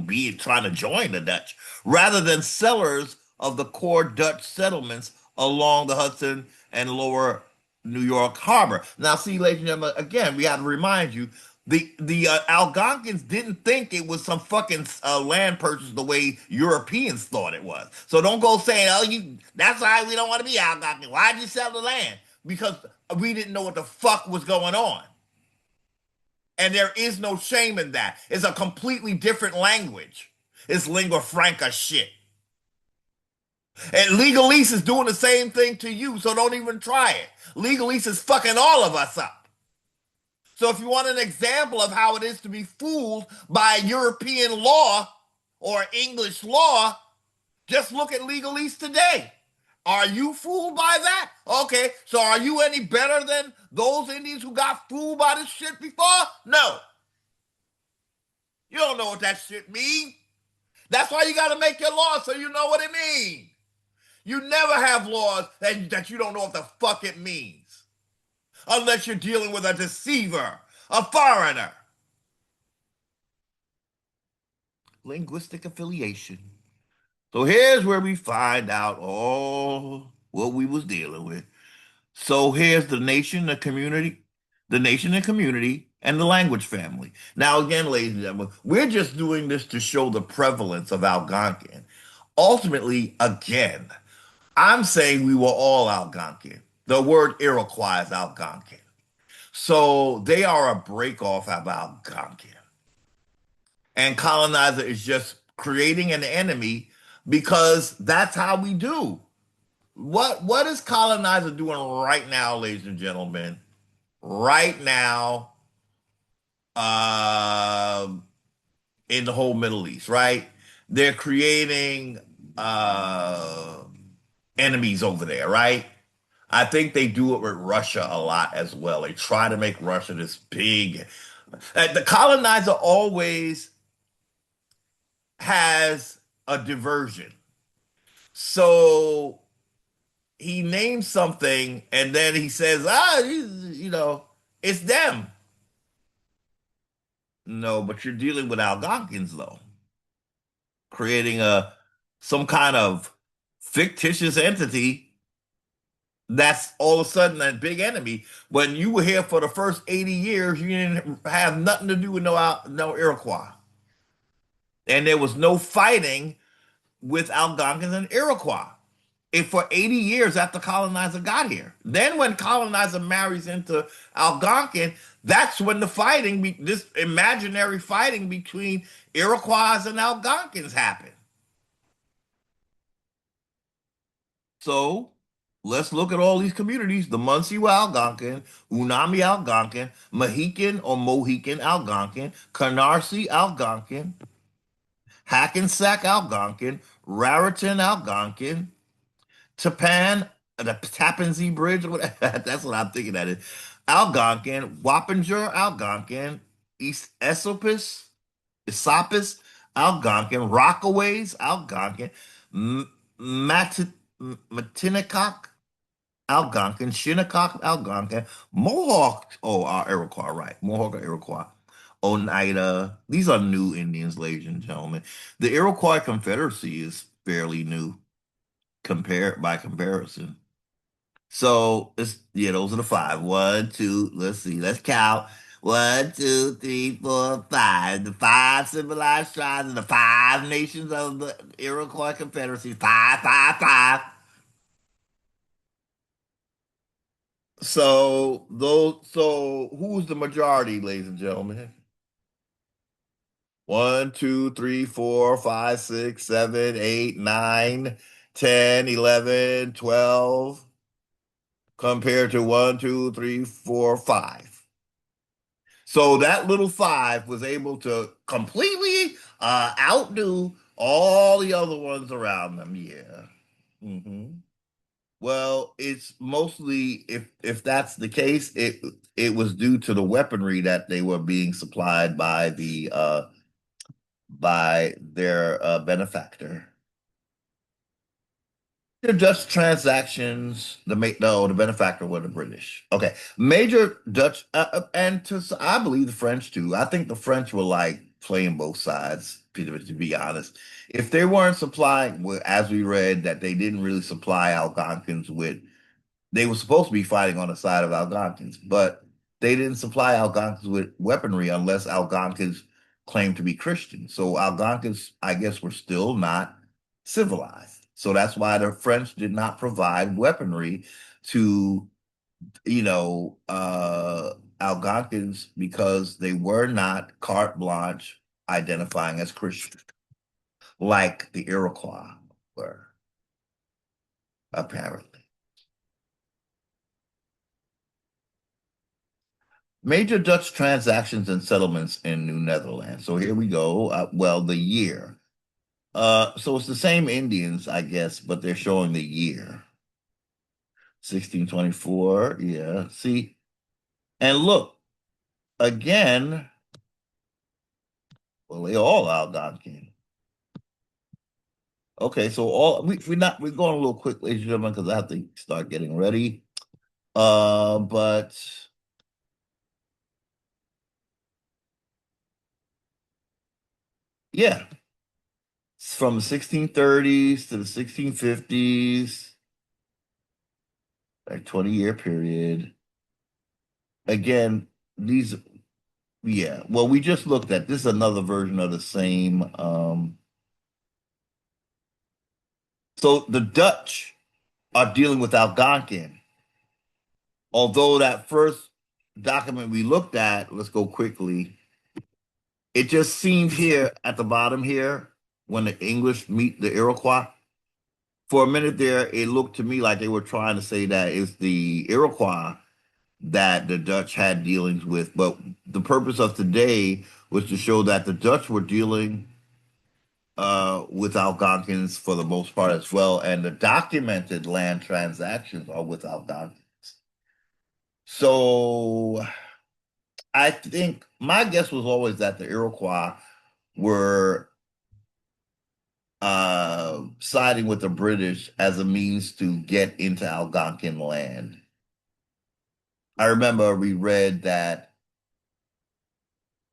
being trying to join the Dutch rather than sellers of the core Dutch settlements along the Hudson and lower New York harbor. Now, see, ladies and gentlemen, again, we have to remind you the Algonquins didn't think it was some fucking land purchase the way Europeans thought it was. So don't go saying, "Oh, that's why we don't want to be Algonquin. Why'd you sell the land?" Because we didn't know what the fuck was going on. And there is no shame in that. It's a completely different language. It's lingua franca shit. And legalese is doing the same thing to you, so don't even try it. Legalese is fucking all of us up. So if you want an example of how it is to be fooled by European law or English law, just look at legalese today. Are you fooled by that? Okay, so are you any better than those Indians who got fooled by this shit before? No. You don't know what that shit means. That's why you got to make your laws so you know what it means. You never have laws that you don't know what the fuck it means. Unless you're dealing with a deceiver, a foreigner. Linguistic affiliation. So here's where we find out all what we was dealing with. So here's the nation and community, and the language family. Now, again, ladies and gentlemen, we're just doing this to show the prevalence of Algonquin. Ultimately, again, I'm saying we were all Algonquin. The word Iroquois is Algonquin. So they are a break off of Algonquin. And colonizer is just creating an enemy because that's how we do. What is colonizer doing right now, ladies and gentlemen? Right now, um, in the whole Middle East, right? They're creating uh, enemies over there, right? I think they do it with Russia a lot as well. They try to make Russia this big. The colonizer always has a diversion. So he names something and then he says, it's them. No, but you're dealing with Algonquins though, creating a some kind of fictitious entity that's all of a sudden that big enemy. When you were here for the first 80 years, you didn't have nothing to do with no Iroquois. And there was no fighting with Algonquins and Iroquois. If for 80 years after colonizer got here. Then when colonizer marries into Algonquin, that's when the fighting, this imaginary fighting between Iroquois and Algonquins happened. So let's look at all these communities. The Munsee Algonquin, Unami Algonquin, Mohican or Mohican Algonquin, Canarsie Algonquin, Hackensack Algonquin, Raritan Algonquin, Tapan, the Tappan Zee Bridge, that's what I'm thinking that is. Algonquin, Wappinger Algonquin, East Esopus Algonquin, Rockaways Algonquin, Matinacock Algonquin, Shinnecock Algonquin, Mohawk, Iroquois, right. Mohawk or Iroquois. Oneida. These are new Indians, ladies and gentlemen. The Iroquois Confederacy is fairly new compared by comparison. So it's those are the five. One, two, let's see, let's count. One, two, three, four, five. The five civilized tribes and the five nations of the Iroquois Confederacy. Five, five, five. So who's the majority, ladies and gentlemen? One, two, three, four, five, six, seven, eight, nine, 10, 11, 12, compared to one, two, three, four, five. So that little five was able to completely outdo all the other ones around them. Yeah. Hmm. Well, it's mostly if that's the case, it was due to the weaponry that they were being supplied by their benefactor. They're Dutch transactions. The benefactor were the British. Okay, major Dutch I believe the French too. I think the French were like playing both sides. To be honest, if they weren't supplying, well, as we read, that they didn't really supply Algonquins with, they were supposed to be fighting on the side of Algonquins, but they didn't supply Algonquins with weaponry unless Algonquins claimed to be Christian. So Algonquins, I guess, were still not civilized. So that's why the French did not provide weaponry to, Algonquins, because they were not carte blanche identifying as Christian like the Iroquois were. apparently. Major Dutch transactions and settlements in New Netherlands. So here we go. Well, the year. So it's the same Indians, I guess, but they're showing the year. 1624. Yeah. See, and look, again, well, they all Algonquin. Okay, so we're going a little quick, ladies and gentlemen, because I have to start getting ready. But yeah, from the 1630s to the 1650s, like 20-year period. Again, these, yeah. Well, we just looked at this is another version of the same. So the Dutch are dealing with Algonquin. Although that first document we looked at, let's go quickly. It just seemed here at the bottom here when the English meet the Iroquois. For a minute there, it looked to me like they were trying to say that it's the Iroquois that the Dutch had dealings with. But the purpose of today was to show that the Dutch were dealing with Algonquins for the most part as well, and the documented land transactions are with Algonquins. So I think my guess was always that the Iroquois were siding with the British as a means to get into Algonquin land. I remember we read that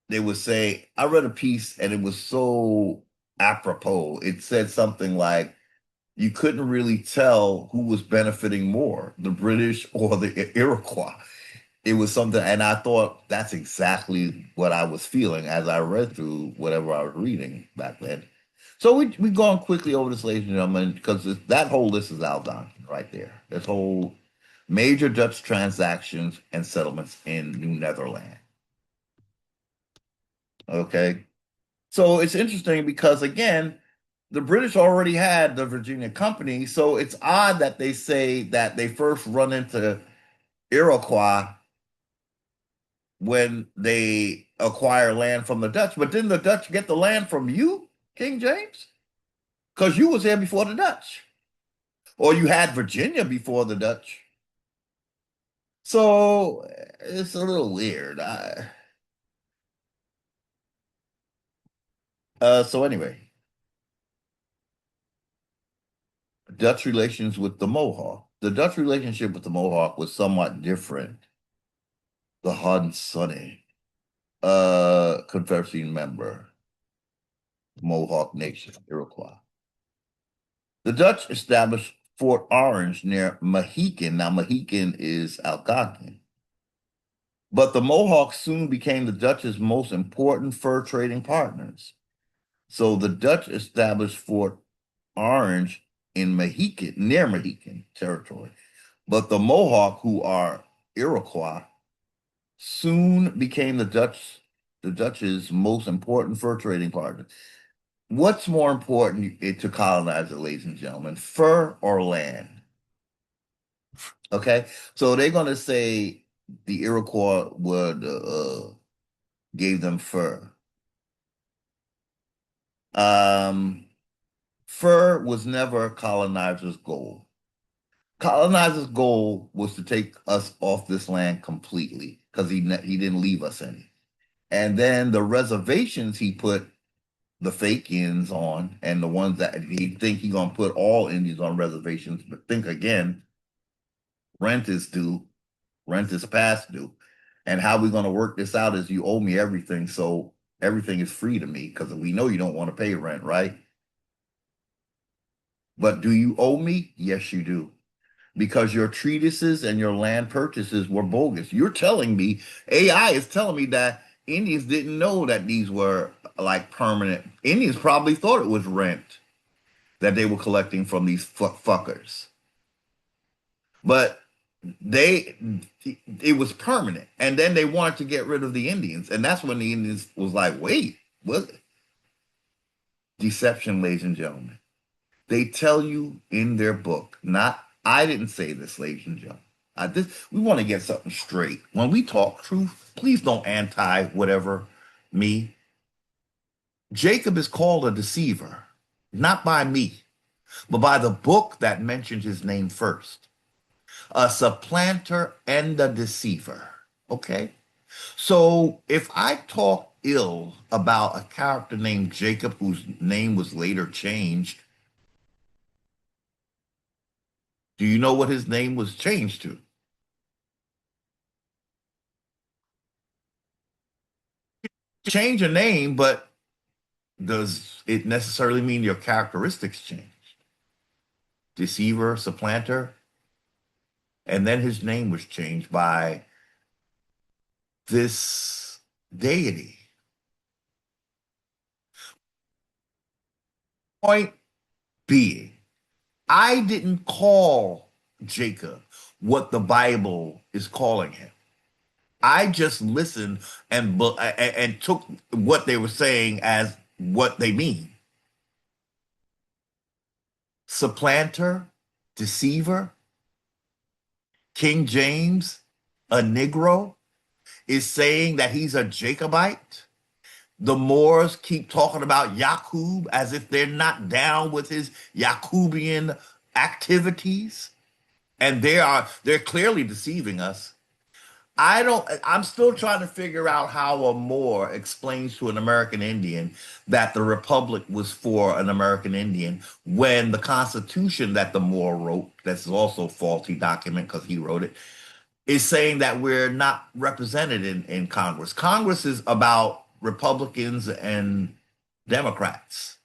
they would say, I read a piece and it was so apropos. It said something like, you couldn't really tell who was benefiting more, the British or the Iroquois. It was something, and I thought that's exactly what I was feeling as I read through whatever I was reading back then. So we gone quickly over this, ladies and gentlemen, because that whole list is Algonquin right there. This whole major Dutch transactions and settlements in New Netherland. Okay, so it's interesting because again, the British already had the Virginia Company, so it's odd that they say that they first run into Iroquois when they acquire land from the Dutch. But didn't the Dutch get the land from you, King James? Because you was here before the Dutch, or you had Virginia before the Dutch. So it's a little weird. So anyway, Dutch relations with the Mohawk. The Dutch relationship with the Mohawk was somewhat different. The Haudenosaunee, Confederacy member, Mohawk Nation, Iroquois. The Dutch established Fort Orange near Mohican. Now, Mohican is Algonquin. But the Mohawks soon became the Dutch's most important fur trading partners. So the Dutch established Fort Orange in Mohican, near Mohican territory. But the Mohawk, who are Iroquois, soon became the Dutch's most important fur trading partner. What's more important to colonize it, ladies and gentlemen, fur or land? Okay, so they're going to say the Iroquois would gave them fur. Um, Fur was never colonizers' goal. Colonizers' goal was to take us off this land completely because he didn't leave us any. And then the reservations he put the fake Indians on, and the ones that he think he gonna put all Indians on reservations, but think again, rent is due, rent is past due. And how we gonna work this out is you owe me everything, so everything is free to me because we know you don't want to pay rent, right? But do you owe me? Yes, you do. Because your treatises and your land purchases were bogus. You're telling me, AI is telling me that Indians didn't know that these were like permanent. Indians probably thought it was rent that they were collecting from these fuckers. But they it was permanent. And then they wanted to get rid of the Indians. And that's when the Indians was like, wait, what? Deception, ladies and gentlemen. They tell you in their book, not I didn't say this, ladies and gentlemen. We want to get something straight. When we talk truth, please don't anti whatever me. Jacob is called a deceiver, not by me, but by the book that mentioned his name first. A supplanter and a deceiver. Okay? So if I talk ill about a character named Jacob, whose name was later changed, do you know what his name was changed to? Change a name, but does it necessarily mean your characteristics change? Deceiver, supplanter, and then his name was changed by this deity. Point being, I didn't call Jacob what the Bible is calling him. I just listened and took what they were saying as what they mean. Supplanter, deceiver, King James, a Negro, is saying that he's a Jacobite. The Moors keep talking about Yaqub as if they're not down with his Yaqubian activities, and they're clearly deceiving us. I'm still trying to figure out how a Moor explains to an American Indian that the Republic was for an American Indian when the Constitution that the Moor wrote, that's also a faulty document because he wrote it, is saying that we're not represented in Congress. Congress is about Republicans and Democrats.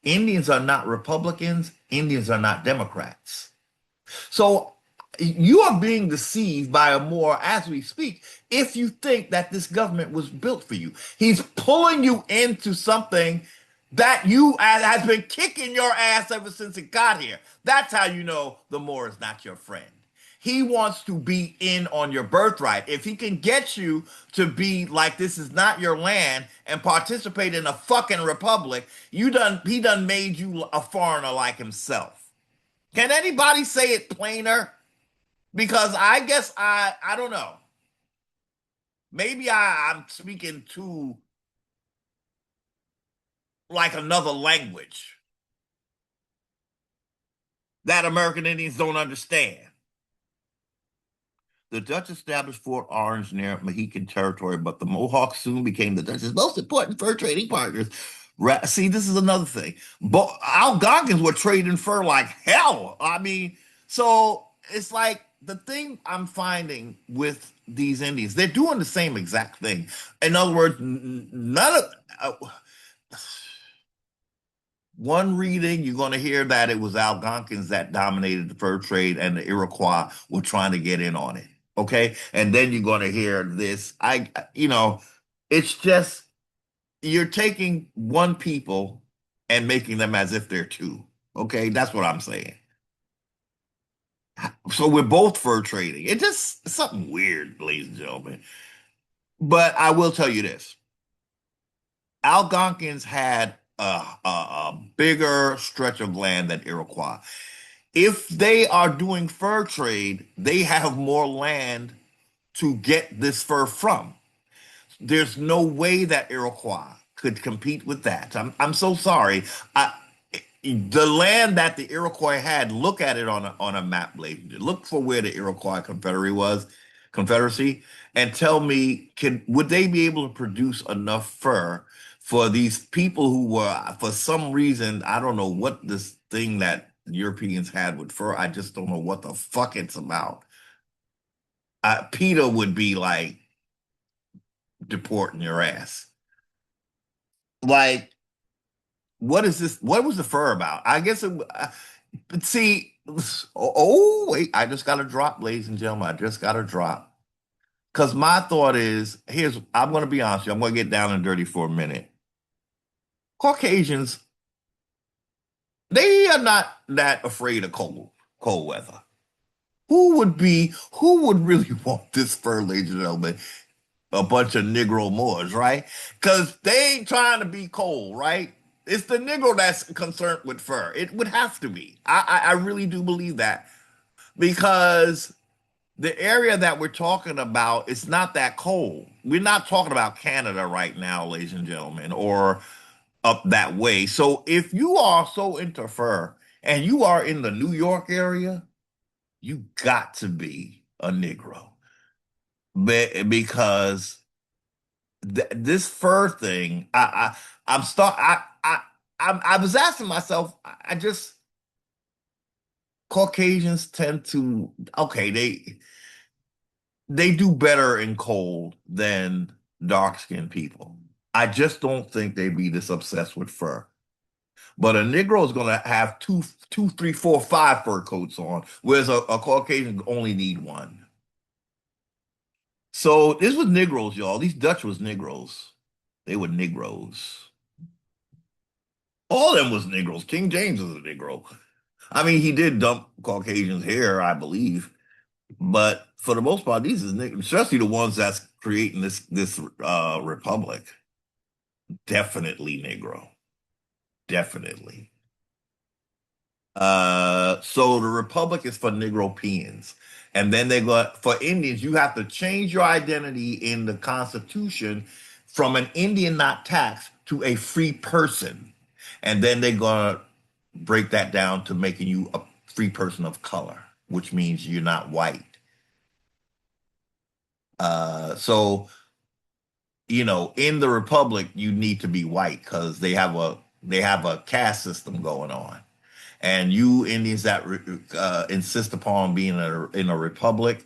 Indians are not Republicans, Indians are not Democrats. So you are being deceived by a Moor as we speak if you think that this government was built for you. He's pulling you into something that you has been kicking your ass ever since it got here. That's how you know the Moor is not your friend. He wants to be in on your birthright. If he can get you to be like this is not your land and participate in a fucking republic, he done made you a foreigner like himself. Can anybody say it plainer? Because I guess I don't know. Maybe I'm speaking to like another language that American Indians don't understand. The Dutch established Fort Orange near Mohican territory, but the Mohawks soon became the Dutch's most important fur trading partners. See, this is another thing. But Algonquins were trading fur like hell. I mean, so it's like the thing I'm finding with these Indians, they're doing the same exact thing. In other words, none of one reading, you're going to hear that it was Algonquins that dominated the fur trade and the Iroquois were trying to get in on it. Okay. And then you're going to hear this. It's just you're taking one people and making them as if they're two. Okay. That's what I'm saying. So we're both fur trading. It just something weird, ladies and gentlemen. But I will tell you this. Algonquins had a bigger stretch of land than Iroquois. If they are doing fur trade, they have more land to get this fur from. There's no way that Iroquois could compete with that. I'm so sorry. The land that the Iroquois had, look at it on a map, Blade. Look for where the Iroquois Confederacy, and tell me, would they be able to produce enough fur for these people who were, for some reason, I don't know what this thing that Europeans had with fur. I just don't know what the fuck it's about. PETA would be like deporting your ass. Like, what is this? What was the fur about? I guess see, wait, I just got to drop, ladies and gentlemen. I just got to drop. Because my thought is, I'm going to be honest with you. I'm going to get down and dirty for a minute. Caucasians, they are not that afraid of cold weather. Who would really want this fur, ladies and gentlemen? A bunch of Negro Moors, right? Because they ain't trying to be cold, right? It's the Negro that's concerned with fur. It would have to be. I really do believe that. because the area that we're talking about is not that cold. We're not talking about Canada right now, ladies and gentlemen, or up that way. So if you are so into fur and you are in the New York area, you got to be a Negro. Because this fur thing, I'm start I was asking myself, I just Caucasians tend to okay, they do better in cold than dark skinned people. I just don't think they'd be this obsessed with fur. But a Negro is going to have two, three, four, five fur coats on, whereas a Caucasian only need one. So this was Negroes, y'all. These Dutch was Negroes. They were Negroes. All of them was Negroes. King James was a Negro. I mean, he did dump Caucasians here, I believe, but for the most part, these is Negroes, especially the ones that's creating this republic. Definitely Negro. Definitely. So the Republic is for Negropeans. And then they go for Indians, you have to change your identity in the Constitution from an Indian not taxed to a free person. And then they're gonna break that down to making you a free person of color, which means you're not white. So in the Republic, you need to be white because they have a caste system going on. And you Indians that insist upon being in a republic,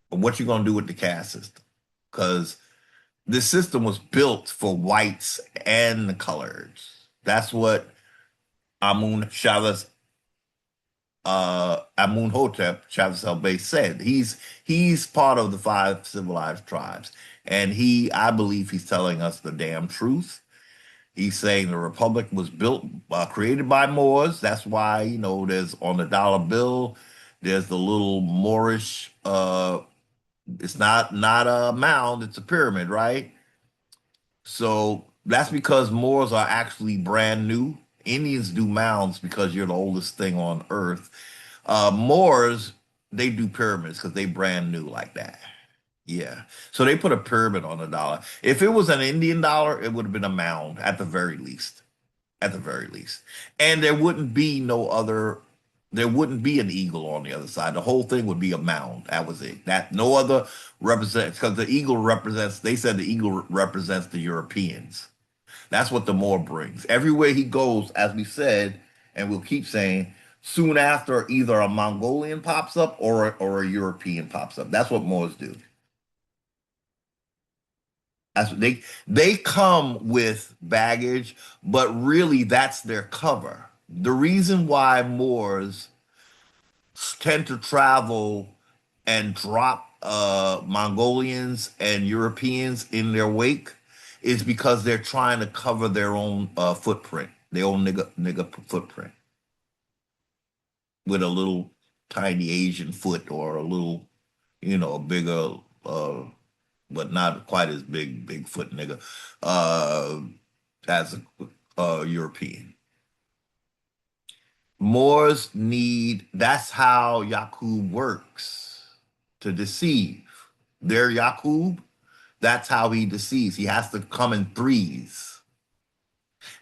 what you gonna do with the caste system? Because this system was built for whites and the coloreds. That's what Amun Chavez, Amun Hotep Chavez El Bey said. He's part of the five civilized tribes, and I believe he's telling us the damn truth. He's saying the republic was created by Moors. That's why, there's on the dollar bill, there's the little Moorish, it's not a mound, it's a pyramid, right? So that's because Moors are actually brand new. Indians do mounds because you're the oldest thing on earth. Moors, they do pyramids because they brand new like that. Yeah. So they put a pyramid on the dollar. If it was an Indian dollar, it would have been a mound at the very least. At the very least. And there wouldn't be an eagle on the other side. The whole thing would be a mound. That was it. That no other represents because they said the eagle represents the Europeans. That's what the Moor brings. Everywhere he goes, as we said, and we'll keep saying, soon after either a Mongolian pops up or a European pops up. That's what Moors do. They come with baggage, but really that's their cover. The reason why Moors tend to travel and drop Mongolians and Europeans in their wake is because they're trying to cover their own footprint, their own nigga footprint with a little tiny Asian foot or a little, bigger, but not quite as big foot nigga uh, as a European. That's how Yakub works to deceive. Their Yakub, that's how he deceives. He has to come in threes.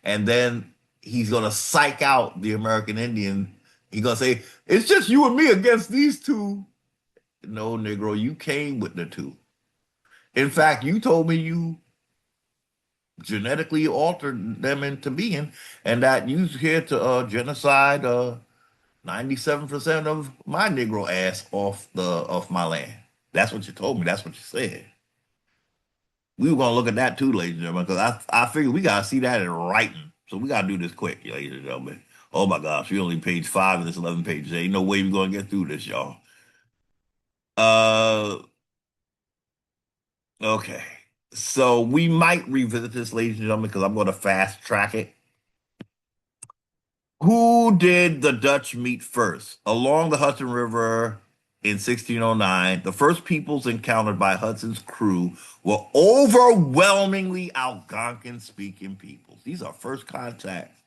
And then he's going to psych out the American Indian. He's going to say, it's just you and me against these two. No, Negro, you came with the two. In fact, you told me you genetically altered them into being and that you's here to genocide 97% of my Negro ass off my land. That's what you told me. That's what you said. We were gonna look at that too, ladies and gentlemen, because I figured we gotta see that in writing. So we gotta do this quick, ladies and gentlemen. Oh my gosh, we only page 5 in this 11 pages. There ain't no way we're gonna get through this, y'all. Uh okay. So we might revisit this, ladies and gentlemen, because I'm gonna fast track it. Who did the Dutch meet first? Along the Hudson River in 1609, the first peoples encountered by Hudson's crew were overwhelmingly Algonquin speaking peoples. These are first contacts.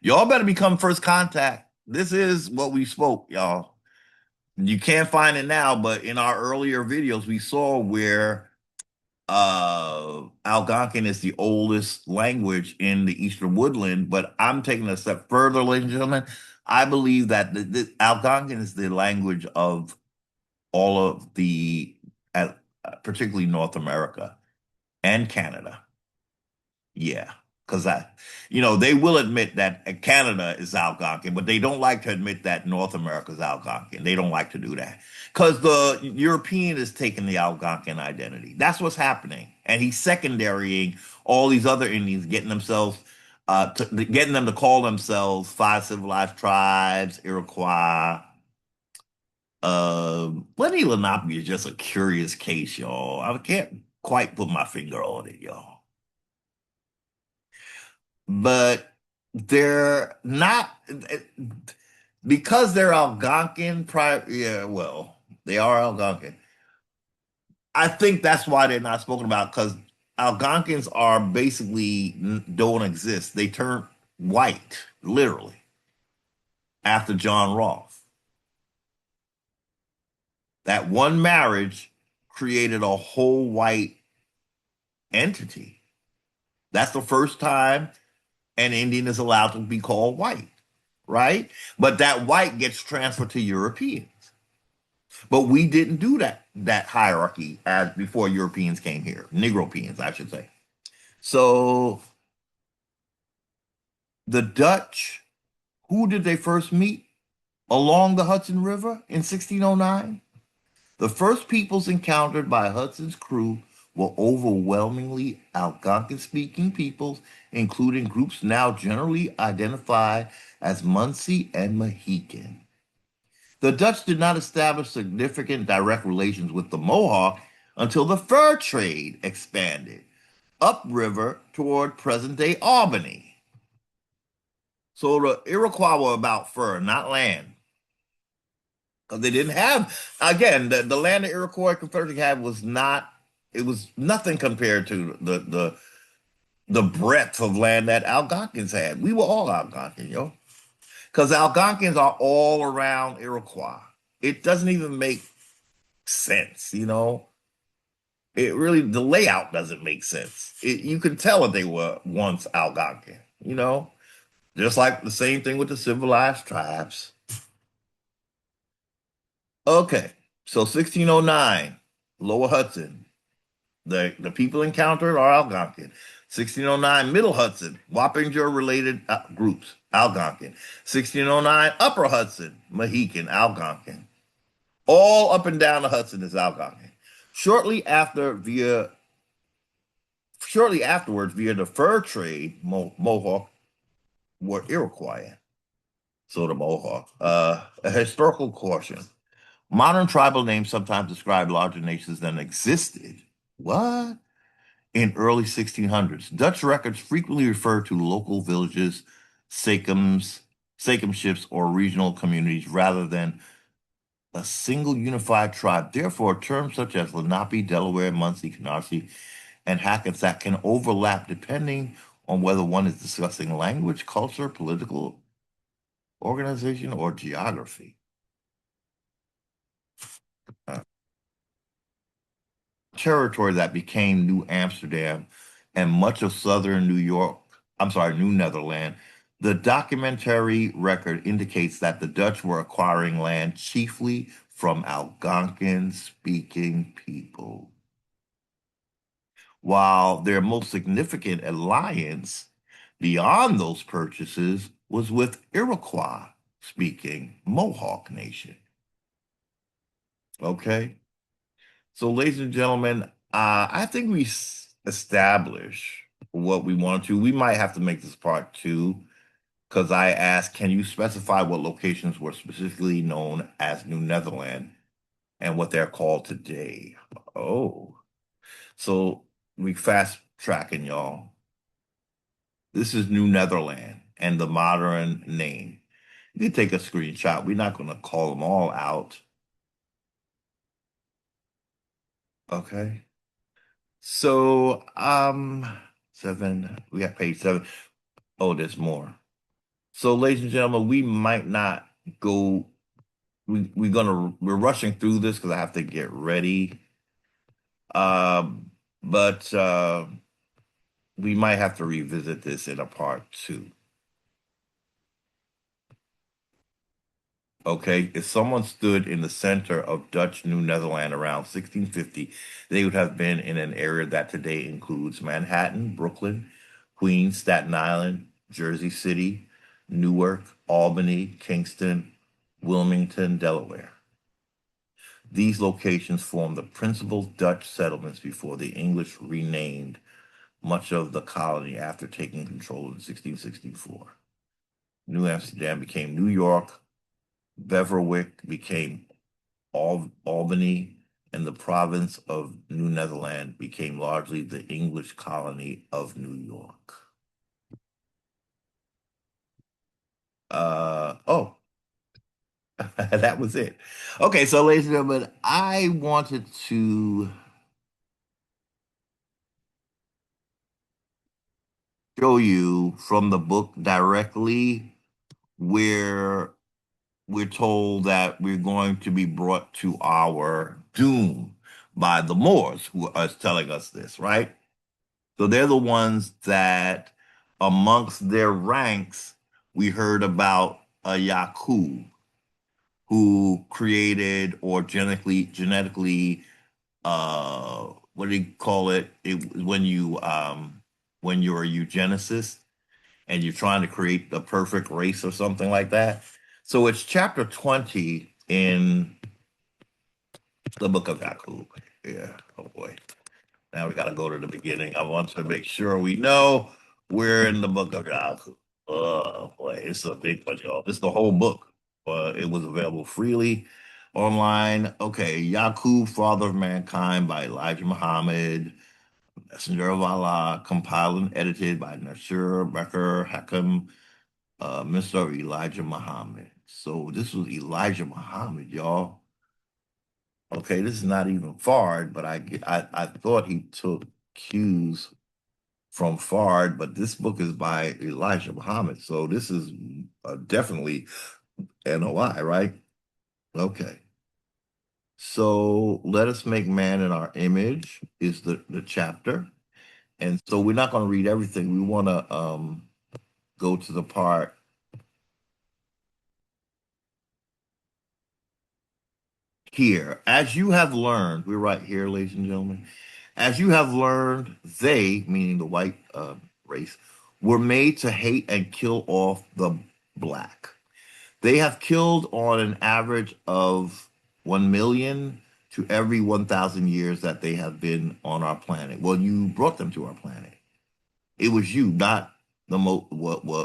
Y'all better become first contact. This is what we spoke, y'all. You can't find it now, but in our earlier videos, we saw where Algonquin is the oldest language in the Eastern Woodland. But I'm taking a step further, ladies and gentlemen. I believe that the Algonquin is the language of all of the, uh, particularly North America and Canada. Yeah, because they will admit that Canada is Algonquin, but they don't like to admit that North America is Algonquin. They don't like to do that because the European is taking the Algonquin identity. That's what's happening, and he's secondarying all these other Indians, getting them to call themselves five civilized tribes, Iroquois. Lenny Lenape is just a curious case, y'all. I can't quite put my finger on it, y'all. But they're not because they're Algonquin. Yeah, well, they are Algonquin. I think that's why they're not spoken about because Algonquins are basically don't exist. They turned white, literally, after John Ross. That one marriage created a whole white entity. That's the first time an Indian is allowed to be called white, right? But that white gets transferred to Europeans. But we didn't do that hierarchy as before Europeans came here, Negropeans, I should say. So the Dutch, who did they first meet along the Hudson River in 1609? The first peoples encountered by Hudson's crew were overwhelmingly Algonquin-speaking peoples, including groups now generally identified as Munsee and Mohican. The Dutch did not establish significant direct relations with the Mohawk until the fur trade expanded upriver toward present-day Albany. So the Iroquois were about fur, not land. Because they didn't have, again, the land the Iroquois Confederacy had was not, it was nothing compared to the breadth of land that Algonquins had. We were all Algonquin, yo. Because Algonquins are all around Iroquois. It doesn't even make sense. It really, the layout doesn't make sense. You can tell that they were once Algonquin. Just like the same thing with the civilized tribes. Okay, so 1609, Lower Hudson. The people encountered are Algonquin. 1609, Middle Hudson, Wappinger related groups, Algonquin. 1609, Upper Hudson, Mohican, Algonquin. All up and down the Hudson is Algonquin. Shortly after, via Shortly afterwards, via the fur trade, Mohawk were Iroquois. So the Mohawk. A historical caution. Modern tribal names sometimes describe larger nations than existed. What? In early 1600s. Dutch records frequently refer to local villages, sachems, sachemships, or regional communities rather than a single unified tribe. Therefore, terms such as Lenape, Delaware, Munsee, Canarsie, and Hackensack can overlap depending on whether one is discussing language, culture, political organization, or geography. Uh, Territory that became New Amsterdam and much of southern New York, I'm sorry, New Netherland. The documentary record indicates that the Dutch were acquiring land chiefly from Algonquin-speaking people, while their most significant alliance beyond those purchases was with Iroquois-speaking Mohawk Nation. Okay? So, ladies and gentlemen, I think we establish what we want to. We might have to make this part two because I asked, can you specify what locations were specifically known as New Netherland and what they're called today? Oh, so we fast tracking, y'all. This is New Netherland and the modern name. You can take a screenshot. We're not going to call them all out. Okay. So, we got page 7. Oh, there's more. So, ladies and gentlemen, we might not go we're rushing through this because I have to get ready. But we might have to revisit this in a part two. Okay, if someone stood in the center of Dutch New Netherland around 1650, they would have been in an area that today includes Manhattan, Brooklyn, Queens, Staten Island, Jersey City, Newark, Albany, Kingston, Wilmington, Delaware. These locations formed the principal Dutch settlements before the English renamed much of the colony after taking control in 1664. New Amsterdam became New York, Beverwyck became Albany, and the province of New Netherland became largely the English colony of New York. Oh, that was it. Okay, so ladies and gentlemen, I wanted to show you from the book directly where we're told that we're going to be brought to our doom by the Moors, who are telling us this, right? So they're the ones that, amongst their ranks, we heard about a Yakub who created or genetically what do you call it? When you're a eugenicist and you're trying to create the perfect race or something like that. So it's chapter 20 in the book of Yakub. Yeah. Oh boy. Now we got to go to the beginning. I want to make sure we know we're in the book of Yakub. Oh boy, it's a big one, y'all. It's the whole book. It was available freely online. Okay, Yakub, Father of Mankind by Elijah Muhammad, Messenger of Allah, compiled and edited by Nasir Becker Hakim, Mr. of Elijah Muhammad. So this was Elijah Muhammad, y'all. Okay, this is not even Fard, but I thought he took cues from Fard, but this book is by Elijah Muhammad. So this is definitely NOI, right? Okay. So let us make man in our image is the chapter. And so we're not going to read everything. We want to go to the part here. As you have learned, we're right here, ladies and gentlemen. As you have learned, they, meaning the white race, were made to hate and kill off the black. They have killed on an average of 1 million to every 1,000 years that they have been on our planet. Well, you brought them to our planet. It was you, not what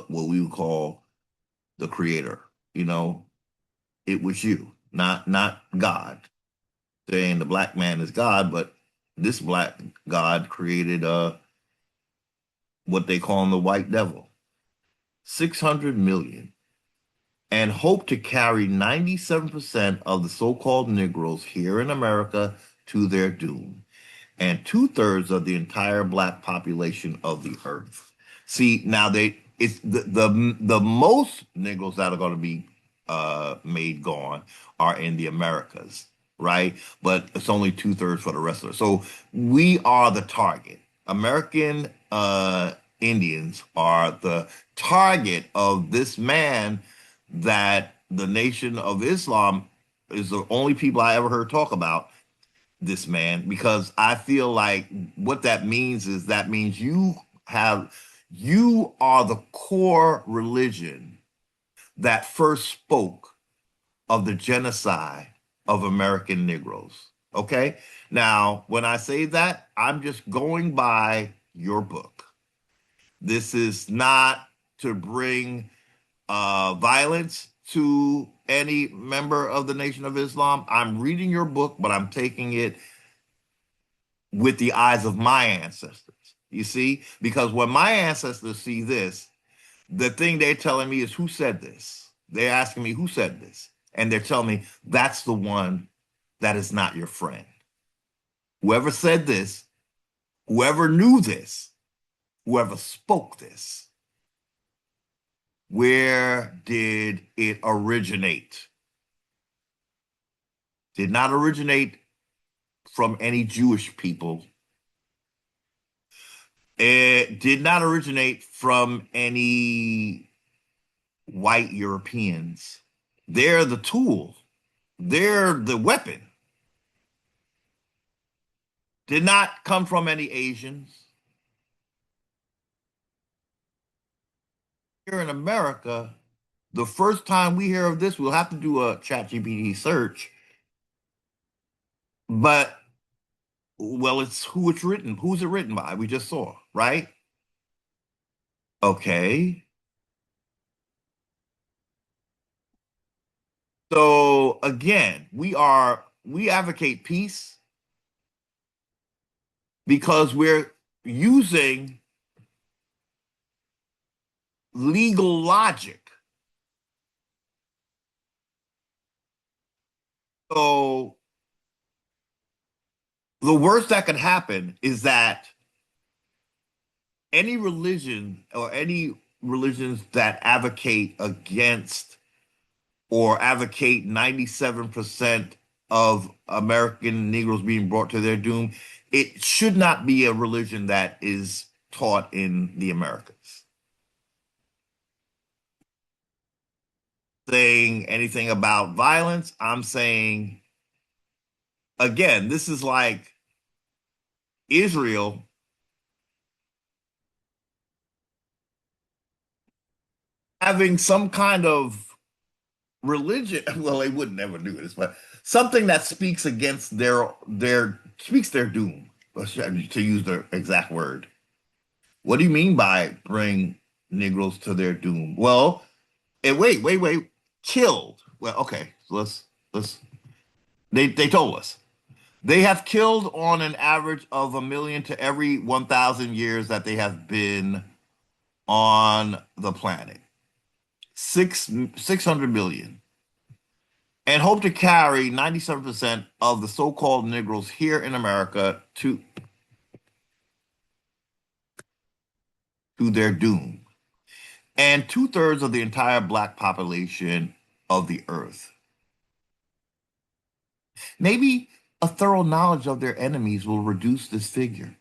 we would call the creator. You know, it was you, not God. Saying the black man is God, but this black God created what they call the white devil. 600 million and hope to carry 97% of the so-called Negroes here in America to their doom, and two-thirds of the entire black population of the earth. See, now it's the most Negroes that are going to be made gone are in the Americas, right? But it's only two-thirds for the rest of us. So we are the target. American Indians are the target of this man that the Nation of Islam is the only people I ever heard talk about this man, because I feel like what that means is that means you are the core religion that first spoke of the genocide of American Negroes. Okay? Now, when I say that, I'm just going by your book. This is not to bring violence to any member of the Nation of Islam. I'm reading your book, but I'm taking it with the eyes of my ancestors. You see? Because when my ancestors see this, the thing they're telling me is, who said this? They're asking me, who said this? And they're telling me, that's the one that is not your friend. Whoever said this, whoever knew this, whoever spoke this, where did it originate? did not originate from any Jewish people. It did not originate from any white Europeans. They're the tool. They're the weapon. Did not come from any Asians. Here in America, the first time we hear of this, we'll have to do a Chat GPT search. But well, it's who it's written. Who's it written by? We just saw, right? Okay. So again, we advocate peace because we're using legal logic. So the worst that could happen is that any religion or any religions that advocate against or advocate 97% of American Negroes being brought to their doom, it should not be a religion that is taught in the Americas. Saying anything about violence, I'm saying, again, this is like Israel having some kind of religion. Well, they would never do this, but something that speaks against their speaks their doom, to use the exact word. What do you mean by bring Negroes to their doom? Well, and wait, killed. Well, okay, so let's. They told us they have killed on an average of 1 million to every 1,000 years that they have been on the planet. 600 million, and hope to carry 97% of the so-called Negroes here in America to their doom, and two-thirds of the entire black population of the earth. Maybe a thorough knowledge of their enemies will reduce this figure.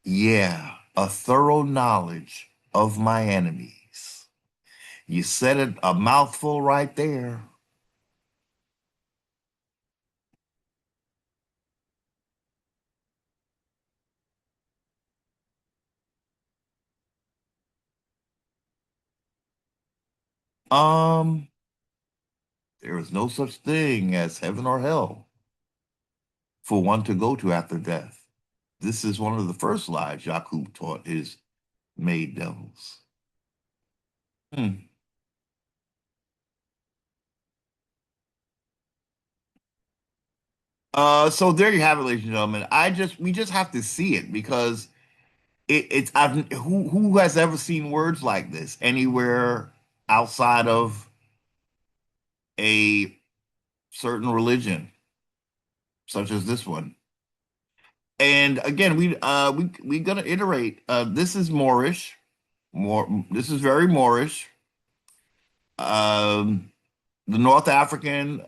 Yeah, a thorough knowledge of my enemies. You said it, a mouthful right there. Um, there is no such thing as heaven or hell for one to go to after death. This is one of the first lies Jakub taught his maid devils. Hmm. So there you have it, ladies and gentlemen. We just have to see it because it's who has ever seen words like this anywhere outside of a certain religion such as this one. And again, we gonna iterate. This is Moorish. This is very Moorish. Um, the North African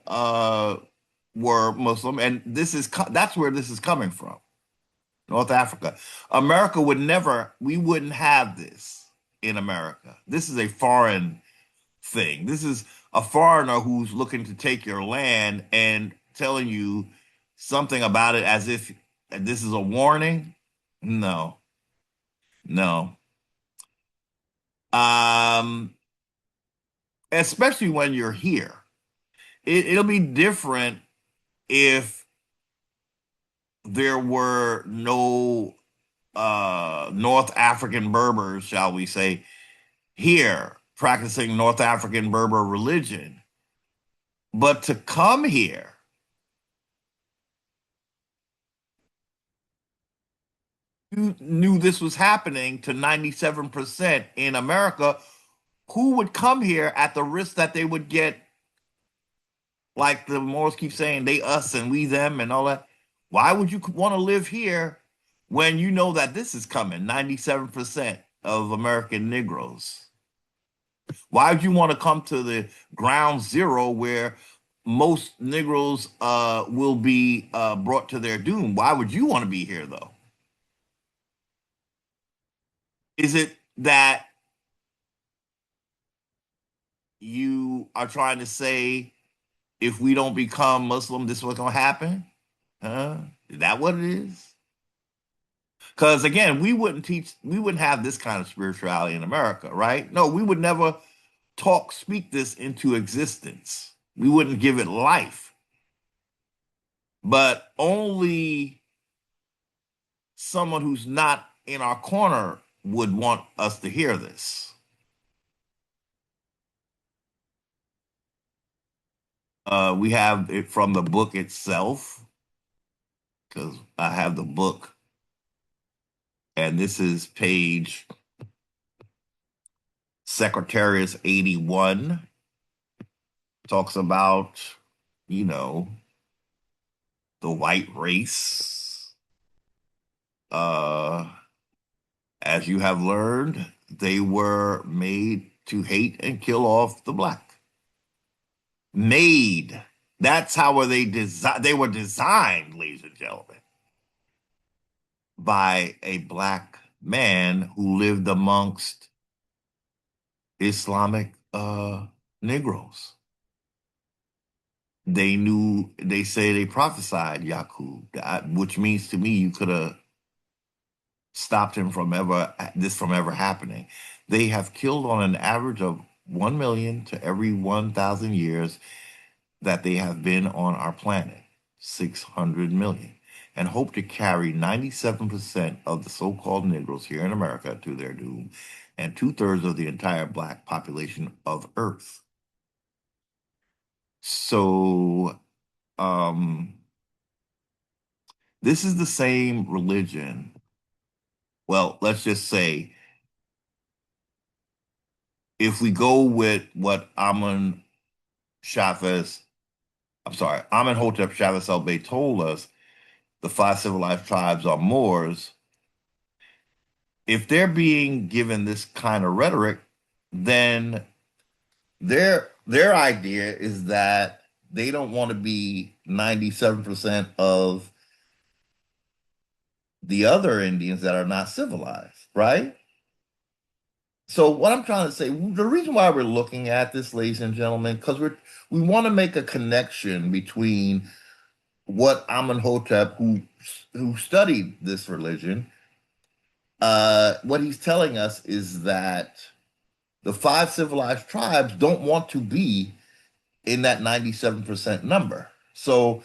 were Muslim, and that's where this is coming from. North Africa. America would never, we wouldn't have this in America. This is a foreign thing. This is a foreigner who's looking to take your land and telling you something about it as if this is a warning. No, no. Um, Especially when you're here. It'll be different if there were no North African Berbers, shall we say, here practicing North African Berber religion. But to come here, you knew this was happening to 97% in America. Who would come here at the risk that they would get, like the Moors keep saying, they us and we them and all that? Why would you want to live here when you know that this is coming, 97% of American Negroes? Why would you want to come to the ground zero where most Negroes will be brought to their doom. Why would you want to be here, though? Is it that you are trying to say if we don't become Muslim, this is what's going to happen? Huh? Is that what it is? Because again, we wouldn't have this kind of spirituality in America, right? No, we would never speak this into existence. We wouldn't give it life, but only someone who's not in our corner would want us to hear this. We have it from the book itself, because I have the book, and this is page Secretariat 81. Talks about, you know, the white race. Uh, as you have learned, they were made to hate and kill off the black. Made. That's how they designed. They were designed, ladies and gentlemen, by a black man who lived amongst Islamic Negroes. They knew. They say they prophesied Yaqub, which means to me you could have stopped him from ever happening. They have killed on an average of 1 million to every 1,000 years that they have been on our planet, 600 million, and hope to carry 97% of the so-called Negroes here in America to their doom, and two-thirds of the entire black population of Earth. So, this is the same religion. Well, let's just say if we go with what Chavez, Amenhotep Chavez El Bey told us, the five civilized tribes are Moors. If they're being given this kind of rhetoric, then their idea is that they don't want to be 97% of the other Indians that are not civilized, right? So what I'm trying to say, the reason why we're looking at this, ladies and gentlemen, because we want to make a connection between what Amenhotep, who studied this religion, what he's telling us is that the five civilized tribes don't want to be in that 97% number. So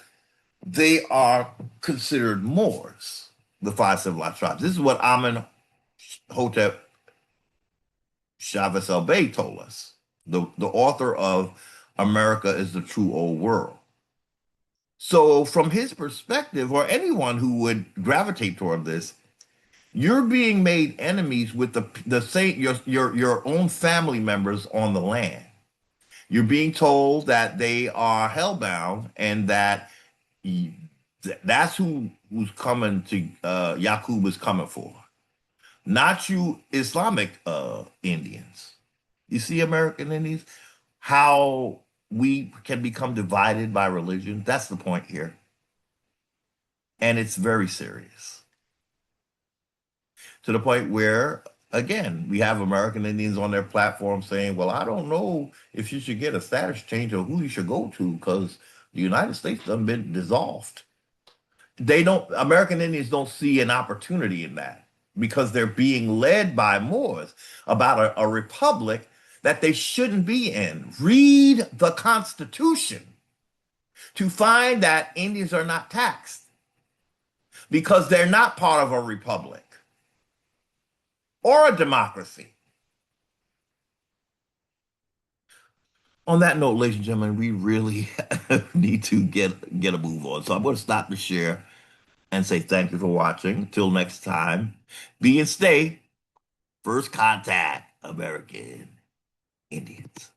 they are considered Moors, the five civilized tribes. This is what Amenhotep Chavez El Bey told us, the author of America is the True Old World. So, from his perspective, or anyone who would gravitate toward this, you're being made enemies with the same your own family members on the land. You're being told that they are hellbound and that that's who's coming to Yaqub is coming for, not you Islamic Indians. You see, American Indians, how we can become divided by religion. That's the point here, and it's very serious to the point where. Again, we have American Indians on their platform saying, well, I don't know if you should get a status change or who you should go to because the United States done been dissolved. American Indians don't see an opportunity in that because they're being led by Moors about a republic that they shouldn't be in. Read the Constitution to find that Indians are not taxed because they're not part of a republic or a democracy. On that note, ladies and gentlemen, we really need to get a move on. So I'm going to stop the share and say thank you for watching. Till next time, be and stay. First contact, American Indians.